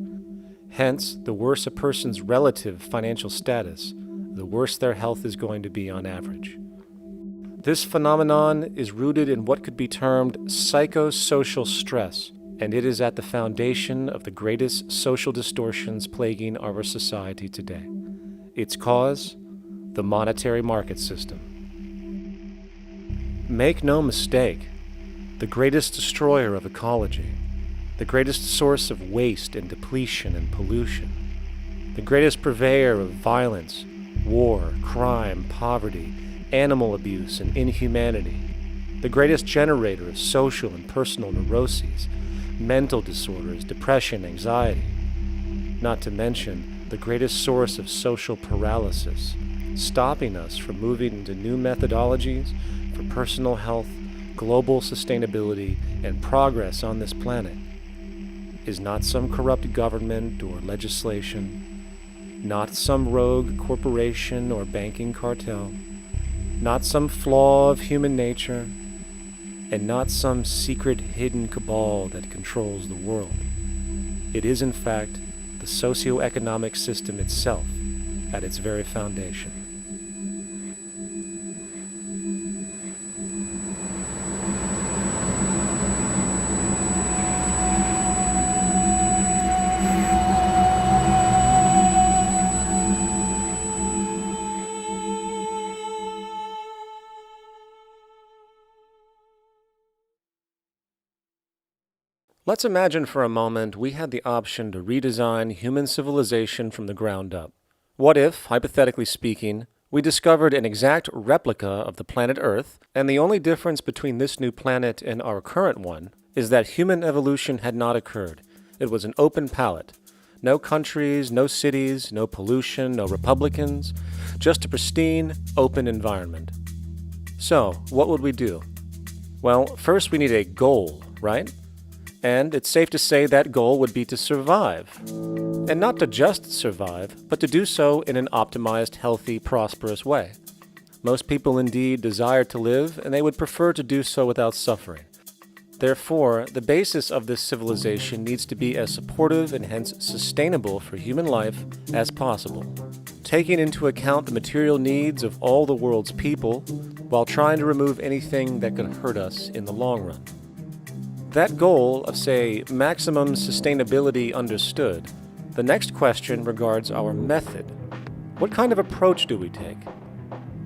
Hence, the worse a person's relative financial status, the worse their health is going to be on average. This phenomenon is rooted in what could be termed psychosocial stress, and it is at the foundation of the greatest social distortions plaguing our society today. Its cause? The monetary market system. Make no mistake, the greatest destroyer of ecology, the greatest source of waste and depletion and pollution, the greatest purveyor of violence, war, crime, poverty, animal abuse, and inhumanity, the greatest generator of social and personal neuroses, mental disorders, depression, anxiety, not to mention the greatest source of social paralysis, stopping us from moving into new methodologies for personal health, global sustainability, and progress on this planet, is not some corrupt government or legislation, not some rogue corporation or banking cartel, not some flaw of human nature, and not some secret hidden cabal that controls the world. It is, in fact, the the socio-economic system itself at its very foundation. Let's imagine for a moment we had the option to redesign human civilization from the ground up. What if, hypothetically speaking, we discovered an exact replica of the planet Earth, and the only difference between this new planet and our current one is that human evolution had not occurred. It was an open palette. No countries, no cities, no pollution, no Republicans, just a pristine, open environment. So, what would we do? Well, first we need a goal, right? And it's safe to say that goal would be to survive. And not to just survive, but to do so in an optimized, healthy, prosperous way. Most people indeed desire to live, and they would prefer to do so without suffering. Therefore, the basis of this civilization needs to be as supportive and hence sustainable for human life as possible, taking into account the material needs of all the world's people, while trying to remove anything that could hurt us in the long run. That goal of, say, maximum sustainability understood, the next question regards our method. What kind of approach do we take?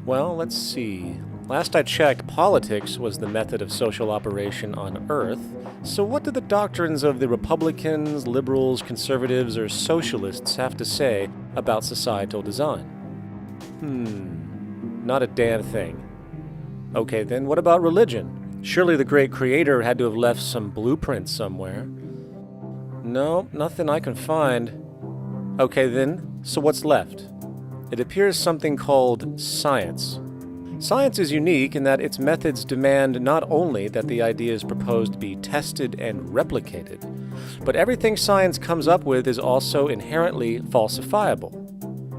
Well, let's see. Last I checked, politics was the method of social operation on Earth. So what do the doctrines of the Republicans, liberals, conservatives, or socialists have to say about societal design? Not a damn thing. Okay, then what about religion? Surely the great creator had to have left some blueprint somewhere. No, nothing I can find. Okay then, so what's left? It appears something called science. Science is unique in that its methods demand not only that the ideas proposed be tested and replicated, but everything science comes up with is also inherently falsifiable.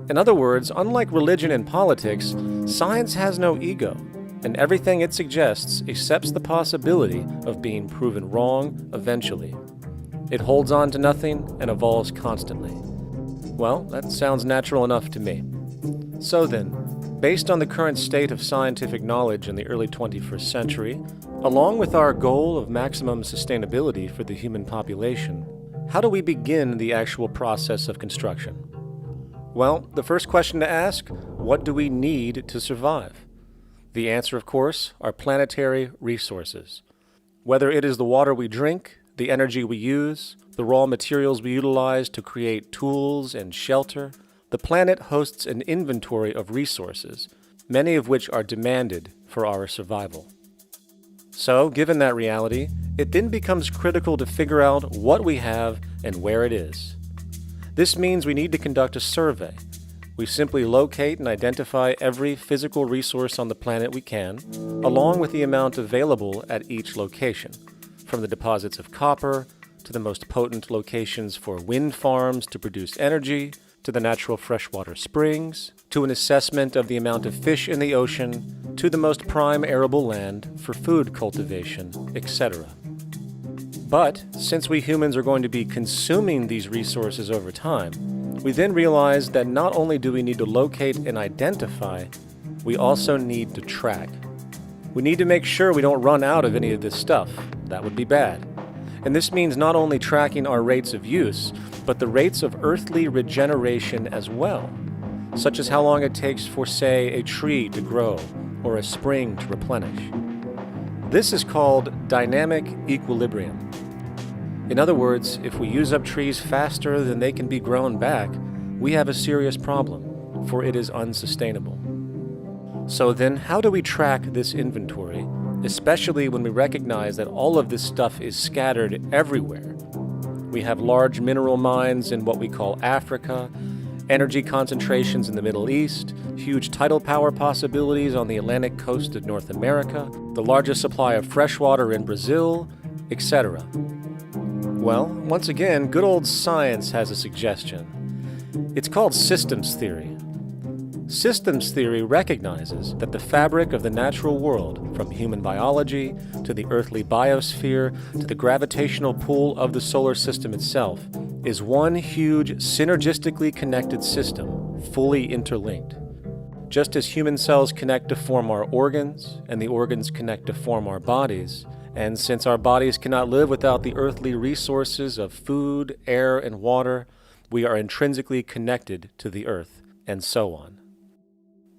In other words, unlike religion and politics, science has no ego, and everything it suggests accepts the possibility of being proven wrong eventually. It holds on to nothing and evolves constantly. Well, that sounds natural enough to me. So then, based on the current state of scientific knowledge in the early 21st century, along with our goal of maximum sustainability for the human population, how do we begin the actual process of construction? Well, the first question to ask, what do we need to survive? The answer, of course, are planetary resources. Whether it is the water we drink, the energy we use, the raw materials we utilize to create tools and shelter, the planet hosts an inventory of resources, many of which are demanded for our survival. So, given that reality, it then becomes critical to figure out what we have and where it is. This means we need to conduct a survey. We simply locate and identify every physical resource on the planet we can, along with the amount available at each location, from the deposits of copper, to the most potent locations for wind farms to produce energy, to the natural freshwater springs, to an assessment of the amount of fish in the ocean, to the most prime arable land for food cultivation, etc. But since we humans are going to be consuming these resources over time, we then realize that not only do we need to locate and identify, we also need to track. We need to make sure we don't run out of any of this stuff. That would be bad. And this means not only tracking our rates of use, but the rates of earthly regeneration as well, such as how long it takes for, say, a tree to grow or a spring to replenish. This is called dynamic equilibrium. In other words, if we use up trees faster than they can be grown back, we have a serious problem, for it is unsustainable. So then, how do we track this inventory, especially when we recognize that all of this stuff is scattered everywhere? We have large mineral mines in what we call Africa, energy concentrations in the Middle East, huge tidal power possibilities on the Atlantic coast of North America, the largest supply of freshwater in Brazil, etc. Well, once again, good old science has a suggestion. It's called systems theory. Systems theory recognizes that the fabric of the natural world, from human biology to the earthly biosphere to the gravitational pull of the solar system itself, is one huge synergistically connected system, fully interlinked. Just as human cells connect to form our organs, and the organs connect to form our bodies, and since our bodies cannot live without the earthly resources of food, air, and water, we are intrinsically connected to the earth, and so on.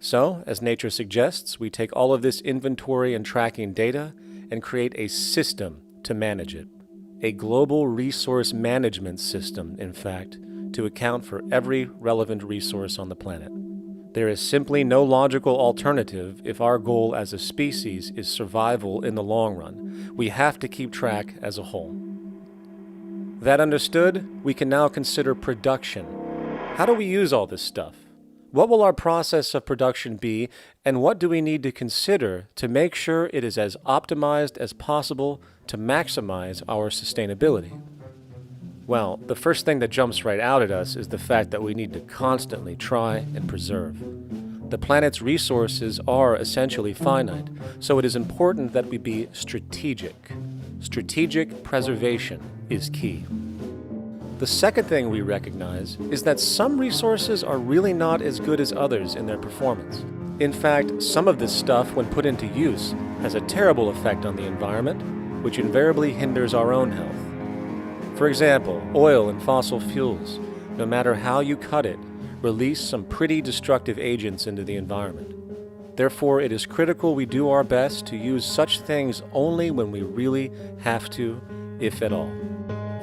So, as nature suggests, we take all of this inventory and tracking data and create a system to manage it. A global resource management system, in fact, to account for every relevant resource on the planet. There is simply no logical alternative if our goal as a species is survival in the long run. We have to keep track as a whole. That understood, we can now consider production. How do we use all this stuff? What will our process of production be, and what do we need to consider to make sure it is as optimized as possible to maximize our sustainability? Well, the first thing that jumps right out at us is the fact that we need to constantly try and preserve. The planet's resources are essentially finite, so it is important that we be strategic. Strategic preservation is key. The second thing we recognize is that some resources are really not as good as others in their performance. In fact, some of this stuff, when put into use, has a terrible effect on the environment, which invariably hinders our own health. For example, oil and fossil fuels, no matter how you cut it, release some pretty destructive agents into the environment. Therefore, it is critical we do our best to use such things only when we really have to, if at all.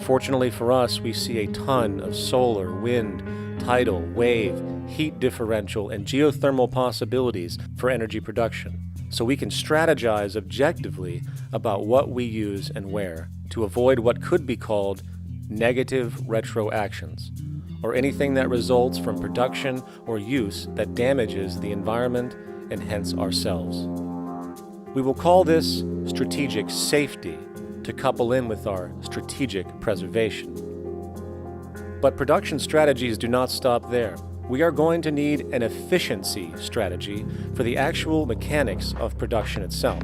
Fortunately for us, we see a ton of solar, wind, tidal, wave, heat differential, and geothermal possibilities for energy production, so we can strategize objectively about what we use and where to avoid what could be called negative retroactions, or anything that results from production or use that damages the environment and hence ourselves. We will call this strategic safety to couple in with our strategic preservation. But production strategies do not stop there. We are going to need an efficiency strategy for the actual mechanics of production itself.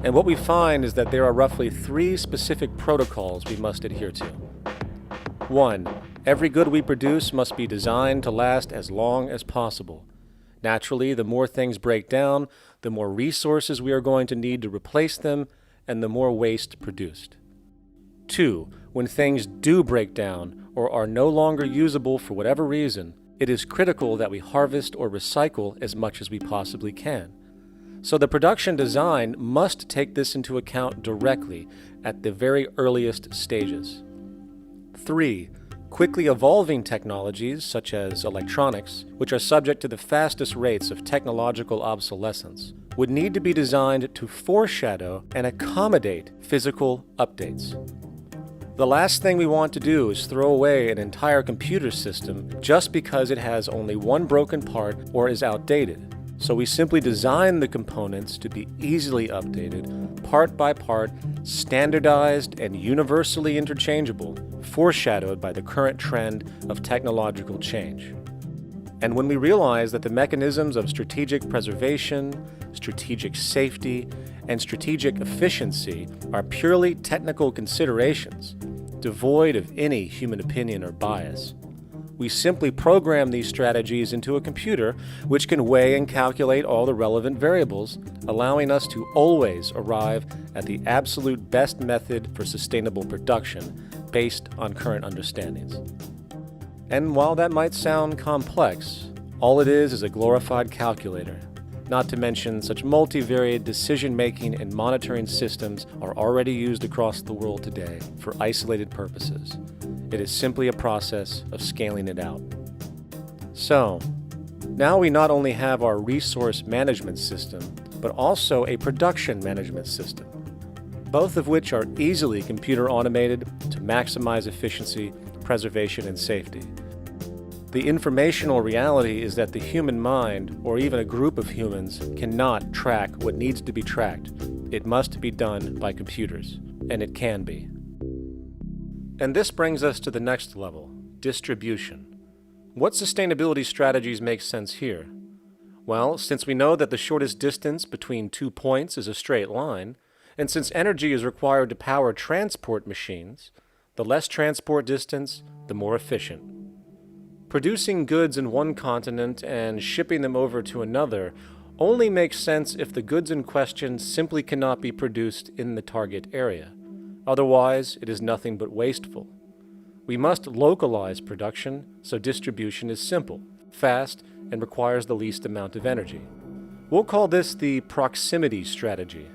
And what we find is that there are roughly 3 specific protocols we must adhere to. 1. Every good we produce must be designed to last as long as possible. Naturally, the more things break down, the more resources we are going to need to replace them, and the more waste produced. 2. When things do break down or are no longer usable for whatever reason, it is critical that we harvest or recycle as much as we possibly can. So the production design must take this into account directly at the very earliest stages. 3. Quickly evolving technologies, such as electronics, which are subject to the fastest rates of technological obsolescence, would need to be designed to foreshadow and accommodate physical updates. The last thing we want to do is throw away an entire computer system just because it has only one broken part or is outdated. So we simply design the components to be easily updated, part by part, standardized and universally interchangeable, foreshadowed by the current trend of technological change. And when we realize that the mechanisms of strategic preservation, strategic safety, and strategic efficiency are purely technical considerations, devoid of any human opinion or bias, we simply program these strategies into a computer which can weigh and calculate all the relevant variables, allowing us to always arrive at the absolute best method for sustainable production based on current understandings. And while that might sound complex, all it is a glorified calculator. Not to mention, such multivariate decision-making and monitoring systems are already used across the world today for isolated purposes. It is simply a process of scaling it out. So, now we not only have our resource management system, but also a production management system, both of which are easily computer automated to maximize efficiency, preservation, and safety. The informational reality is that the human mind, or even a group of humans, cannot track what needs to be tracked. It must be done by computers, and it can be. And this brings us to the next level, distribution. What sustainability strategies make sense here? Well, since we know that the shortest distance between 2 points is a straight line, and since energy is required to power transport machines, The less transport distance, the more efficient. Producing goods in one continent and shipping them over to another only makes sense if the goods in question simply cannot be produced in the target area. Otherwise, it is nothing but wasteful. We must localize production so distribution is simple, fast, and requires the least amount of energy. We'll call this the proximity strategy,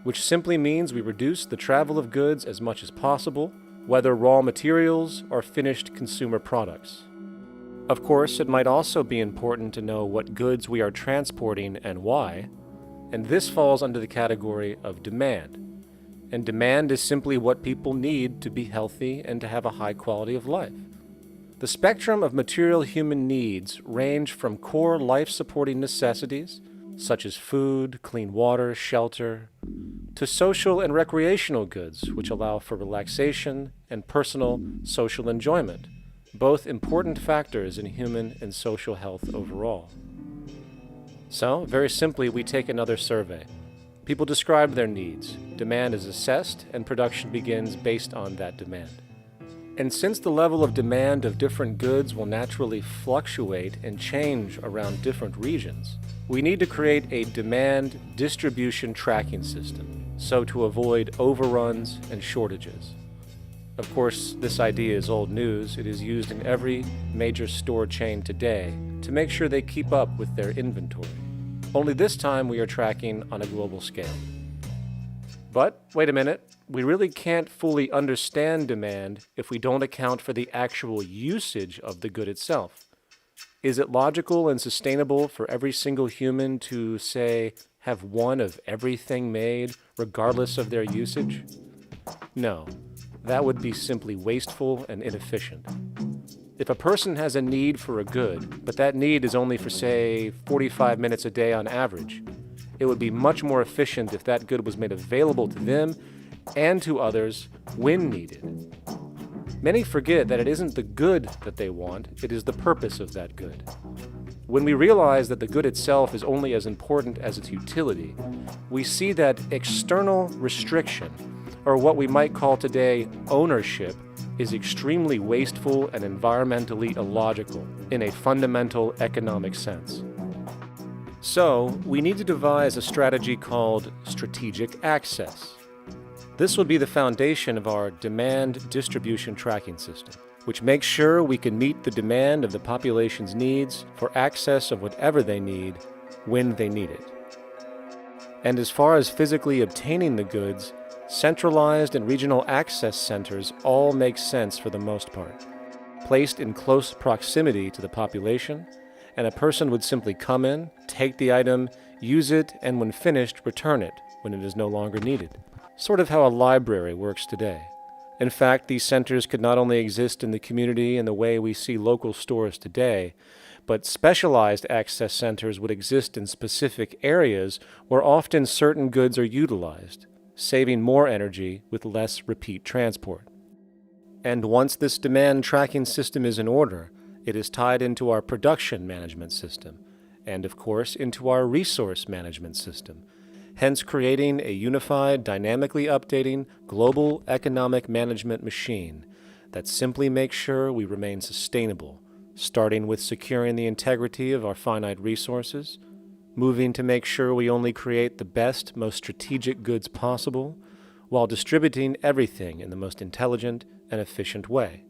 which simply means we reduce the travel of goods as much as possible, whether raw materials or finished consumer products. Of course, it might also be important to know what goods we are transporting and why, and this falls under the category of demand. And demand is simply what people need to be healthy and to have a high quality of life. The spectrum of material human needs range from core life-supporting necessities, such as food, clean water, shelter, to social and recreational goods, which allow for relaxation and personal social enjoyment, both important factors in human and social health overall. So, very simply, we take another survey. People describe their needs. Demand is assessed, and production begins based on that demand. And since the level of demand of different goods will naturally fluctuate and change around different regions, we need to create a demand distribution tracking system, so to avoid overruns and shortages. Of course, this idea is old news. It is used in every major store chain today to make sure they keep up with their inventory. Only this time we are tracking on a global scale. But, wait a minute, we really can't fully understand demand if we don't account for the actual usage of the good itself. Is it logical and sustainable for every single human to, say, have one of everything made, regardless of their usage? No. That would be simply wasteful and inefficient. If a person has a need for a good, but that need is only for, say, 45 minutes a day on average, it would be much more efficient if that good was made available to them and to others when needed. Many forget that it isn't the good that they want, it is the purpose of that good. When we realize that the good itself is only as important as its utility, we see that external restriction, or what we might call today ownership, is extremely wasteful and environmentally illogical in a fundamental economic sense. So, we need to devise a strategy called strategic access. This will be the foundation of our demand distribution tracking system, which makes sure we can meet the demand of the population's needs for access of whatever they need when they need it. And as far as physically obtaining the goods, centralized and regional access centers all make sense for the most part, placed in close proximity to the population, and a person would simply come in, take the item, use it, and when finished, return it when it is no longer needed. Sort of how a library works today. In fact, these centers could not only exist in the community in the way we see local stores today, but specialized access centers would exist in specific areas where often certain goods are utilized, saving more energy with less repeat transport. And once this demand tracking system is in order, it is tied into our production management system, and of course into our resource management system, hence creating a unified, dynamically updating, global economic management machine that simply makes sure we remain sustainable, starting with securing the integrity of our finite resources, moving to make sure we only create the best, most strategic goods possible, while distributing everything in the most intelligent and efficient way.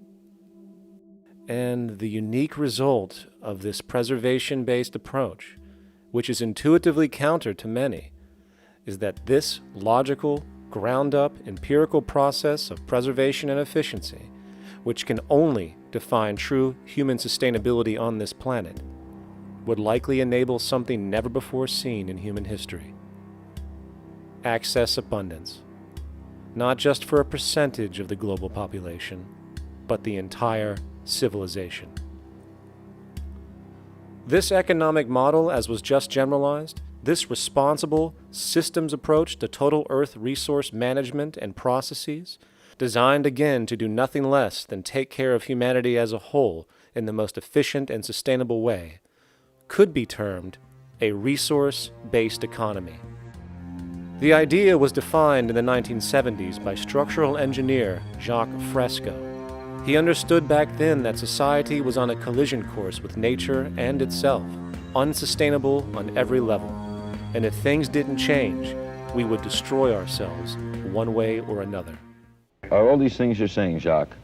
And the unique result of this preservation-based approach, which is intuitively counter to many, is that this logical, ground-up, empirical process of preservation and efficiency, which can only define true human sustainability on this planet, would likely enable something never before seen in human history. Access abundance, not just for a percentage of the global population, but the entire civilization. This economic model, as was just generalized, this responsible systems approach to total Earth resource management and processes, designed again to do nothing less than take care of humanity as a whole in the most efficient and sustainable way, could be termed a resource-based economy. The idea was defined in the 1970s by structural engineer Jacques Fresco. He understood back then that society was on a collision course with nature and itself, unsustainable on every level. And if things didn't change, we would destroy ourselves one way or another. Are all these things you're saying, Jacques,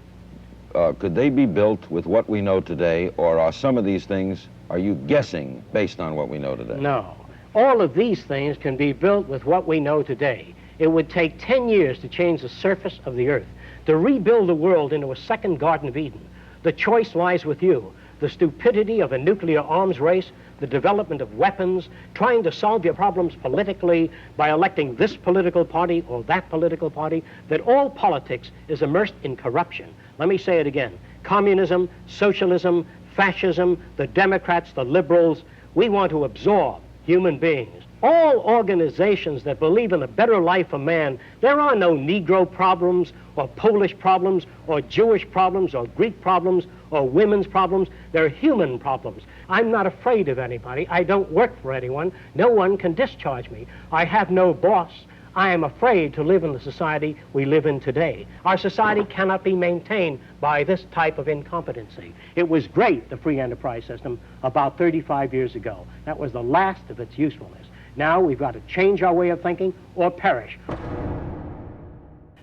could they be built with what we know today, or are some of these things, are you guessing based on what we know today? No. All of these things can be built with what we know today. It would take 10 years to change the surface of the earth, to rebuild the world into a second Garden of Eden. The choice lies with you. The stupidity of a nuclear arms race, the development of weapons, trying to solve your problems politically by electing this political party or that political party, that all politics is immersed in corruption. Let me say it again. Communism, socialism, fascism, the Democrats, the liberals, we want to absorb human beings. All organizations that believe in a better life for man, there are no Negro problems or Polish problems or Jewish problems or Greek problems or women's problems. They're human problems. I'm not afraid of anybody. I don't work for anyone. No one can discharge me. I have no boss. I am afraid to live in the society we live in today. Our society cannot be maintained by this type of incompetency. It was great, the free enterprise system, about 35 years ago. That was the last of its usefulness. Now we've got to change our way of thinking or perish.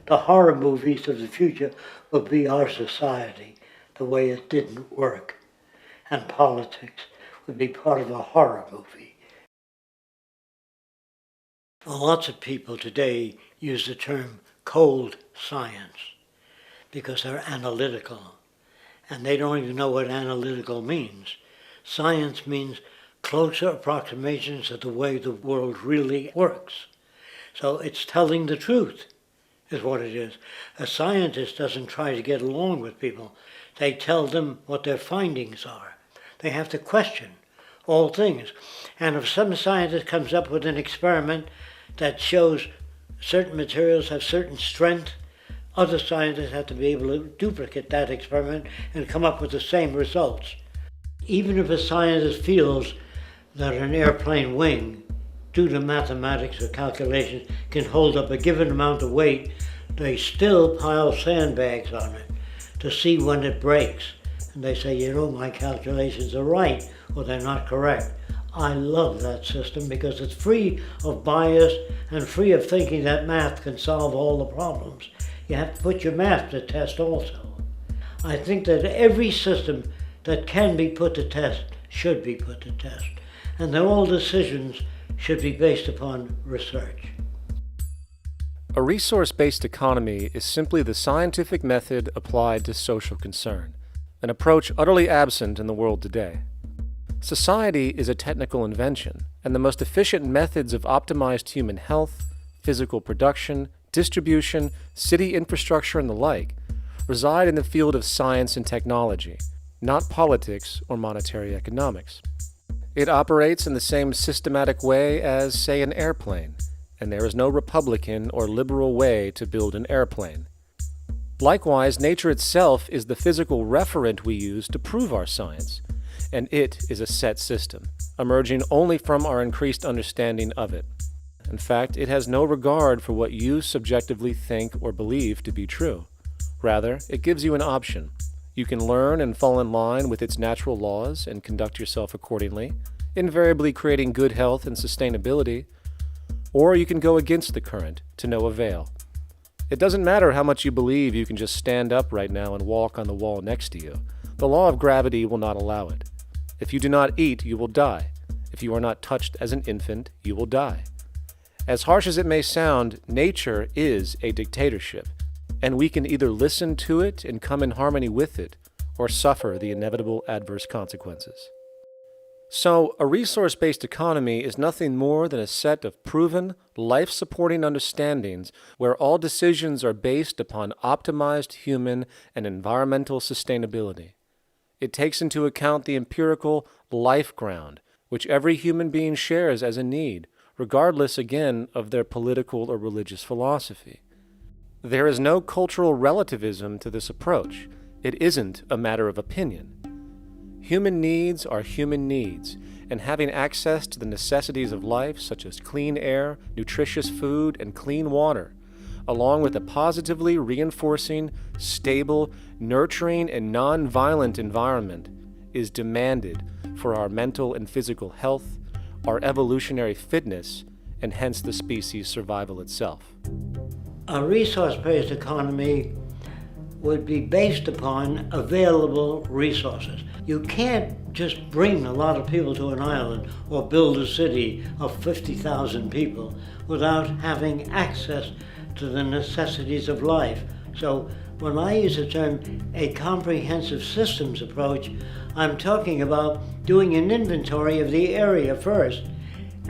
The horror movies of the future will be our society, the way it didn't work. And politics would be part of a horror movie. Lots of people today use the term cold science because they're analytical. And they don't even know what analytical means. Science means closer approximations of the way the world really works. So it's telling the truth, is what it is. A scientist doesn't try to get along with people. They tell them what their findings are. They have to question all things. And if some scientist comes up with an experiment that shows certain materials have certain strength, other scientists have to be able to duplicate that experiment and come up with the same results. Even if a scientist feels that an airplane wing, due to mathematics or calculations, can hold up a given amount of weight, they still pile sandbags on it to see when it breaks. And they say, you know, my calculations are right, or they're not correct. I love that system because it's free of bias and free of thinking that math can solve all the problems. You have to put your math to test also. I think that every system that can be put to test should be put to test. And that all decisions should be based upon research. A resource-based economy is simply the scientific method applied to social concern, an approach utterly absent in the world today. Society is a technical invention, and the most efficient methods of optimized human health, physical production, distribution, city infrastructure, and the like reside in the field of science and technology, not politics or monetary economics. It operates in the same systematic way as, say, an airplane, and there is no Republican or liberal way to build an airplane. Likewise, nature itself is the physical referent we use to prove our science, and it is a set system, emerging only from our increased understanding of it. In fact, it has no regard for what you subjectively think or believe to be true. Rather, it gives you an option. You can learn and fall in line with its natural laws and conduct yourself accordingly, invariably creating good health and sustainability, or you can go against the current to no avail. It doesn't matter how much you believe you can just stand up right now and walk on the wall next to you. The law of gravity will not allow it. If you do not eat, you will die. If you are not touched as an infant, you will die. As harsh as it may sound, nature is a dictatorship, and we can either listen to it and come in harmony with it, or suffer the inevitable adverse consequences. So, a resource-based economy is nothing more than a set of proven, life-supporting understandings where all decisions are based upon optimized human and environmental sustainability. It takes into account the empirical life ground, which every human being shares as a need, regardless, again, of their political or religious philosophy. There is no cultural relativism to this approach. It isn't a matter of opinion. Human needs are human needs, and having access to the necessities of life, such as clean air, nutritious food, and clean water, along with a positively reinforcing, stable, nurturing, and non-violent environment, is demanded for our mental and physical health, our evolutionary fitness, and hence the species' survival itself. A resource-based economy would be based upon available resources. You can't just bring a lot of people to an island or build a city of 50,000 people without having access to the necessities of life. So when I use the term a comprehensive systems approach, I'm talking about doing an inventory of the area first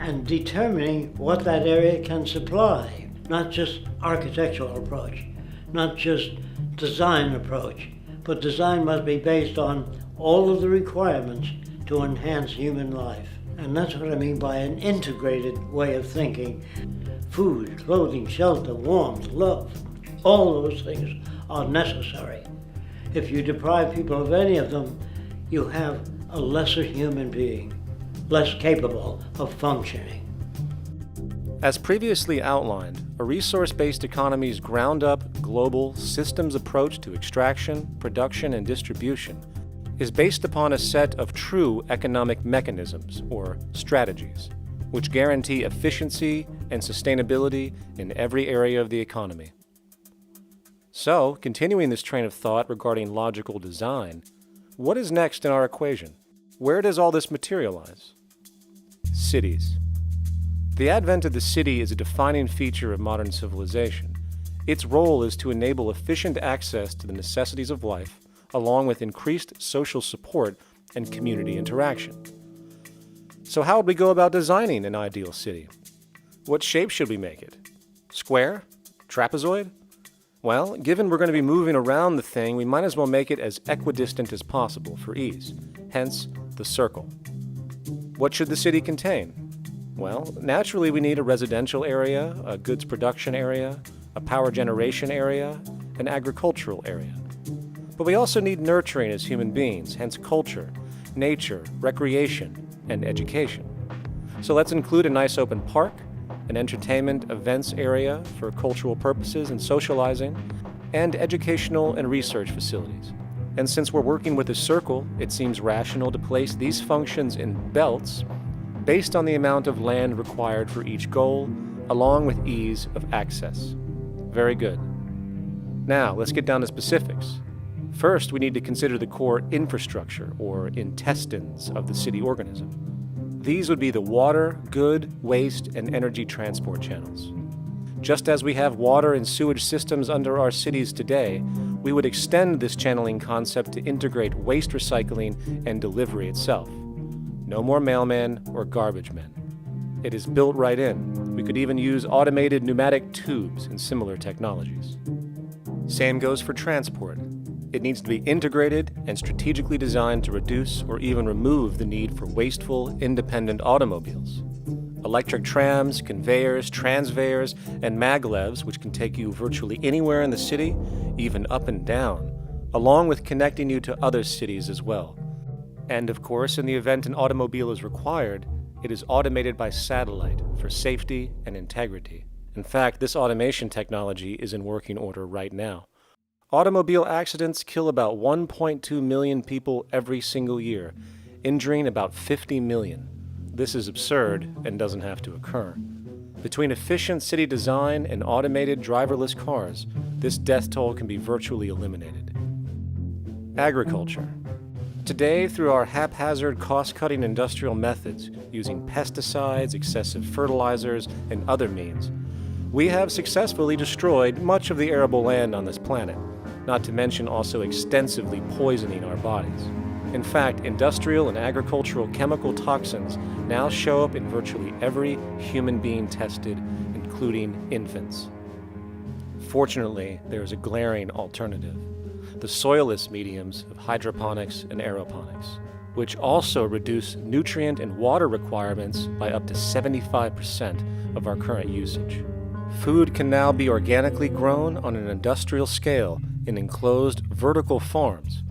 and determining what that area can supply, not just architectural approach, not just design approach, but design must be based on all of the requirements to enhance human life. And that's what I mean by an integrated way of thinking. Food, clothing, shelter, warmth, love, all those things are necessary. If you deprive people of any of them, you have a lesser human being, less capable of functioning. As previously outlined, a resource-based economy's ground-up, global, systems approach to extraction, production, and distribution is based upon a set of true economic mechanisms, or strategies, which guarantee efficiency and sustainability in every area of the economy. So, continuing this train of thought regarding logical design, what is next in our equation? Where does all this materialize? Cities. The advent of the city is a defining feature of modern civilization. Its role is to enable efficient access to the necessities of life, along with increased social support and community interaction. So how would we go about designing an ideal city? What shape should we make it? Square? Trapezoid? Well, given we're going to be moving around the thing, we might as well make it as equidistant as possible for ease, hence the circle. What should the city contain? Well, naturally we need a residential area, a goods production area, a power generation area, an agricultural area. But we also need nurturing as human beings, hence culture, nature, recreation, and education. So let's include a nice open park, an entertainment events area for cultural purposes and socializing, and educational and research facilities. And since we're working with a circle, it seems rational to place these functions in belts based on the amount of land required for each goal, along with ease of access. Very good. Now, let's get down to specifics. First, we need to consider the core infrastructure, or intestines, of the city organism. These would be the water, good, waste, and energy transport channels. Just as we have water and sewage systems under our cities today, we would extend this channeling concept to integrate waste recycling and delivery itself. No more mailmen or garbage men. It is built right in. We could even use automated pneumatic tubes and similar technologies. Same goes for transport. It needs to be integrated and strategically designed to reduce or even remove the need for wasteful, independent automobiles. Electric trams, conveyors, transveyors, and maglevs, which can take you virtually anywhere in the city, even up and down, along with connecting you to other cities as well. And of course, in the event an automobile is required, it is automated by satellite for safety and integrity. In fact, this automation technology is in working order right now. Automobile accidents kill about 1.2 million people every single year, injuring about 50 million. This is absurd and doesn't have to occur. Between efficient city design and automated driverless cars, this death toll can be virtually eliminated. Agriculture. Today, through our haphazard, cost-cutting industrial methods, using pesticides, excessive fertilizers, and other means, we have successfully destroyed much of the arable land on this planet, not to mention also extensively poisoning our bodies. In fact, industrial and agricultural chemical toxins now show up in virtually every human being tested, including infants. Fortunately, there is a glaring alternative: the soilless mediums of hydroponics and aeroponics, which also reduce nutrient and water requirements by up to 75% of our current usage. Food can now be organically grown on an industrial scale in enclosed vertical farms.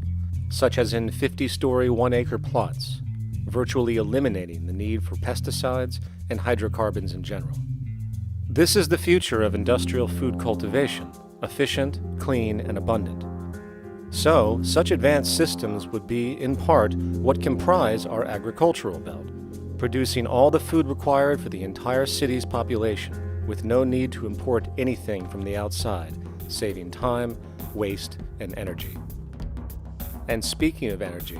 such as in 50-story 1-acre plots, virtually eliminating the need for pesticides and hydrocarbons in general. This is the future of industrial food cultivation, efficient, clean, and abundant. So, such advanced systems would be, in part, what comprise our agricultural belt, producing all the food required for the entire city's population, with no need to import anything from the outside, saving time, waste, and energy. And speaking of energy,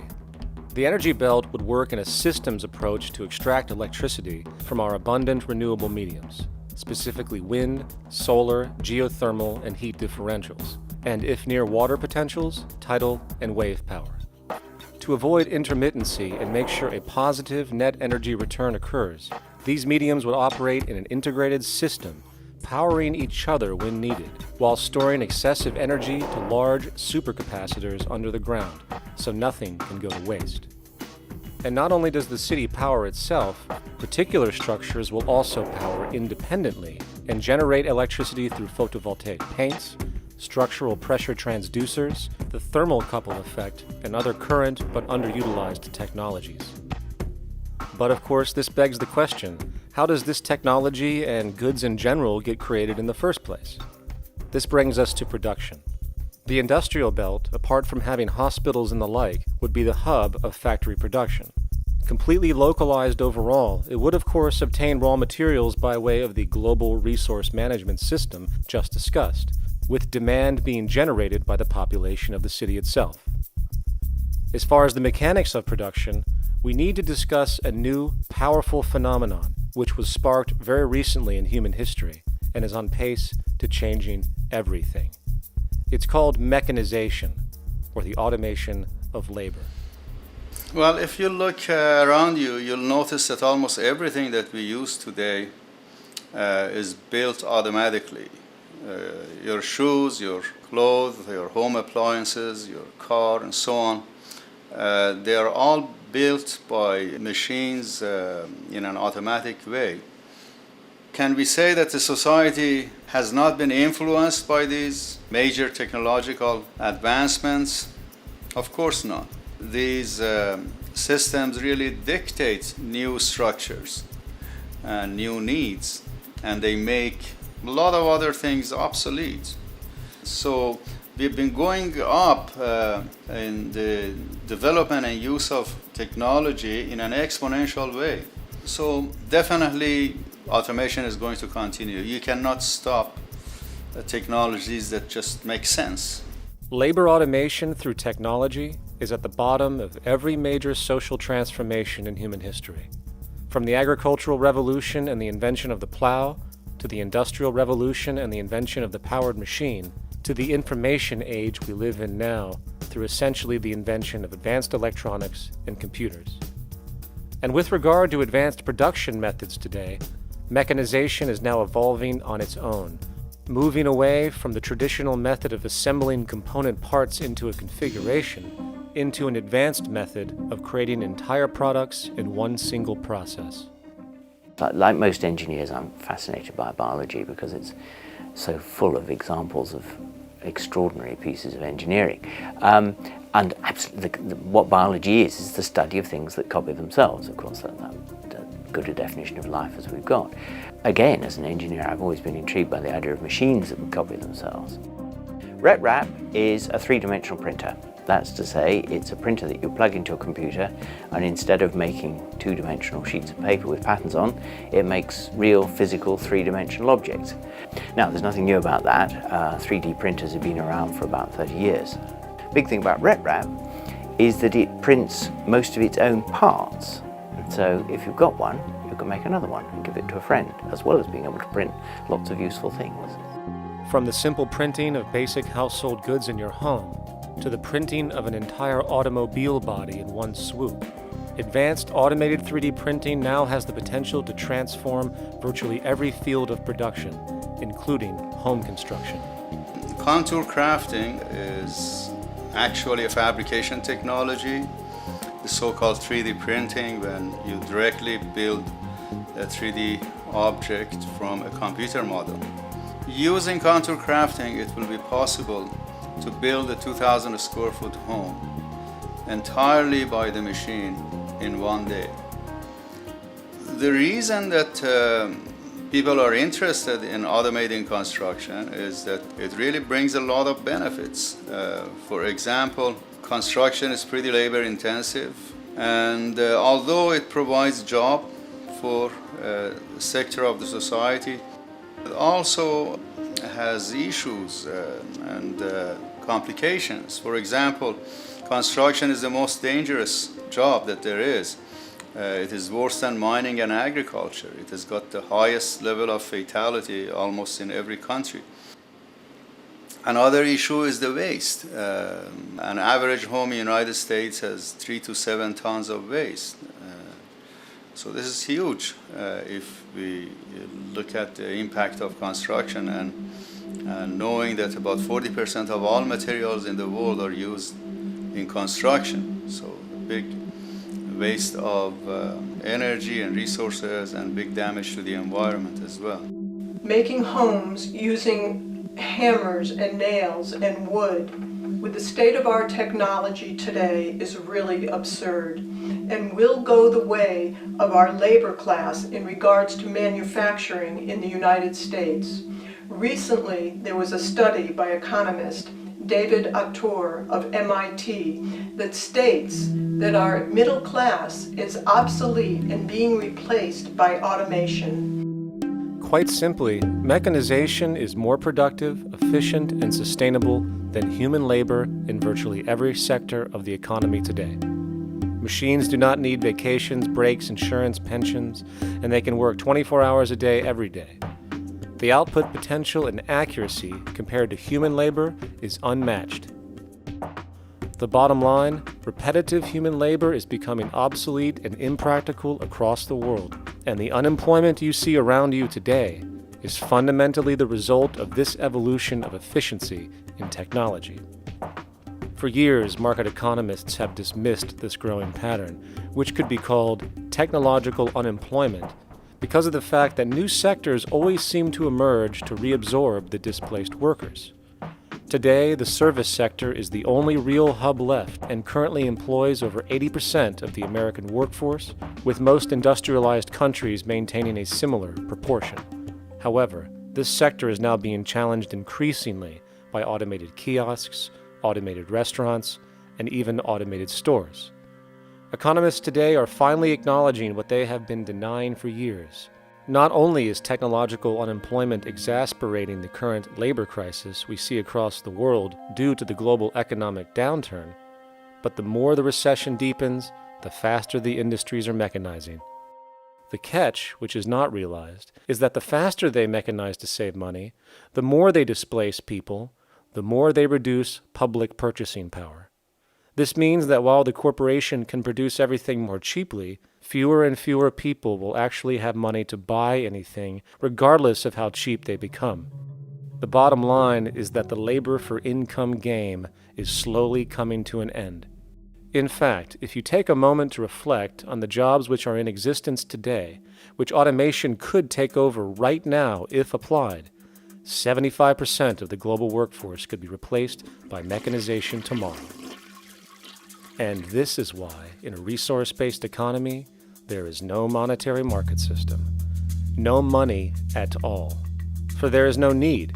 the energy belt would work in a systems approach to extract electricity from our abundant renewable mediums, specifically wind, solar, geothermal, and heat differentials, and if near water potentials, tidal and wave power. To avoid intermittency and make sure a positive net energy return occurs, these mediums would operate in an integrated system, powering each other when needed, while storing excessive energy to large supercapacitors under the ground, so nothing can go to waste. And not only does the city power itself, particular structures will also power independently and generate electricity through photovoltaic paints, structural pressure transducers, the thermocouple effect, and other current but underutilized technologies. But of course, this begs the question, how does this technology and goods in general get created in the first place? This brings us to production. The industrial belt, apart from having hospitals and the like, would be the hub of factory production. Completely localized overall, it would of course obtain raw materials by way of the global resource management system just discussed, with demand being generated by the population of the city itself. As far as the mechanics of production, we need to discuss a new, powerful phenomenon which was sparked very recently in human history and is on pace to changing everything. It's called mechanization, or the automation of labor. Well, if you look around you, you'll notice that almost everything that we use today is built automatically. Your shoes, your clothes, your home appliances, your car, and so on. They are all built by machines in an automatic way. Can we say that the society has not been influenced by these major technological advancements? Of course not. These systems really dictate new structures and new needs, and they make a lot of other things obsolete. So we've been going up in the development and use of technology in an exponential way. So definitely automation is going to continue. You cannot stop technologies that just make sense. Labor automation through technology is at the bottom of every major social transformation in human history. From the agricultural revolution and the invention of the plow, to the industrial revolution and the invention of the powered machine, to the information age we live in now through essentially the invention of advanced electronics and computers. And with regard to advanced production methods today, mechanization is now evolving on its own, moving away from the traditional method of assembling component parts into a configuration into an advanced method of creating entire products in one single process. Like most engineers, I'm fascinated by biology because it's so full of examples of extraordinary pieces of engineering. And absolutely, what biology is the study of things that copy themselves. Of course, that's good a definition of life as we've got. Again, as an engineer, I've always been intrigued by the idea of machines that would copy themselves. RetRap is a three-dimensional printer. That's to say, it's a printer that you plug into a computer, and instead of making two-dimensional sheets of paper with patterns on, it makes real, physical, three-dimensional objects. Now, there's nothing new about that. 3D printers have been around for about 30 years. Big thing about RetRap is that it prints most of its own parts. So if you've got one, you can make another one and give it to a friend, as well as being able to print lots of useful things. From the simple printing of basic household goods in your home, to the printing of an entire automobile body in one swoop, advanced automated 3D printing now has the potential to transform virtually every field of production, including home construction. Contour crafting is actually a fabrication technology, the so-called 3D printing, when you directly build a 3D object from a computer model. Using contour crafting, it will be possible to build a 2,000 square foot home entirely by the machine in one day. The reason that people are interested in automating construction is that it really brings a lot of benefits. For example, construction is pretty labor intensive, and although it provides job for a sector of the society, it also has issues and complications. For example, construction is the most dangerous job that there is. It is worse than mining and agriculture. It has got the highest level of fatality almost in every country. Another issue is the waste. An average home in the United States has 3 to 7 tons of waste. So this is huge if we look at the impact of construction and knowing that about 40% of all materials in the world are used in construction. So big waste of energy and resources and big damage to the environment as well. Making homes using hammers and nails and wood with the state-of-art technology today is really absurd and will go the way of our labor class in regards to manufacturing in the United States. Recently, there was a study by economist David Autor of MIT that states that our middle class is obsolete and being replaced by automation. Quite simply, mechanization is more productive, efficient, and sustainable than human labor in virtually every sector of the economy today. Machines do not need vacations, breaks, insurance, pensions, and they can work 24 hours a day every day. The output potential and accuracy compared to human labor is unmatched. The bottom line, repetitive human labor is becoming obsolete and impractical across the world, and the unemployment you see around you today is fundamentally the result of this evolution of efficiency in technology. For years, market economists have dismissed this growing pattern, which could be called technological unemployment, because of the fact that new sectors always seem to emerge to reabsorb the displaced workers. Today, the service sector is the only real hub left and currently employs over 80% of the American workforce, with most industrialized countries maintaining a similar proportion. However, this sector is now being challenged increasingly by automated kiosks, automated restaurants, and even automated stores. Economists today are finally acknowledging what they have been denying for years. Not only is technological unemployment exasperating the current labor crisis we see across the world due to the global economic downturn, but the more the recession deepens, the faster the industries are mechanizing. The catch, which is not realized, is that the faster they mechanize to save money, the more they displace people, the more they reduce public purchasing power. This means that while the corporation can produce everything more cheaply, fewer and fewer people will actually have money to buy anything, regardless of how cheap they become. The bottom line is that the labor for income game is slowly coming to an end. In fact, if you take a moment to reflect on the jobs which are in existence today, which automation could take over right now if applied, 75% of the global workforce could be replaced by mechanization tomorrow. And this is why, in a resource-based economy, there is no monetary market system, no money at all, for there is no need.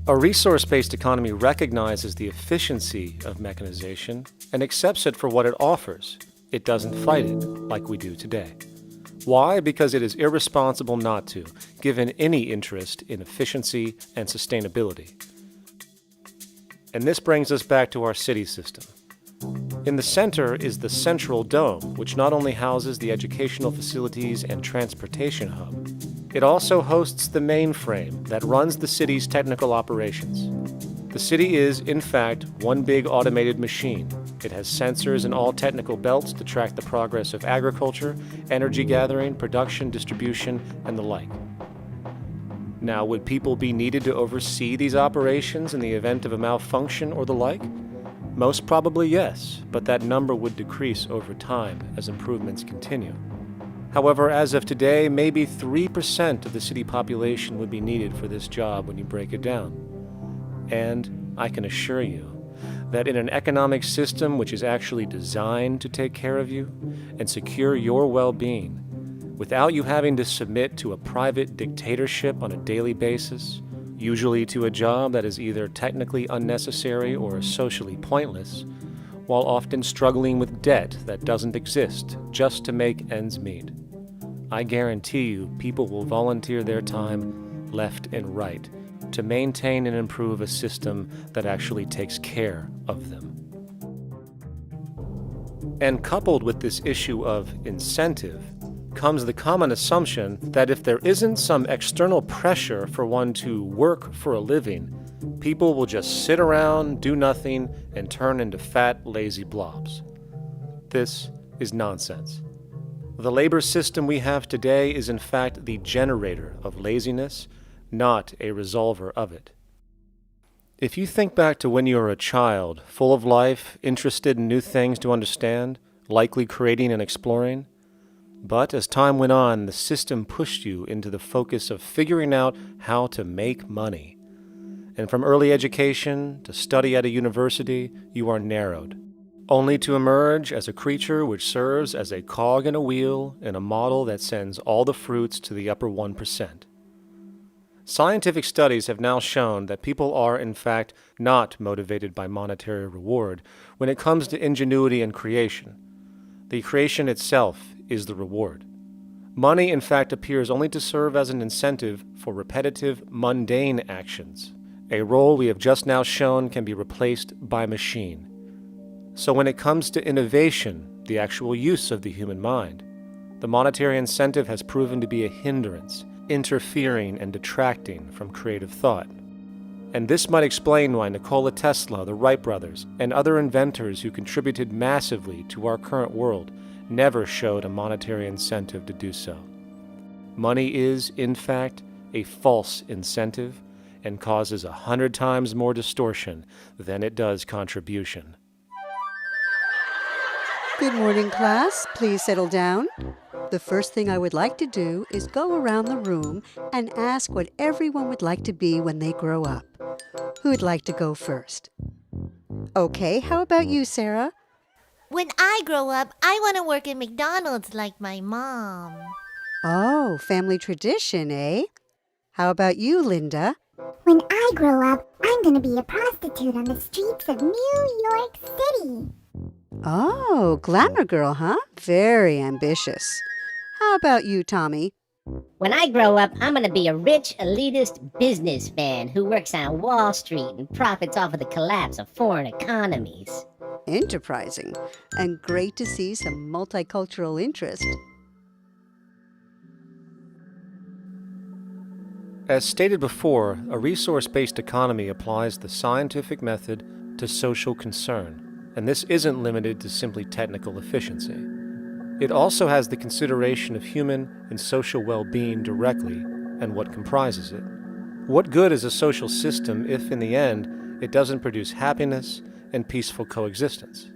A resource-based economy recognizes the efficiency of mechanization and accepts it for what it offers. It doesn't fight it like we do today. Why? Because it is irresponsible not to, given any interest in efficiency and sustainability. And this brings us back to our city system. In the center is the central dome, which not only houses the educational facilities and transportation hub, it also hosts the mainframe that runs the city's technical operations. The city is, in fact, one big automated machine. It has sensors in all technical belts to track the progress of agriculture, energy gathering, production, distribution, and the like. Now, would people be needed to oversee these operations in the event of a malfunction or the like? Most probably yes, but that number would decrease over time as improvements continue. However, as of today, maybe 3% of the city population would be needed for this job when you break it down. And I can assure you, that in an economic system which is actually designed to take care of you and secure your well-being, without you having to submit to a private dictatorship on a daily basis, usually to a job that is either technically unnecessary or socially pointless, while often struggling with debt that doesn't exist just to make ends meet. I guarantee you people will volunteer their time left and right to maintain and improve a system that actually takes care of them. And coupled with this issue of incentive comes the common assumption that if there isn't some external pressure for one to work for a living, people will just sit around, do nothing, and turn into fat, lazy blobs. This is nonsense. The labor system we have today is in fact the generator of laziness, not a resolver of it. If you think back to when you were a child, full of life, interested in new things to understand, likely creating and exploring, but as time went on, the system pushed you into the focus of figuring out how to make money. And from early education to study at a university, you are narrowed, only to emerge as a creature which serves as a cog in a wheel in a model that sends all the fruits to the upper 1%. Scientific studies have now shown that people are, in fact, not motivated by monetary reward when it comes to ingenuity and creation. The creation itself is the reward. Money, in fact, appears only to serve as an incentive for repetitive, mundane actions, a role we have just now shown can be replaced by machine. So when it comes to innovation, the actual use of the human mind, the monetary incentive has proven to be a hindrance, interfering and detracting from creative thought. And this might explain why Nikola Tesla, the Wright brothers, and other inventors who contributed massively to our current world never showed a monetary incentive to do so. Money is, in fact, a false incentive and causes 100 times more distortion than it does contribution. Good morning, class. Please settle down. The first thing I would like to do is go around the room and ask what everyone would like to be when they grow up. Who would like to go first? Okay, how about you, Sarah? When I grow up, I want to work at McDonald's like my mom. Oh, family tradition, eh? How about you, Linda? When I grow up, I'm going to be a prostitute on the streets of New York City. Oh, glamour girl, huh? Very ambitious. How about you, Tommy? When I grow up, I'm going to be a rich, elitist businessman who works on Wall Street and profits off of the collapse of foreign economies. Enterprising, and great to see some multicultural interest. As stated before, a resource-based economy applies the scientific method to social concern, and this isn't limited to simply technical efficiency. It also has the consideration of human and social well-being directly and what comprises it. What good is a social system if, in the end, it doesn't produce happiness and peaceful coexistence?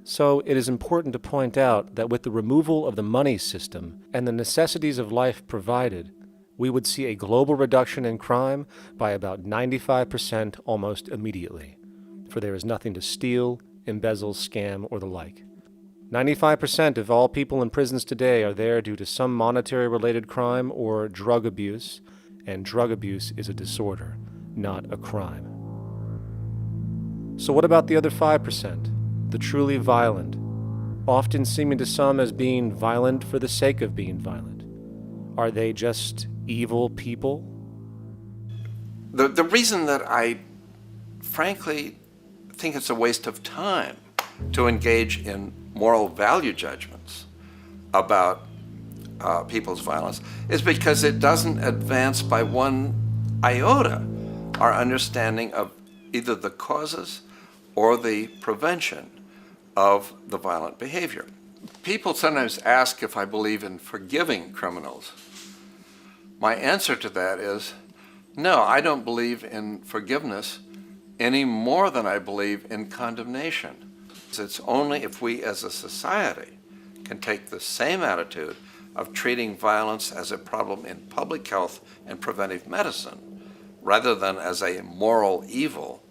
So it is important to point out that with the removal of the money system and the necessities of life provided, we would see a global reduction in crime by about 95% almost immediately, for there is nothing to steal, embezzle, scam, or the like. 95% of all people in prisons today are there due to some monetary-related crime or drug abuse, and drug abuse is a disorder, not a crime. So what about the other 5%, the truly violent, often seeming to some as being violent for the sake of being violent? Are they just evil people? The reason that I frankly think it's a waste of time to engage in moral value judgments about people's violence is because it doesn't advance by one iota our understanding of either the causes or the prevention of the violent behavior. People sometimes ask if I believe in forgiving criminals. My answer to that is, no, I don't believe in forgiveness any more than I believe in condemnation. It's only if we as a society can take the same attitude of treating violence as a problem in public health and preventive medicine, rather than as a moral evil,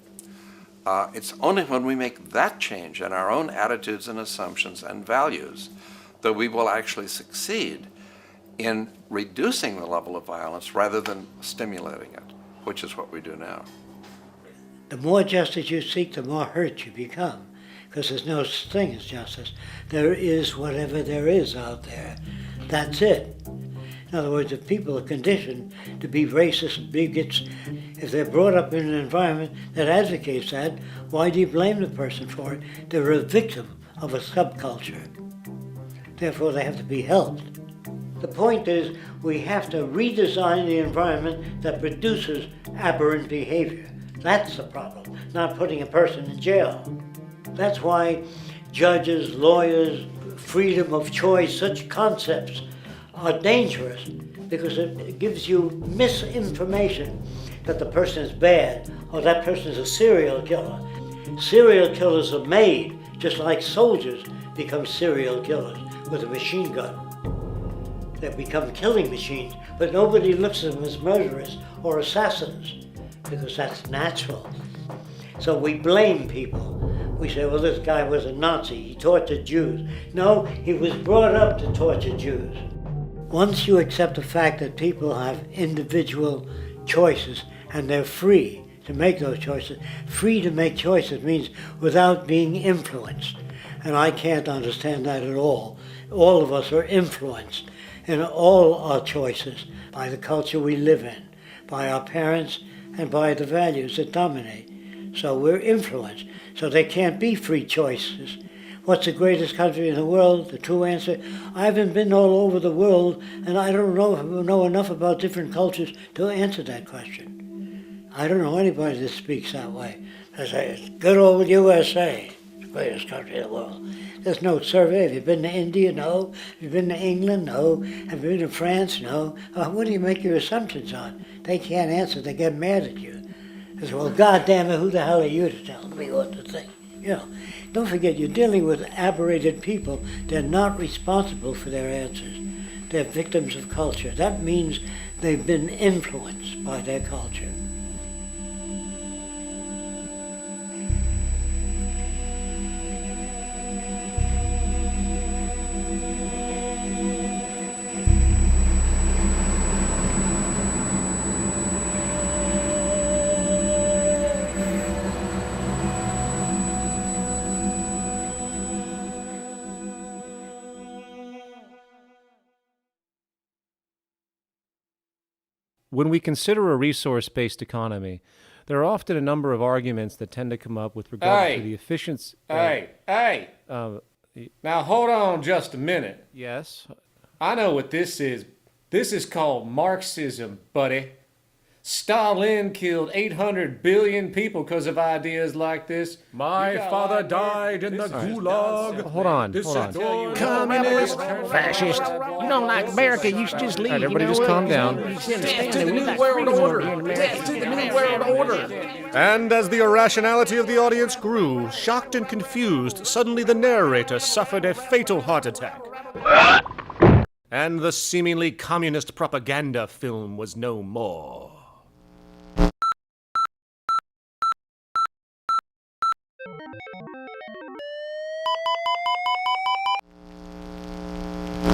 It's only when we make that change in our own attitudes and assumptions and values that we will actually succeed in reducing the level of violence rather than stimulating it, which is what we do now. The more justice you seek, the more hurt you become, because there's no such thing as justice. There is whatever there is out there. That's it. In other words, if people are conditioned to be racist and bigots, if they're brought up in an environment that advocates that, why do you blame the person for it? They're a victim of a subculture. Therefore, they have to be helped. The point is, we have to redesign the environment that produces aberrant behavior. That's the problem, not putting a person in jail. That's why judges, lawyers, freedom of choice, such concepts are dangerous, because it gives you misinformation that the person is bad or that person is a serial killer. Serial killers are made, just like soldiers become serial killers with a machine gun. They become killing machines, but nobody looks at them as murderers or assassins, because that's natural. So we blame people. We say, well, this guy was a Nazi, he tortured Jews. No, he was brought up to torture Jews. Once you accept the fact that people have individual choices and they're free to make those choices, free to make choices means without being influenced. And I can't understand that at all. All of us are influenced in all our choices by the culture we live in, by our parents, and by the values that dominate. So we're influenced. So there can't be free choices. What's the greatest country in the world? The true answer, I haven't been all over the world, and I don't know enough about different cultures to answer that question. I don't know anybody that speaks that way. I say, it's good old USA, the greatest country in the world. There's no survey. Have you been to India? No. Have you been to England? No. Have you been to France? No. What do you make your assumptions on? They can't answer. They get mad at you. They say, well, God damn it, who the hell are you to tell me what to think? You know, don't forget, you're dealing with aberrated people. They're not responsible for their answers. They're victims of culture. That means they've been influenced by their culture. When we consider a resource-based economy, there are often a number of arguments that tend to come up with regard to the efficiency. Now hold on just a minute. Yes? I know what this is. This is called Marxism, buddy. Stalin killed 800 billion people because of ideas like this. My father died in the gulag. Hold on. Communist, fascist. You don't like America, you should just leave. All right, everybody just calm down. Death to the New World Order. Death to the New World Order. And as the irrationality of the audience grew, shocked and confused, suddenly the narrator suffered a fatal heart attack. And the seemingly communist propaganda film was no more.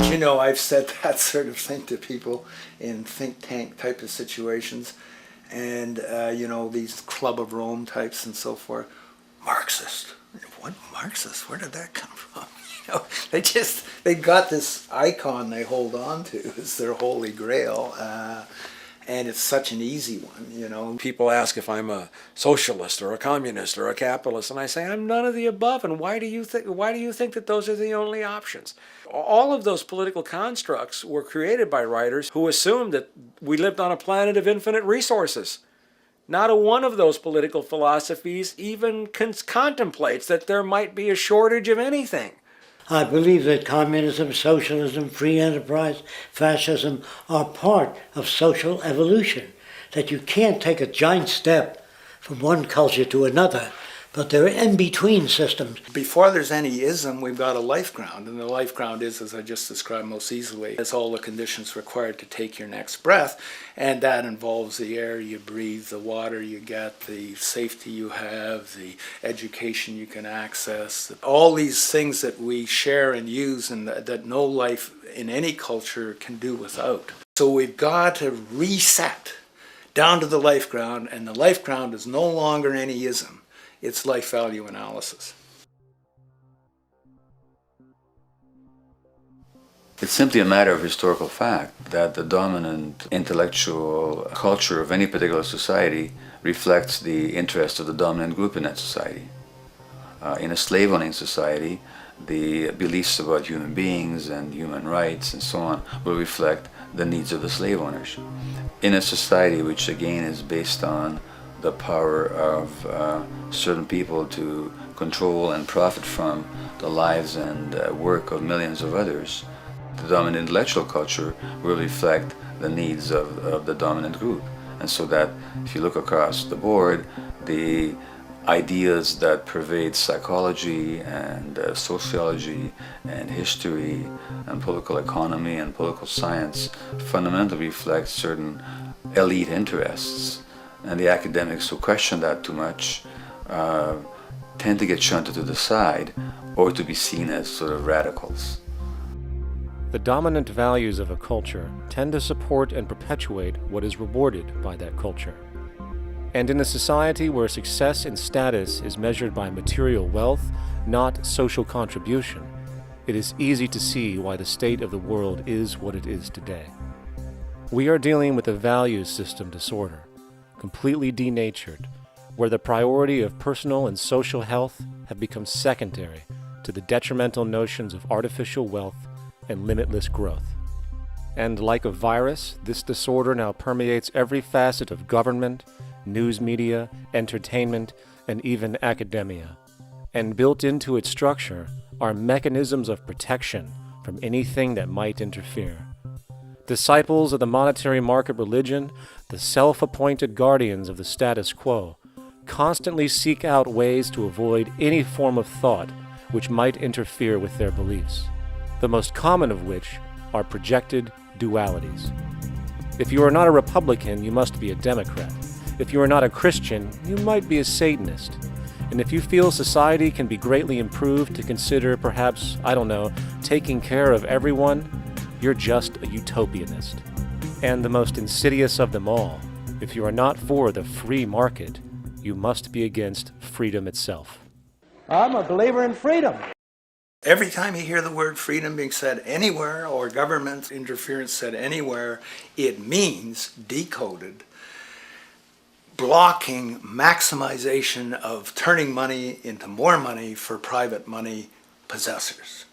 You know, I've said that sort of thing to people in think tank type of situations, and you know, these Club of Rome types and so forth. Marxist. What Marxist? Where did that come from? You know, they got this icon they hold on to as their holy grail, and it's such an easy one, you know. People ask if I'm a socialist or a communist or a capitalist, and I say I'm none of the above. And why do you think that those are the only options? All of those political constructs were created by writers who assumed that we lived on a planet of infinite resources. Not a one of those political philosophies even contemplates that there might be a shortage of anything. I believe that communism, socialism, free enterprise, fascism are part of social evolution, that you can't take a giant step from one culture to another But they're in-between systems. Before there's any ism, we've got a life ground, and the life ground is, as I just described most easily, it's all the conditions required to take your next breath, and that involves the air you breathe, the water you get, the safety you have, the education you can access, all these things that we share and use and that no life in any culture can do without. So we've got to reset down to the life ground, and the life ground is no longer any ism. It's life value analysis. It's simply a matter of historical fact that the dominant intellectual culture of any particular society reflects the interests of the dominant group in that society. In a slave-owning society, the beliefs about human beings and human rights and so on will reflect the needs of the slave owners. In a society which again is based on the power of certain people to control and profit from the lives and work of millions of others, the dominant intellectual culture will reflect the needs of the dominant group. And so that if you look across the board, the ideas that pervade psychology and sociology and history and political economy and political science fundamentally reflect certain elite interests. And the academics who question that too much tend to get shunted to the side or to be seen as sort of radicals. The dominant values of a culture tend to support and perpetuate what is rewarded by that culture. And in a society where success and status is measured by material wealth, not social contribution, it is easy to see why the state of the world is what it is today. We are dealing with a values system disorder, completely denatured, where the priority of personal and social health have become secondary to the detrimental notions of artificial wealth and limitless growth. And like a virus, this disorder now permeates every facet of government, news media, entertainment, and even academia. And built into its structure are mechanisms of protection from anything that might interfere. Disciples of the monetary market religion, the self-appointed guardians of the status quo, constantly seek out ways to avoid any form of thought which might interfere with their beliefs, the most common of which are projected dualities. If you are not a Republican, you must be a Democrat. If you are not a Christian, you might be a Satanist. And if you feel society can be greatly improved to consider perhaps, taking care of everyone, you're just a utopianist. And the most insidious of them all, if you are not for the free market, you must be against freedom itself. I'm a believer in freedom. Every time you hear the word freedom being said anywhere or government interference said anywhere, it means decoded blocking maximization of turning money into more money for private money possessors.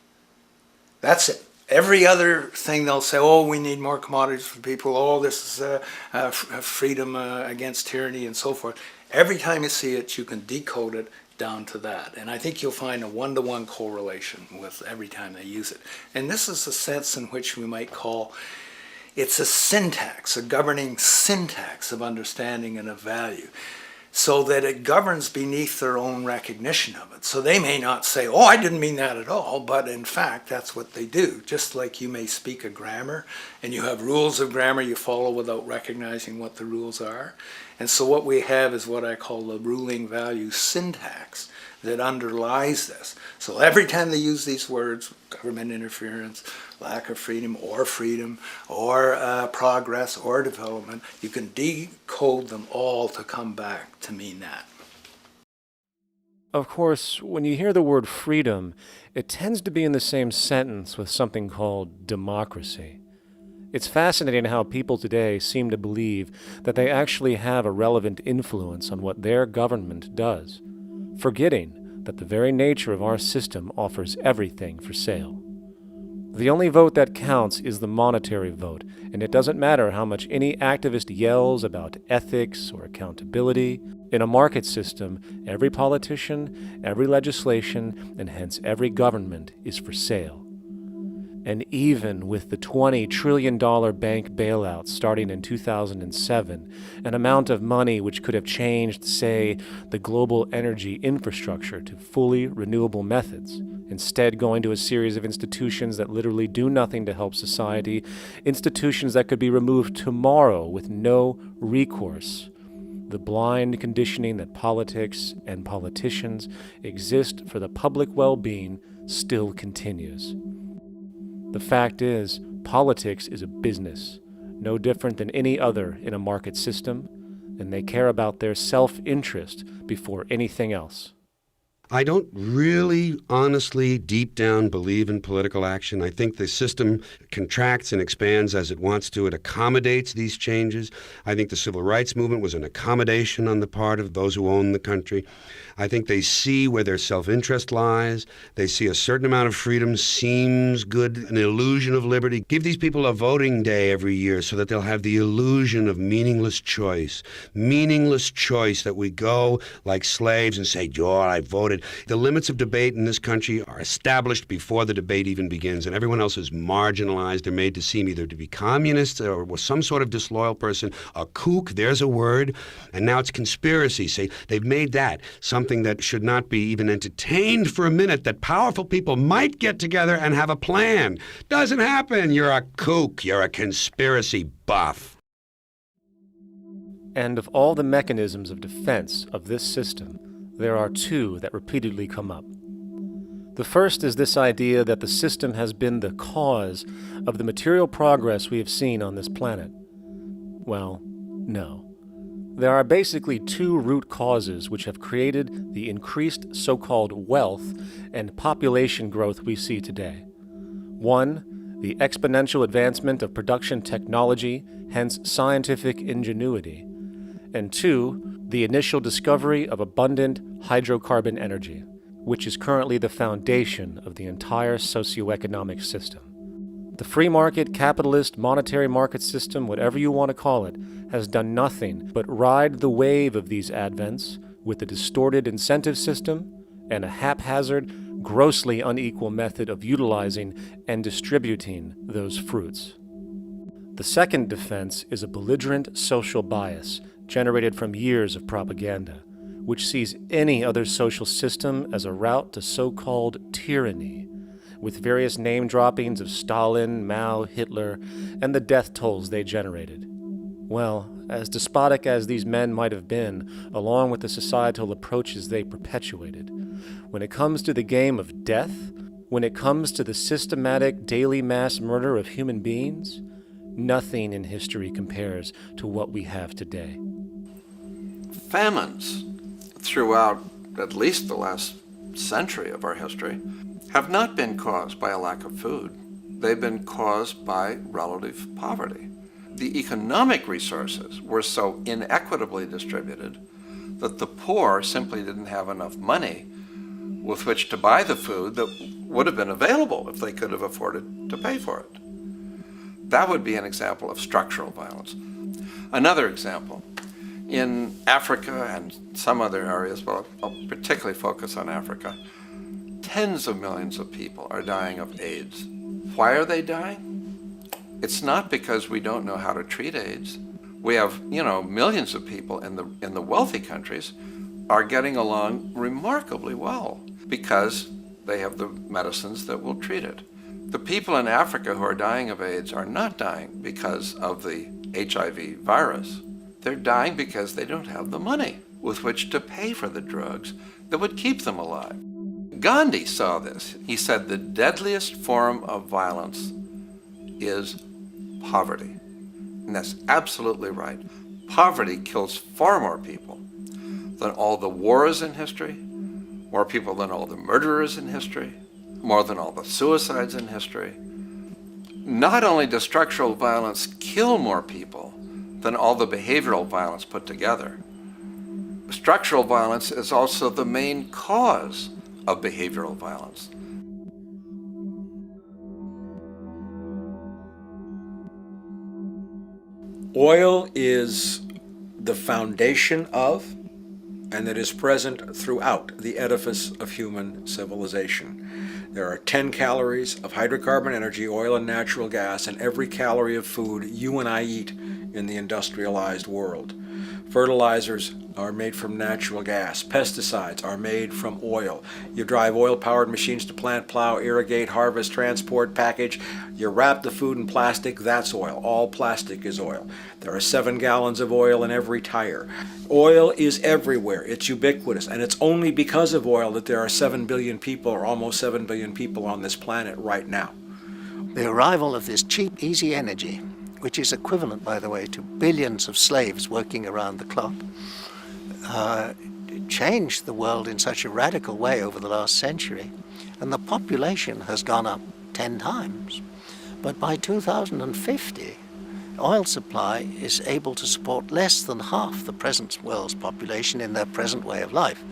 That's it. Every other thing they'll say, oh, we need more commodities for people, oh, this is freedom against tyranny and so forth. Every time you see it, you can decode it down to that. And I think you'll find a one-to-one correlation with every time they use it. And this is a sense in which we might call it's a syntax, a governing syntax of understanding and of value, so that it governs beneath their own recognition of it. So they may not say, oh, I didn't mean that at all, but in fact, that's what they do. Just like you may speak a grammar, and you have rules of grammar you follow without recognizing what the rules are. And so what we have is what I call the ruling value syntax that underlies this. So every time they use these words, government interference, lack of freedom, or progress, or development, you can decode them all to come back to mean that. Of course, when you hear the word freedom, it tends to be in the same sentence with something called democracy. It's fascinating how people today seem to believe that they actually have a relevant influence on what their government does, forgetting that the very nature of our system offers everything for sale. The only vote that counts is the monetary vote, and it doesn't matter how much any activist yells about ethics or accountability. In a market system, every politician, every legislation, and hence every government is for sale. And even with the $20 trillion bank bailout starting in 2007, an amount of money which could have changed, say, the global energy infrastructure to fully renewable methods, instead going to a series of institutions that literally do nothing to help society, institutions that could be removed tomorrow with no recourse. The blind conditioning that politics and politicians exist for the public well-being still continues. The fact is, politics is a business, no different than any other in a market system, and they care about their self-interest before anything else. I don't really, honestly, deep down believe in political action. I think the system contracts and expands as it wants to. It accommodates these changes. I think the civil rights movement was an accommodation on the part of those who own the country. I think they see where their self-interest lies. They see a certain amount of freedom seems good, an illusion of liberty. Give these people a voting day every year so that they'll have the illusion of meaningless choice. Meaningless choice that we go like slaves and say, "Oh, I voted." The limits of debate in this country are established before the debate even begins, and everyone else is marginalized. They're made to seem either to be communists or some sort of disloyal person, a kook, there's a word, and now it's conspiracy. Say, they've made that something that should not be even entertained for a minute, that powerful people might get together and have a plan. Doesn't happen. You're a kook. You're a conspiracy buff. And of all the mechanisms of defense of this system, there are two that repeatedly come up. The first is this idea that the system has been the cause of the material progress we have seen on this planet. Well, no. There are basically two root causes which have created the increased so-called wealth and population growth we see today. One, the exponential advancement of production technology, hence scientific ingenuity. And two, the initial discovery of abundant hydrocarbon energy, which is currently the foundation of the entire socioeconomic system. The free market, capitalist, monetary market system, whatever you want to call it, has done nothing but ride the wave of these advents with a distorted incentive system and a haphazard, grossly unequal method of utilizing and distributing those fruits. The second defense is a belligerent social bias generated from years of propaganda, which sees any other social system as a route to so-called tyranny, with various name droppings of Stalin, Mao, Hitler, and the death tolls they generated. Well, as despotic as these men might have been, along with the societal approaches they perpetuated, when it comes to the game of death, when it comes to the systematic daily mass murder of human beings, nothing in history compares to what we have today. Famines throughout at least the last century of our history have not been caused by a lack of food. They've been caused by relative poverty. The economic resources were so inequitably distributed that the poor simply didn't have enough money with which to buy the food that would have been available if they could have afforded to pay for it. That would be an example of structural violence. Another example, in Africa and some other areas, but I'll particularly focus on Africa, tens of millions of people are dying of AIDS. Why are they dying? It's not because we don't know how to treat AIDS. We have, millions of people in the wealthy countries are getting along remarkably well because they have the medicines that will treat it. The people in Africa who are dying of AIDS are not dying because of the HIV virus. They're dying because they don't have the money with which to pay for the drugs that would keep them alive. Gandhi saw this. He said the deadliest form of violence is poverty. And that's absolutely right. Poverty kills far more people than all the wars in history, more people than all the murderers in history, more than all the suicides in history. Not only does structural violence kill more people than all the behavioral violence put together, structural violence is also the main cause of behavioral violence. Oil is the foundation of, and it is present throughout the edifice of human civilization. There are 10 calories of hydrocarbon energy, oil and natural gas, in every calorie of food you and I eat in the industrialized world. Fertilizers are made from natural gas. Pesticides are made from oil. You drive oil-powered machines to plant, plow, irrigate, harvest, transport, package. You wrap the food in plastic, that's oil. All plastic is oil. There are 7 gallons of oil in every tire. Oil is everywhere. It's ubiquitous. And it's only because of oil that there are 7 billion people, or almost 7 billion people on this planet right now. The arrival of this cheap, easy energy, which is equivalent, by the way, to billions of slaves working around the clock, changed the world in such a radical way over the last century, and the population has gone up 10 times. But by 2050, oil supply is able to support less than half the present world's population in their present way of life.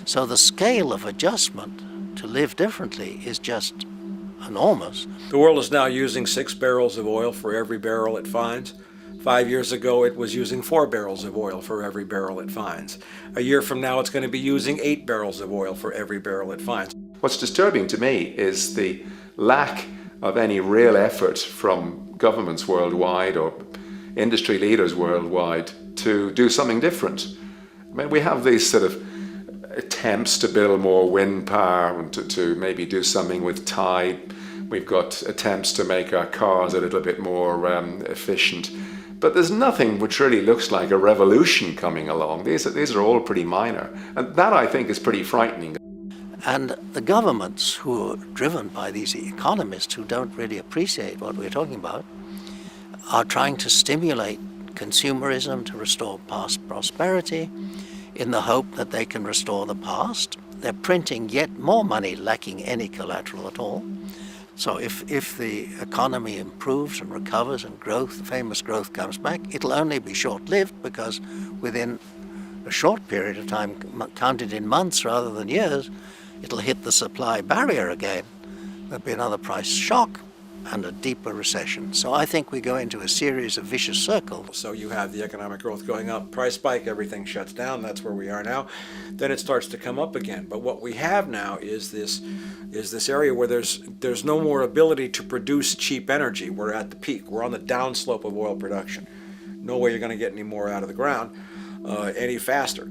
So the scale of adjustment to live differently is just enormous. The world is now using 6 barrels of oil for every barrel it finds. 5 years ago, it was using 4 barrels of oil for every barrel it finds. A year from now, it's going to be using 8 barrels of oil for every barrel it finds. What's disturbing to me is the lack of any real effort from governments worldwide or industry leaders worldwide to do something different. I mean, we have these sort of attempts to build more wind power and to maybe do something with tide. We've got attempts to make our cars a little bit more efficient. But there's nothing which really looks like a revolution coming along. These are all pretty minor. And that, I think, is pretty frightening. And the governments who are driven by these economists who don't really appreciate what we're talking about are trying to stimulate consumerism to restore past prosperity in the hope that they can restore the past. They're printing yet more money lacking any collateral at all. So if the economy improves and recovers and growth, the famous growth comes back, it'll only be short-lived because within a short period of time, counted in months rather than years, it'll hit the supply barrier again. There'll be another price shock and a deeper recession. So I think we go into a series of vicious circles. So you have the economic growth going up, price spike, everything shuts down, that's where we are now. Then it starts to come up again. But what we have now is this area where there's no more ability to produce cheap energy. We're at the peak. We're on the downslope of oil production. No way you're going to get any more out of the ground any faster,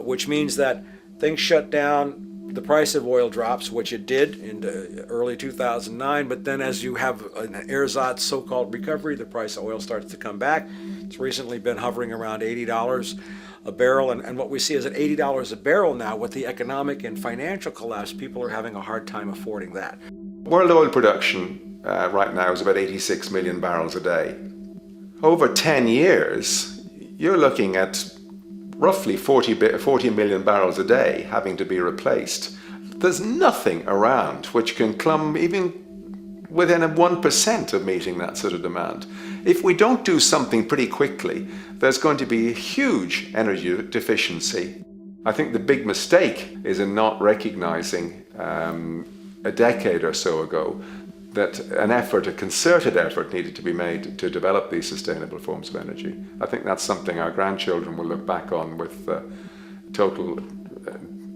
which means that things shut down. The price of oil drops, which it did in early 2009, but then as you have an ersatz so-called recovery, the price of oil starts to come back. It's recently been hovering around $80 a barrel, and what we see is at $80 a barrel now, with the economic and financial collapse, people are having a hard time affording that. World oil production right now is about 86 million barrels a day. Over 10 years, you're looking at roughly 40 million barrels a day having to be replaced. There's nothing around which can come even within 1% of meeting that sort of demand. If we don't do something pretty quickly, there's going to be a huge energy deficiency. I think the big mistake is in not recognizing a decade or so ago that a concerted effort needed to be made to develop these sustainable forms of energy. I think that's something our grandchildren will look back on with total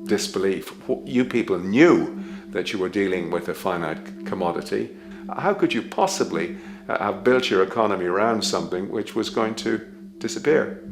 disbelief. You people knew that you were dealing with a finite commodity. How could you possibly have built your economy around something which was going to disappear?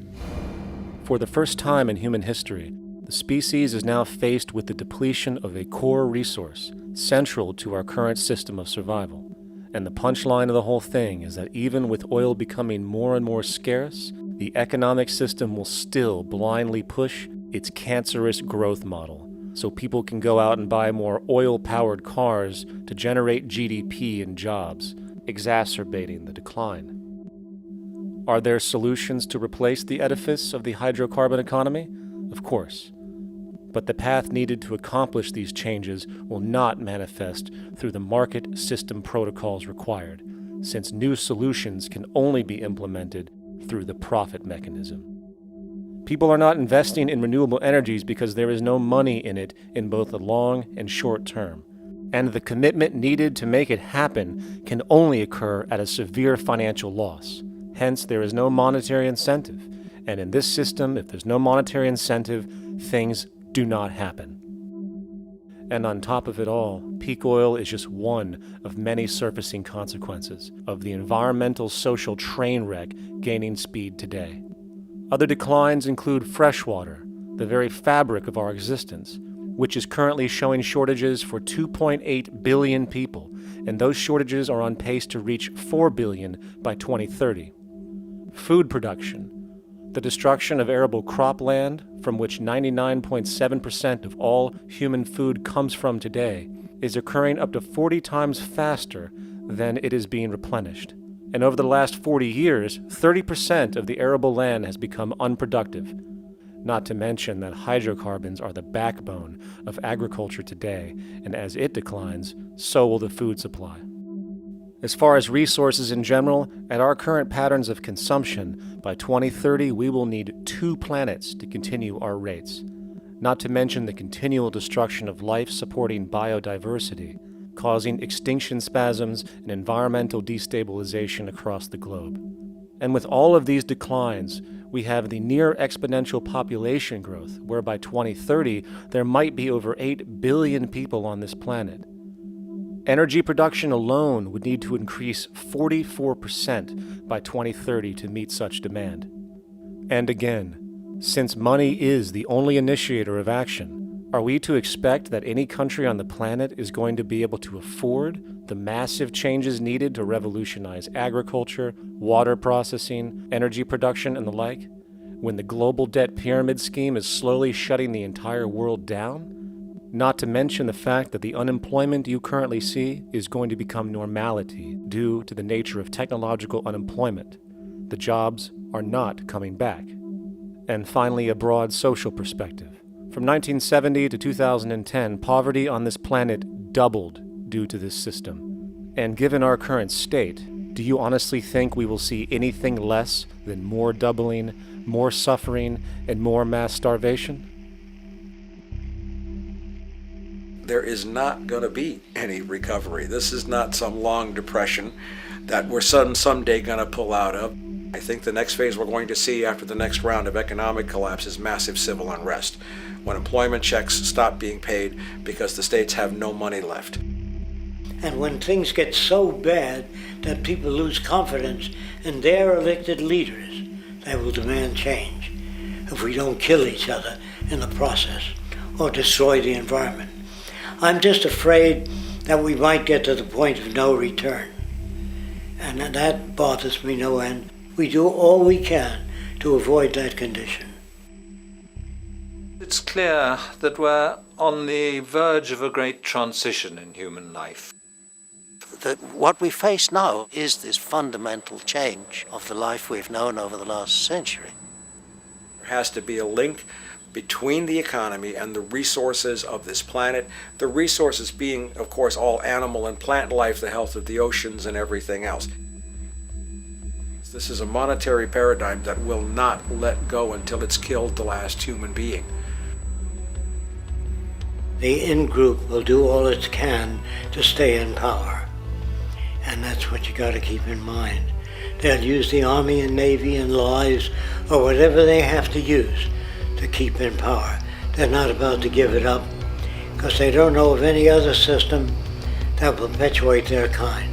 For the first time in human history, the species is now faced with the depletion of a core resource central to our current system of survival. And the punchline of the whole thing is that even with oil becoming more and more scarce, the economic system will still blindly push its cancerous growth model, so people can go out and buy more oil-powered cars to generate GDP and jobs, exacerbating the decline. Are there solutions to replace the edifice of the hydrocarbon economy? Of course. But the path needed to accomplish these changes will not manifest through the market system protocols required, since new solutions can only be implemented through the profit mechanism. People are not investing in renewable energies because there is no money in it in both the long and short term, and the commitment needed to make it happen can only occur at a severe financial loss. Hence, there is no monetary incentive, and in this system, if there's no monetary incentive, things do not happen. And on top of it all, peak oil is just one of many surfacing consequences of the environmental social train wreck gaining speed today. Other declines include freshwater, the very fabric of our existence, which is currently showing shortages for 2.8 billion people, and those shortages are on pace to reach 4 billion by 2030. Food production, the destruction of arable cropland, from which 99.7% of all human food comes from today, is occurring up to 40 times faster than it is being replenished. And over the last 40 years, 30% of the arable land has become unproductive. Not to mention that hydrocarbons are the backbone of agriculture today, and as it declines, so will the food supply. As far as resources in general, at our current patterns of consumption, by 2030 we will need 2 planets to continue our rates, not to mention the continual destruction of life-supporting biodiversity, causing extinction spasms and environmental destabilization across the globe. And with all of these declines, we have the near exponential population growth, where by 2030 there might be over 8 billion people on this planet. Energy production alone would need to increase 44% by 2030 to meet such demand. And again, since money is the only initiator of action, are we to expect that any country on the planet is going to be able to afford the massive changes needed to revolutionize agriculture, water processing, energy production, and the like, when the global debt pyramid scheme is slowly shutting the entire world down? Not to mention the fact that the unemployment you currently see is going to become normality due to the nature of technological unemployment. The jobs are not coming back. And finally, a broad social perspective. From 1970 to 2010, poverty on this planet doubled due to this system. And given our current state, do you honestly think we will see anything less than more doubling, more suffering, and more mass starvation? There is not going to be any recovery. This is not some long depression that we're someday going to pull out of. I think the next phase we're going to see after the next round of economic collapse is massive civil unrest, when employment checks stop being paid because the states have no money left. And when things get so bad that people lose confidence in their elected leaders, they will demand change if we don't kill each other in the process or destroy the environment. I'm just afraid that we might get to the point of no return. And that bothers me no end. We do all we can to avoid that condition. It's clear that we're on the verge of a great transition in human life. That what we face now is this fundamental change of the life we've known over the last century. There has to be a link between the economy and the resources of this planet, the resources being, of course, all animal and plant life, the health of the oceans and everything else. This is a monetary paradigm that will not let go until it's killed the last human being. The in-group will do all it can to stay in power. And that's what you got to keep in mind. They'll use the Army and Navy and lies or whatever they have to use to keep in power. They're not about to give it up because they don't know of any other system that will perpetuate their kind.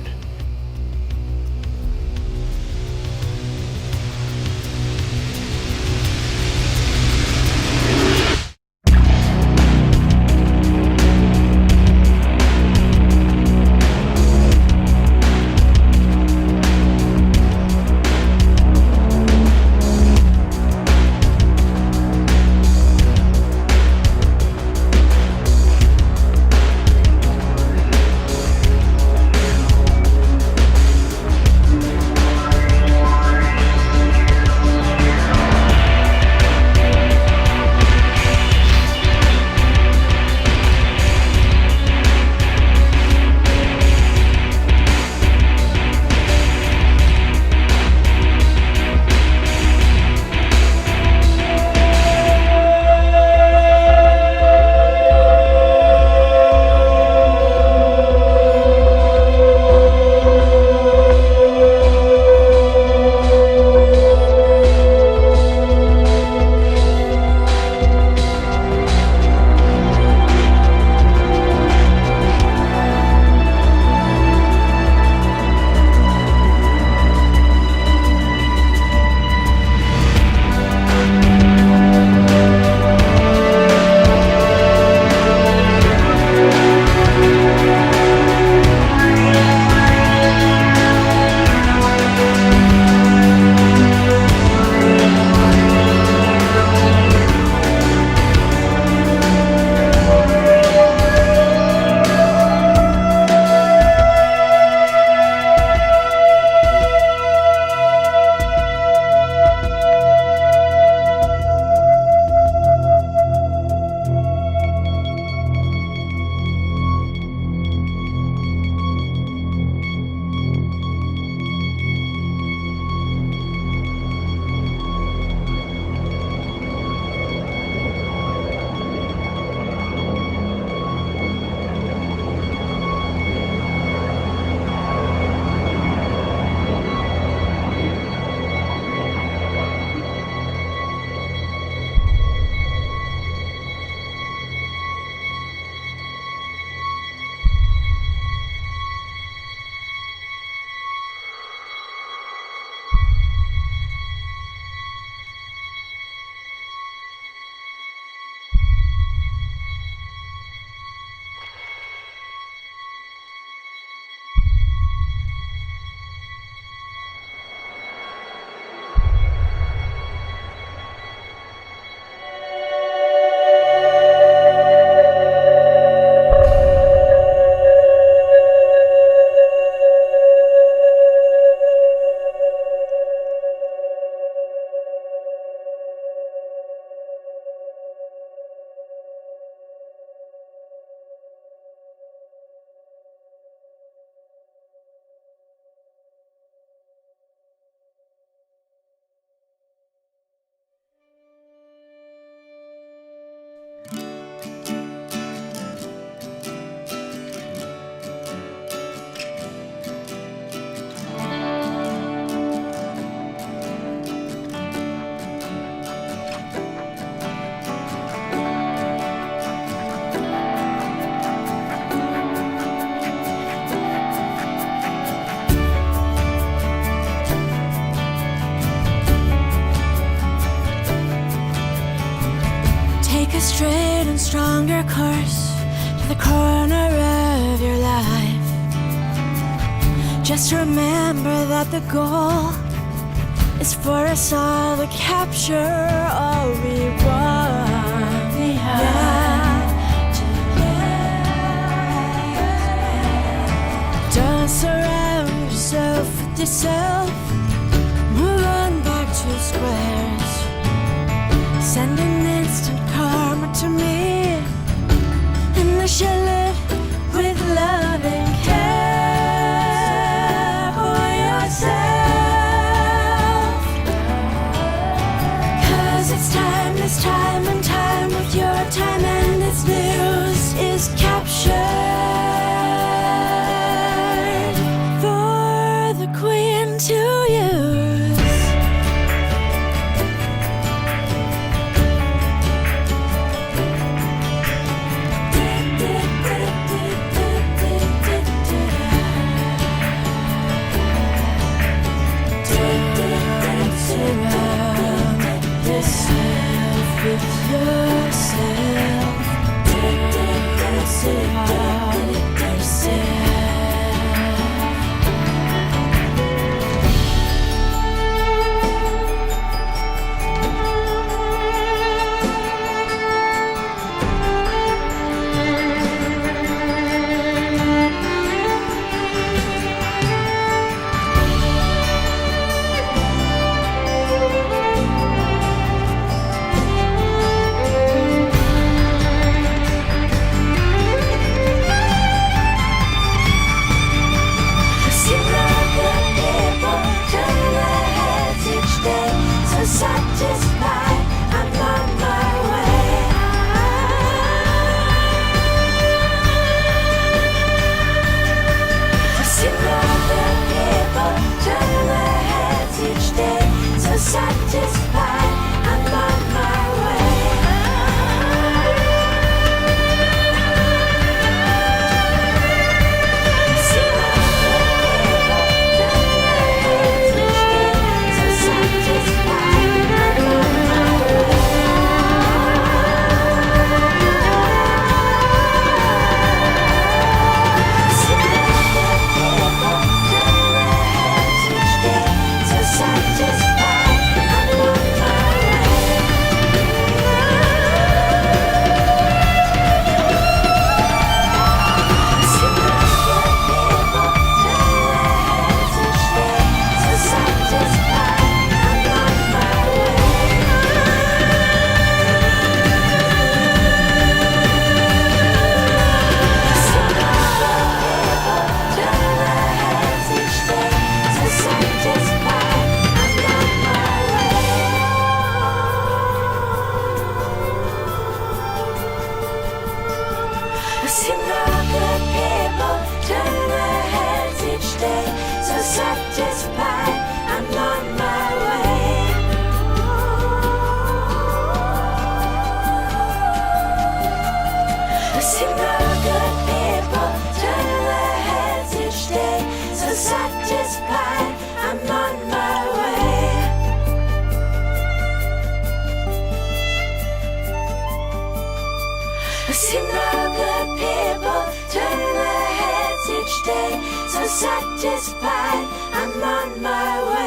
a straight and stronger course to the corner of your life. Just remember that the goal is for us all to capture all we want. We have to don't surround yourself with yourself. Move on back to squares. Send an instant karma to me, and I shall live with love and care for yourself. 'Cause it's time and time with your time, and its news is captured for the Queen to use. With yourself, surround yourself. Satisfied, I'm on my way. To see other people turn their heads each day. So satisfied, I'm on my way. To see other people turn their heads each day. So satisfied. Satisfied, I'm on my way. I see no good people turn their heads each day. So satisfied, I'm on my way. I see no good people turn their heads each day. So satisfied, I'm on my way.